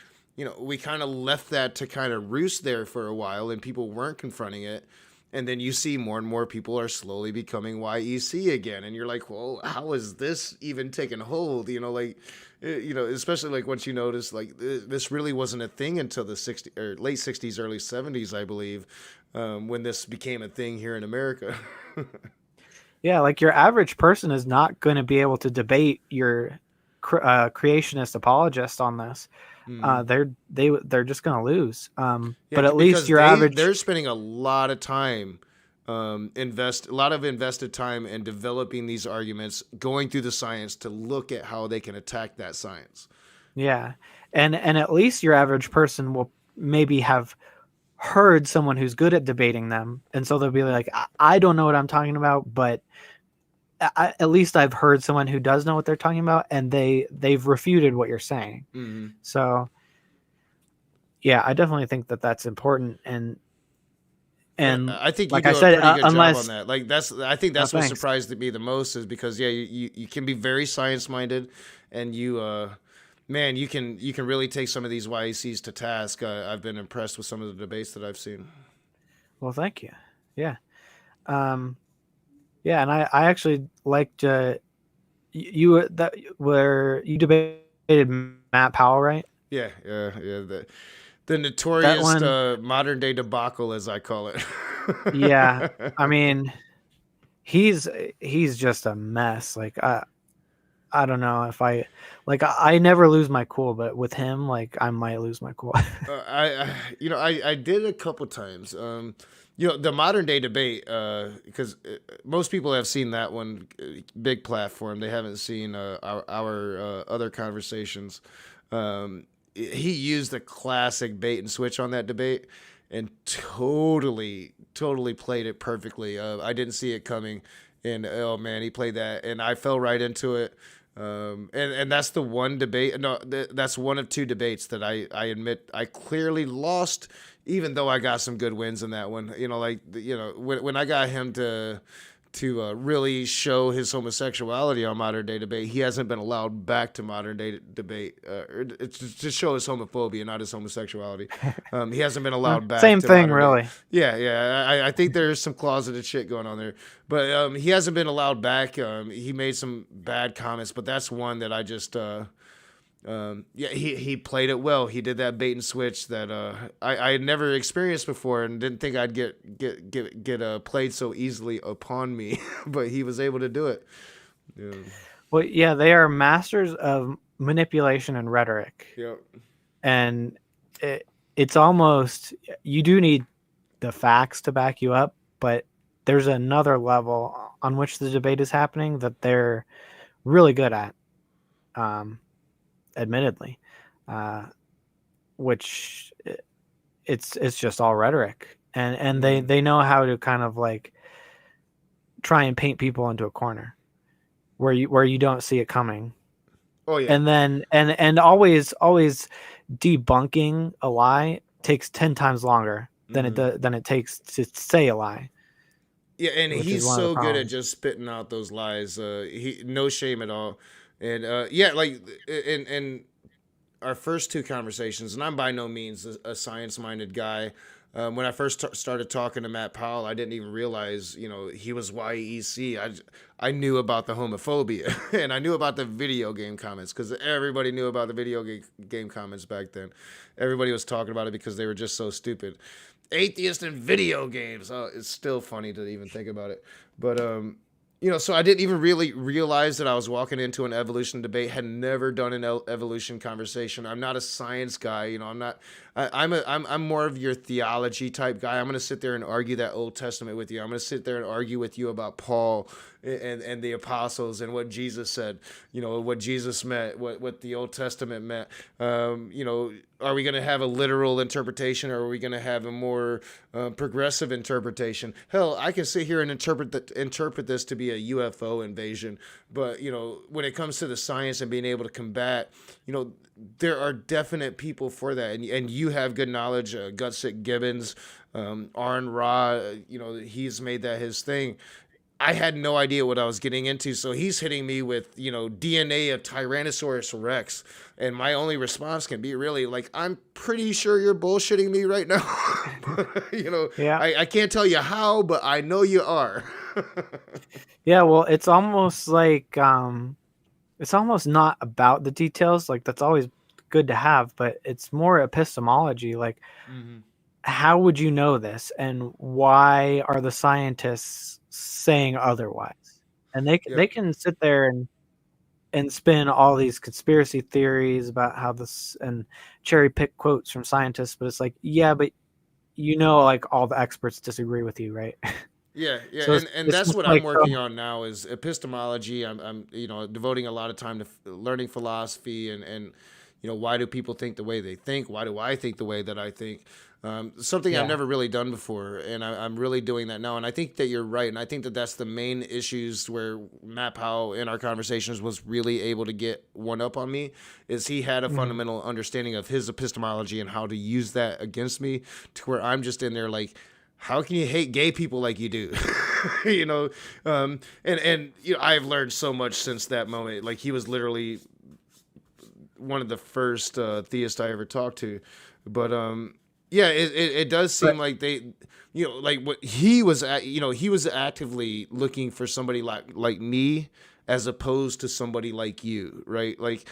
we kind of left that to kind of roost there for a while and people weren't confronting it. And then you see more and more people are slowly becoming YEC again. And you're like, well, how is this even taking hold? Especially like once you notice, like this really wasn't a thing until the 60s or late 60s, early 70s, I believe, when this became a thing here in America. yeah, like your average person is not going to be able to debate your creationist apologist on this. Mhm. They're just going to lose. Yeah, But at least because your they're average, spending a lot of time, invest a lot of invested time in developing these arguments, going through the science to look at how they can attack that science. yeah, and at least your average person will maybe have heard someone who's good at debating them, and so they'll be like, I don't know what I'm talking about, but at least I've heard someone who does know what they're talking about, and they've refuted what you're saying. Hmm. So yeah, I definitely think that that's important, Yeah, and I think you like I do a said, pretty good job on unless that. Like I think that's what thanks. surprised me the most is because yeah, you can be very science minded, and man, you can really take some of these YECs to task. I've been impressed with some of the debates that I've seen. Well, thank you. Yeah. Um, yeah, and I actually liked you that where you debated Matt Powell, right? Yeah, yeah, yeah. The That notorious one, modern day debacle, as I call it. yeah. I mean, he's he's just a mess. Like I don't know if I never lose my cool, but with him, like I might lose my cool. I did a couple times. The modern day debate, because most people have seen that one, big platform. They haven't seen our other conversations. He used the classic bait and switch on that debate, and totally played it perfectly. I didn't see it coming, and oh man, he played that, and I fell right into it. And that's the one debate. No, that's one of two debates that I admit I clearly lost, even though I got some good wins in that one. When I got him to really show his homosexuality on modern day debate, he hasn't been allowed back to modern day debate. It's to show his homophobia, not his homosexuality. He hasn't been allowed back Same to thing, modern day. really. Yeah. I think there's some closeted shit going on there, but he hasn't been allowed back. He made some bad comments, but that's one that I just. Yeah, he played it well. He did that bait and switch that I had never experienced before, and didn't think I'd get played so easily upon me, but he was able to do it. Yeah. Well, yeah, they are masters of manipulation and rhetoric, Yep. and it's almost you do need the facts to back you up, but there's another level on which the debate is happening that they're really good at, admittedly, uh, which it's just all rhetoric, and they know how to kind of like try and paint people into a corner where you don't see it coming, Oh yeah. and then and always debunking a lie takes 10 times longer Hmm. than it takes to say a lie, Yeah, and which is he's one of the so good at problems. just spitting out those lies. He no shame at all, and yeah, like in our first two conversations, and I'm by no means a science minded guy. When I first started talking to Matt Powell, I didn't even realize, he was YEC. I knew about the homophobia and I knew about the video game comments because everybody knew about the game comments back then. Everybody was talking about it because they were just so stupid. Atheist in video games. Oh, it's still funny to even think about it. But so I didn't even really realize that I was walking into an evolution debate. Had never done an evolution conversation. I'm not a science guy. I'm not. I'm more of your theology type guy. I'm gonna sit there and argue that Old Testament with you. I'm gonna sit there and argue with you about Paul and the apostles and what Jesus said. What Jesus meant, what the Old Testament meant. are we going to have a literal interpretation, or are we going to have a more progressive interpretation? Hell, I can sit here and interpret this to be a UFO invasion, but when it comes to the science and being able to combat, there are definite people for that, and you have good knowledge. Gutsick Gibbons, Arn Ra, he's made that his thing. I had no idea what I was getting into. So he's hitting me with, DNA of Tyrannosaurus Rex. And my only response can be really like, I'm pretty sure you're bullshitting me right now. Yeah. I can't tell you how, but I know you are. Yeah, well, it's almost like it's almost not about the details. Like that's always good to have, but it's more epistemology. Like, how would you know this, and why are the scientists saying otherwise? And they can sit there and spin all these conspiracy theories about how this and cherry pick quotes from scientists, but it's like, yeah, but like all the experts disagree with you, right? Yeah, So and it's that's just what I'm like working on now is epistemology. I'm devoting a lot of time to learning philosophy and why do people think the way they think? Why do I think the way that I think? Something I've yeah, never really done before, and I'm really doing that now. And I think that you're right, and I think that that's the main issues where Matt Powell in our conversations was really able to get one up on me. Is he had a fundamental understanding of his epistemology and how to use that against me, to where I'm just in there like, how can you hate gay people like you do? And I've learned so much since that moment. Like he was literally one of the first theists I ever talked to, but yeah, it does seem but like they, like what he was at, he was actively looking for somebody like me, as opposed to somebody like you, right? Like,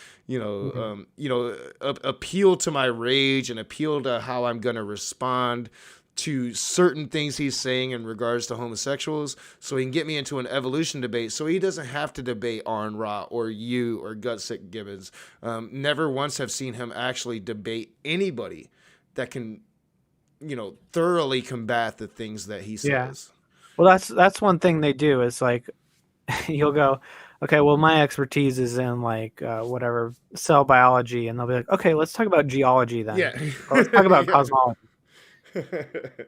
appeal to my rage and appeal to how I'm gonna respond to certain things he's saying in regards to homosexuals, so he can get me into an evolution debate, so he doesn't have to debate Arn Ra or you or Gutsick Gibbons. Never once have seen him actually debate anybody that can, thoroughly combat the things that he yeah. says. Well, that's one thing they do is like you'll go, okay, well, my expertise is in like whatever cell biology, and they'll be like, okay, let's talk about geology then, Yeah. or let's talk about Yeah. cosmology,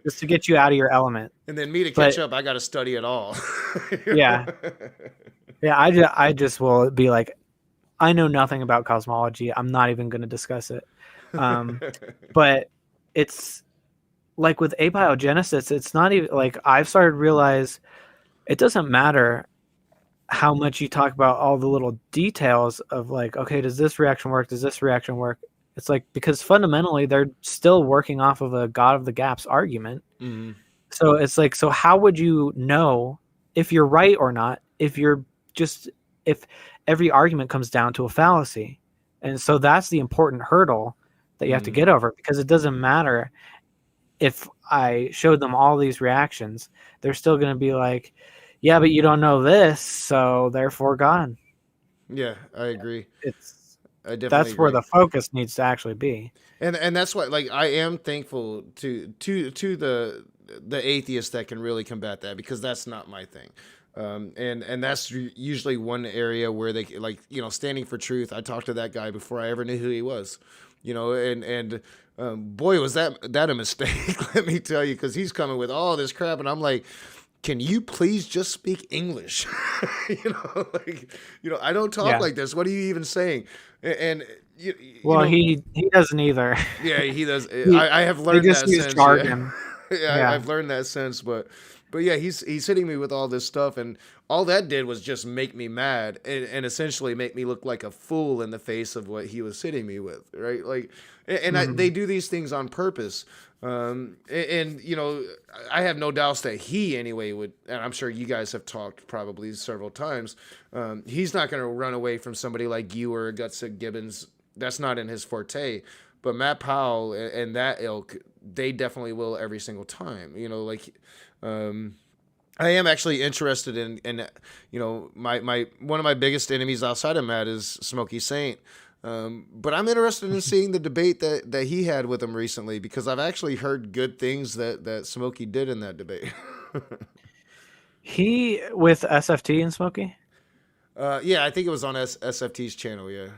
just to get you out of your element. And then me to But catch up, I got to study it all. yeah, yeah, I just will be like, I know nothing about cosmology. I'm not even going to discuss it. But it's like with abiogenesis, it's not even like I've started to realize it doesn't matter how much you talk about all the little details of like, okay, does this reaction work? Does this reaction work? It's like, because fundamentally they're still working off of a God of the gaps argument. Mm-hmm. So it's like, so how would you know if you're right or not, if every argument comes down to a fallacy? And so that's the important hurdle that you have to get over, because it doesn't matter if I showed them all these reactions, they're still going to be like, yeah, but you don't know this, so therefore gone. Yeah, I agree. I definitely That's where agree. the focus needs to actually be. And that's why, like, I am thankful to the atheists that can really combat that, because that's not my thing. And that's usually one area where they like, standing for truth. I talked to that guy before I ever knew who he was, and boy, was that a mistake. Let me tell you, because he's coming with all this crap, and I'm like, can you please just speak English? I don't talk Yeah. like this. What are you even saying? And Well, he doesn't either. yeah, he does. He, I have they learned just that use since. jargon. Yeah, Yeah. I've learned that since. But yeah, he's hitting me with all this stuff, and all that did was just make me mad, and essentially make me look like a fool in the face of what he was hitting me with, right? Like, they do these things on purpose. And I have no doubts that he anyway would, and I'm sure you guys have talked probably several times. He's not going to run away from somebody like you or Gutsick Gibbons. That's not in his forte. But Matt Powell and that ilk, they definitely will every single time. I am actually interested in my one of my biggest enemies outside of Matt is Smokey Saint. But I'm interested in seeing the debate that he had with him recently, because I've actually heard good things that Smokey did in that debate. He with SFT and Smokey? Yeah, I think it was on SFT's channel, yeah.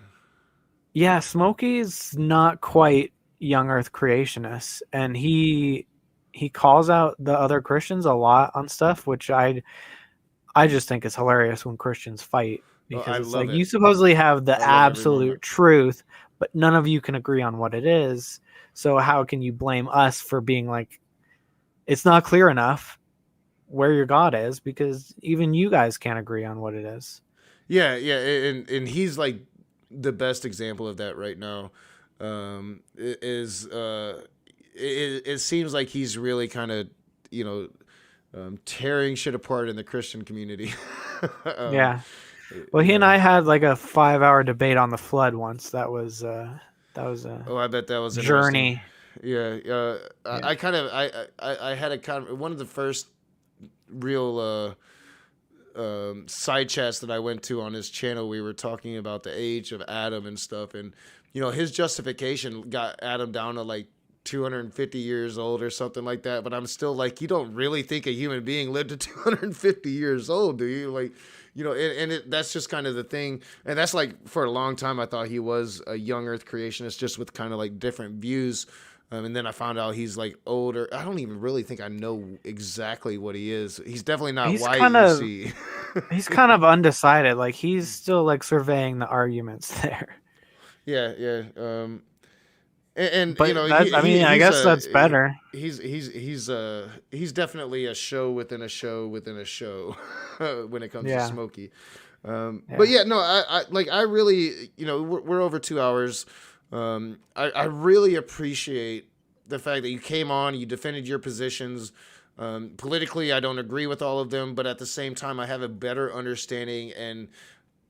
Yeah, Smokey's not quite young Earth creationists, and he calls out the other Christians a lot on stuff, which I just think is hilarious when Christians fight, Oh, because I it's love like you it. supposedly have the I love every moment. absolute truth, but none of you can agree on what it is. So how can you blame us for being like, it's not clear enough where your God is, because even you guys can't agree on what it is. Yeah, yeah, and he's like the best example of that right now. Is it seems like he's really kind of, you know, tearing shit apart in the Christian community. um, Yeah. Well, he and yeah. I had like a 5 hour debate on the flood once. That was a Oh, I bet that was interesting. journey. Yeah. Yeah. I kind of I had a kind of one of the first real side chats that I went to on his channel. We were talking about the age of Adam and stuff, and his justification got Adam down to like 250 years old or something like that. But I'm still like, you don't really think a human being lived to 250 years old, do you? Like, that's just kind of the thing. And that's like, for a long time, I thought he was a young Earth creationist, just with kind of like different views. And then I found out he's like older. I don't even really think I know exactly what he is. He's definitely not He's white, kind you of see. he's kind of undecided. Like he's still like surveying the arguments there. Yeah, yeah. And But that, I mean, I guess that's better. he's definitely a show within a show within a show when it comes to Yeah. Smokey. But Yeah. yeah, no, I really, we're over 2 hours. I really appreciate the fact that you came on, you defended your positions. Politically, I don't agree with all of them, but at the same time, I have a better understanding, and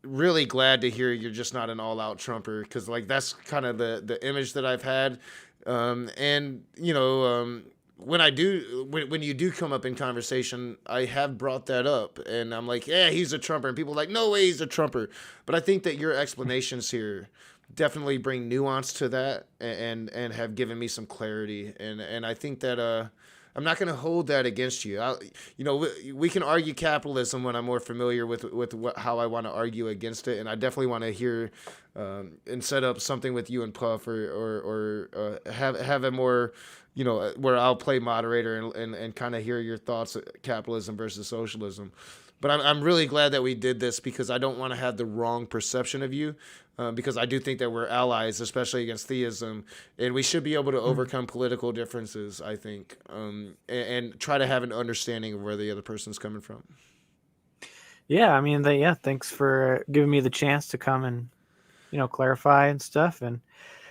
really glad to hear you're just not an all-out Trumper, because like that's kind of the image that I've had. And when you do come up in conversation, I have brought that up, and I'm like, yeah, he's a Trumper, and people are like, no way, he's a Trumper. But I think that your explanations here definitely bring nuance to that, and have given me some clarity, and I think that I'm not going to hold that against you. We can argue capitalism when I'm more familiar with how I want to argue against it, and I definitely want to hear and set up something with you and Puff, or have a more, where I'll play moderator, and kind of hear your thoughts, capitalism versus socialism. But I'm really glad that we did this, because I don't want to have the wrong perception of you, because I do think that we're allies, especially against theism, and we should be able to overcome political differences, I think, and try to have an understanding of where the other person's coming from. Yeah, I mean, yeah. Thanks for giving me the chance to come and clarify and stuff, and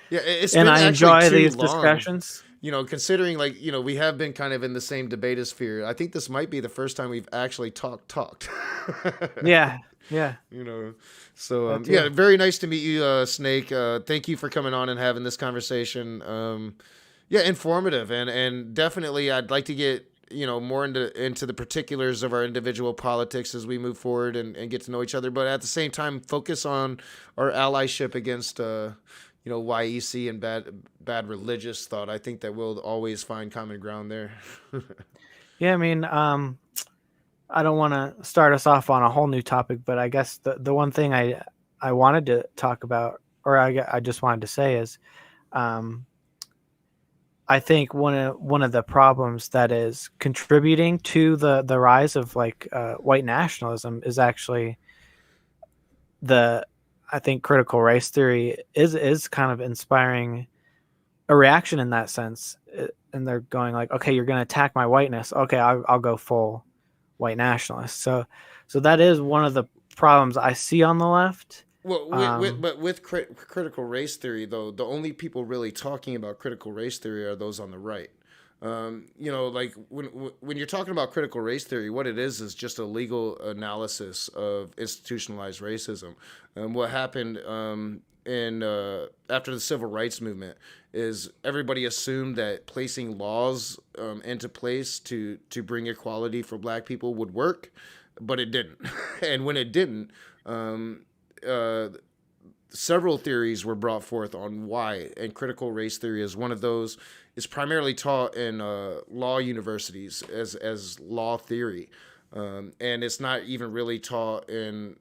Yeah, it's and been I actually enjoy too these long. discussions. Considering, like, we have been kind of in the same debatosphere. I think this might be the first time we've actually talked. Yeah, yeah, you know, so that too. yeah, very nice to meet you, Snake. Thank you for coming on and having this conversation. Yeah, informative, and definitely I'd like to get more into the particulars of our individual politics as we move forward, and get to know each other, but at the same time focus on our allyship against YEC and bad religious thought. I think that we'll always find common ground there. Yeah, I mean, I don't want to start us off on a whole new topic, but I guess the one thing I wanted to talk about, or I just wanted to say is, um, I think one of the problems that is contributing to the rise of like white nationalism is actually the I think critical race theory is kind of inspiring a reaction in that sense, and they're going like, okay, you're going to attack my whiteness, okay, I'll go full white nationalist. So that is one of the problems I see on the left. Well, but with critical race theory, though, the only people really talking about critical race theory are those on the right. Like when you're talking about critical race theory, what it is just a legal analysis of institutionalized racism. What happened in after the civil rights movement is everybody assumed that placing laws into place to bring equality for Black people would work, but it didn't. And when it didn't, uh, several theories were brought forth on why, and critical race theory is one of those. It's primarily taught in law universities as law theory, and it's not even really taught in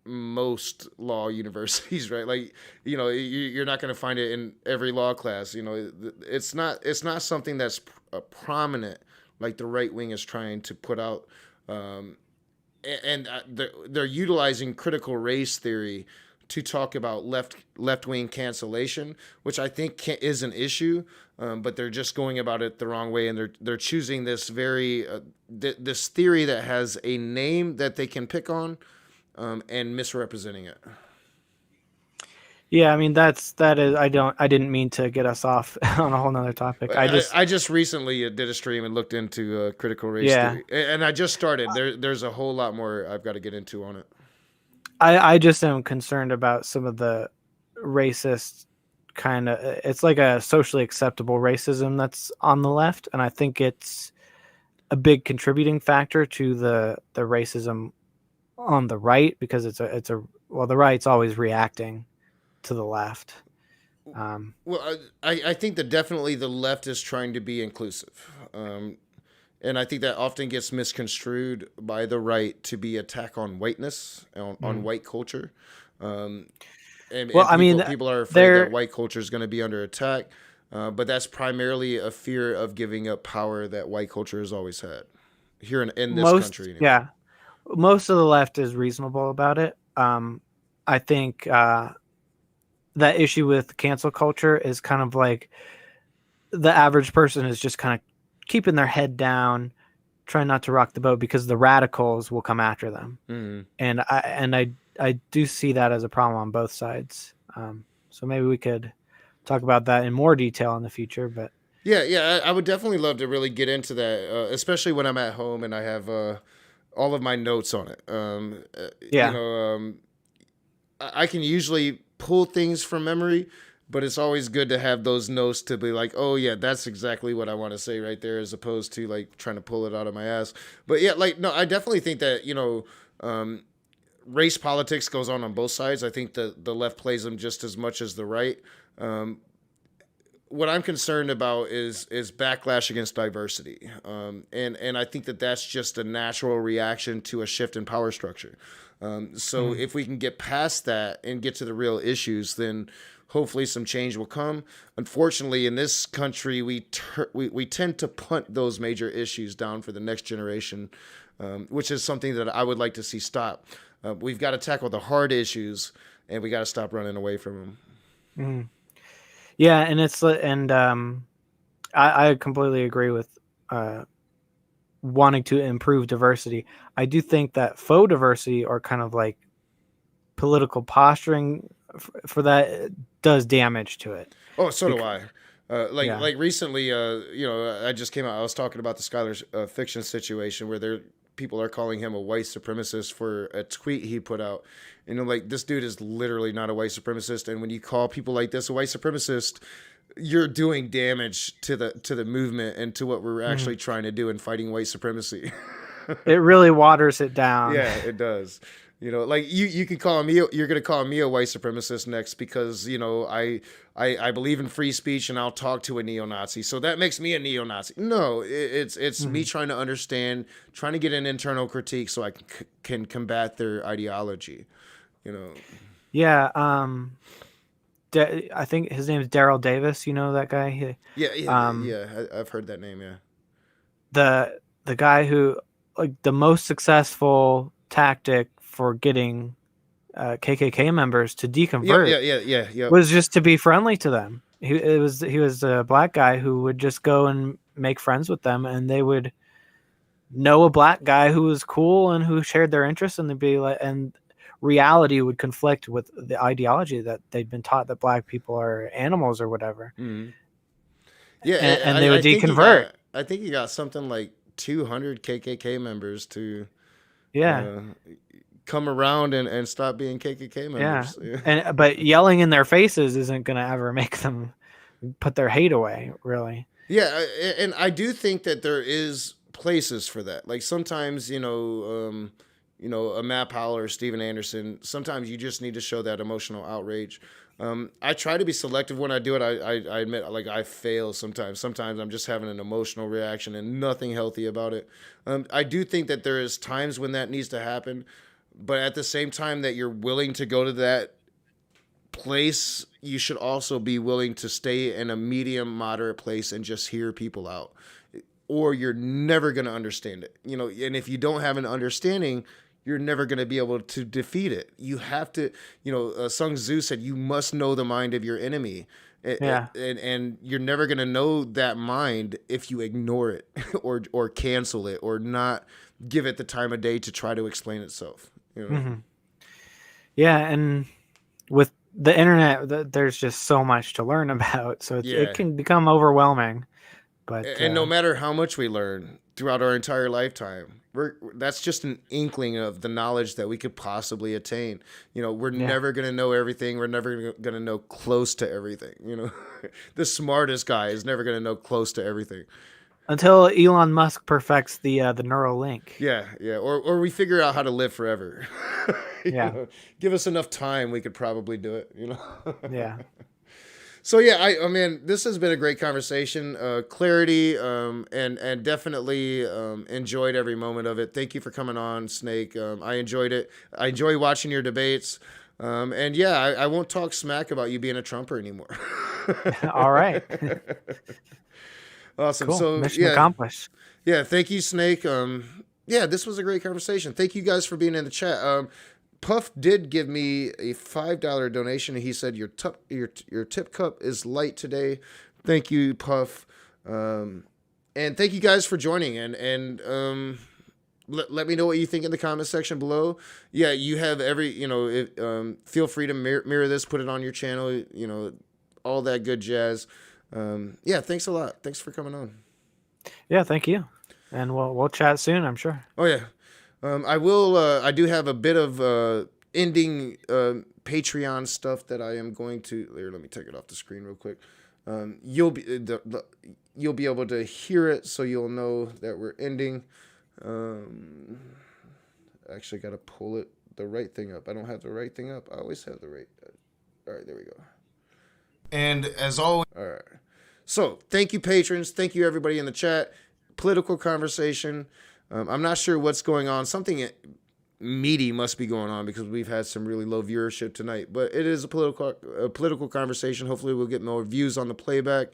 most law universities, right? Like, you're not going to find it in every law class. It's not something that's prominent like the right wing is trying to put out. Um, and they're utilizing critical race theory to talk about left wing cancellation, which I think is an issue, but they're just going about it the wrong way, and they're choosing this this theory that has a name that they can pick on, and misrepresenting it. Yeah, I mean that is I didn't mean to get us off on a whole nother topic. I just recently did a stream and looked into critical race Yeah. theory, and I just started. There's a whole lot more I've got to get into on it. I just am concerned about some of the racist kind of, it's like a socially acceptable racism that's on the left, and I think it's a big contributing factor to the racism on the right, because the right's always reacting to the left. Well, I think that definitely the left is trying to be inclusive. And I think that often gets misconstrued by the right to be attack on whiteness, on white culture. And people are afraid that white culture is going to be under attack. But that's primarily a fear of giving up power that white culture has always had here in this country. Anyway. Yeah. Most of the left is reasonable about it. I think that issue with cancel culture is kind of like the average person is just kind of keeping their head down, trying not to rock the boat, because the radicals will come after them. Mm-hmm. And I do see that as a problem on both sides. So maybe we could talk about that in more detail in the future. But yeah, I would definitely love to really get into that, especially when I'm at home and I have all of my notes on it. I can usually pull things from memory, but it's always good to have those notes to be like, oh yeah, that's exactly what I want to say right there, as opposed to like trying to pull it out of my ass. But yeah, no, I definitely think that, race politics goes on both sides. I think the left plays them just as much as the right. What I'm concerned about is backlash against diversity. And I think that that's just a natural reaction to a shift in power structure. So if we can get past that and get to the real issues, then hopefully some change will come. Unfortunately, in this country, we tend to punt those major issues down for the next generation, which is something that I would like to see stop. We've got to tackle the hard issues, and we got to stop running away from them. Mm. Yeah, I completely agree with wanting to improve diversity. I do think that faux diversity, or kind of like political posturing for that, does damage to it. Oh, so do I. Like recently, I just came out. I was talking about the Skylar Fiction situation, where people are calling him a white supremacist for a tweet he put out. Like, this dude is literally not a white supremacist. And when you call people like this a white supremacist, you're doing damage to the movement and to what we're actually trying to do in fighting white supremacy. It really waters it down. Yeah, it does. Like you can call me, you're going to call me a white supremacist next because, I believe in free speech and I'll talk to a neo-Nazi. So that makes me a neo-Nazi. No, it's me trying to understand, trying to get an internal critique so I can combat their ideology, Yeah. I think his name is Daryl Davis. You know that guy? I've heard that name. Yeah. The guy who, like, the most successful tactic for getting KKK members to deconvert was just to be friendly to them. He was a black guy who would just go and make friends with them, and they would know a black guy who was cool and who shared their interests, and they'd be like, and reality would conflict with the ideology that they'd been taught, that black people are animals or whatever. Mm-hmm. Yeah, and they would deconvert. I think he got something like 200 KKK members to come around and stop being KKK members. Yeah. But yelling in their faces isn't going to ever make them put their hate away, really. Yeah, and I do think that there is places for that. Like, sometimes, a Matt Powell or Steven Anderson, sometimes you just need to show that emotional outrage. I try to be selective when I do it. I admit, like, I fail sometimes. Sometimes I'm just having an emotional reaction and nothing healthy about it. I do think that there is times when that needs to happen, But at the same time that you're willing to go to that place, you should also be willing to stay in a medium moderate place and just hear people out, or you're never going to understand it, you know. And if you don't have an understanding, you're never going to be able to defeat it. You have to, you know, Sun Tzu said you must know the mind of your enemy. Yeah. And you're never going to know that mind if you ignore it or cancel it or not give it the time of day to try to explain itself, you know. Yeah, and with the internet, there's just so much to learn about, so it can become overwhelming. But and no matter how much we learn throughout our entire lifetime, that's just an inkling of the knowledge that we could possibly attain. You know, we're never going to know everything. We're never going to know close to everything. You know, the smartest guy is never going to know close to everything. Until Elon Musk perfects the neural link. Yeah. Or we figure out how to live forever. You know, give us enough time, we could probably do it, you know? Yeah. So yeah, I mean, this has been a great conversation, clarity, and definitely enjoyed every moment of it. Thank you for coming on, Snake. I enjoyed it. I enjoy watching your debates, and yeah, I won't talk smack about you being a Trumper anymore. All right. Awesome. Cool. So Mission accomplished. Yeah, thank you, Snake. Yeah, this was a great conversation. Thank you guys for being in the chat. Puff did give me a $5 donation. He said your tip cup is light today. Thank you, Puff. And thank you guys for joining. And let me know what you think in the comment section below. Yeah, you have feel free to mirror this, put it on your channel, you know, all that good jazz. Yeah, thanks a lot. Thanks for coming on. Yeah, thank you. And we'll chat soon, I'm sure. Oh yeah. I do have a bit of ending Patreon stuff that I am going to. Here, let me take it off the screen real quick. You'll be able to hear it, so you'll know that we're ending. Actually, got to pull the right thing up. I don't have the right thing up. I always have the right. All right, there we go. And as always, all right. So thank you, patrons. Thank you, everybody in the chat. Political conversation. I'm not sure what's going on. Something meaty must be going on because we've had some really low viewership tonight. But it is a political conversation. Hopefully we'll get more views on the playback.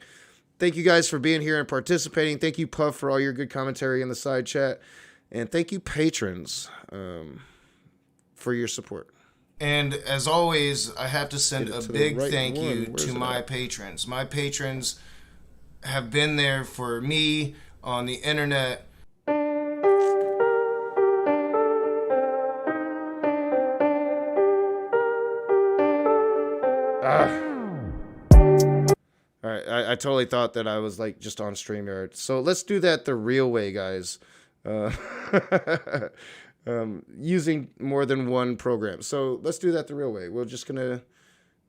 Thank you guys for being here and participating. Thank you, Puff, for all your good commentary in the side chat. And thank you, patrons, for your support. And as always, I have to send a big thank you to my patrons. My patrons have been there for me on the internet. All right, I totally thought that I was like just on StreamYard. So let's do that the real way, guys. Using more than one program. So let's do that the real way. We're just gonna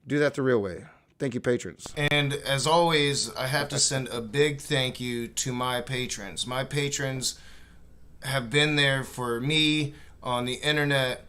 do that the real way. Thank you, patrons. And as always, I have to send a big thank you to my patrons. My patrons have been there for me on the internet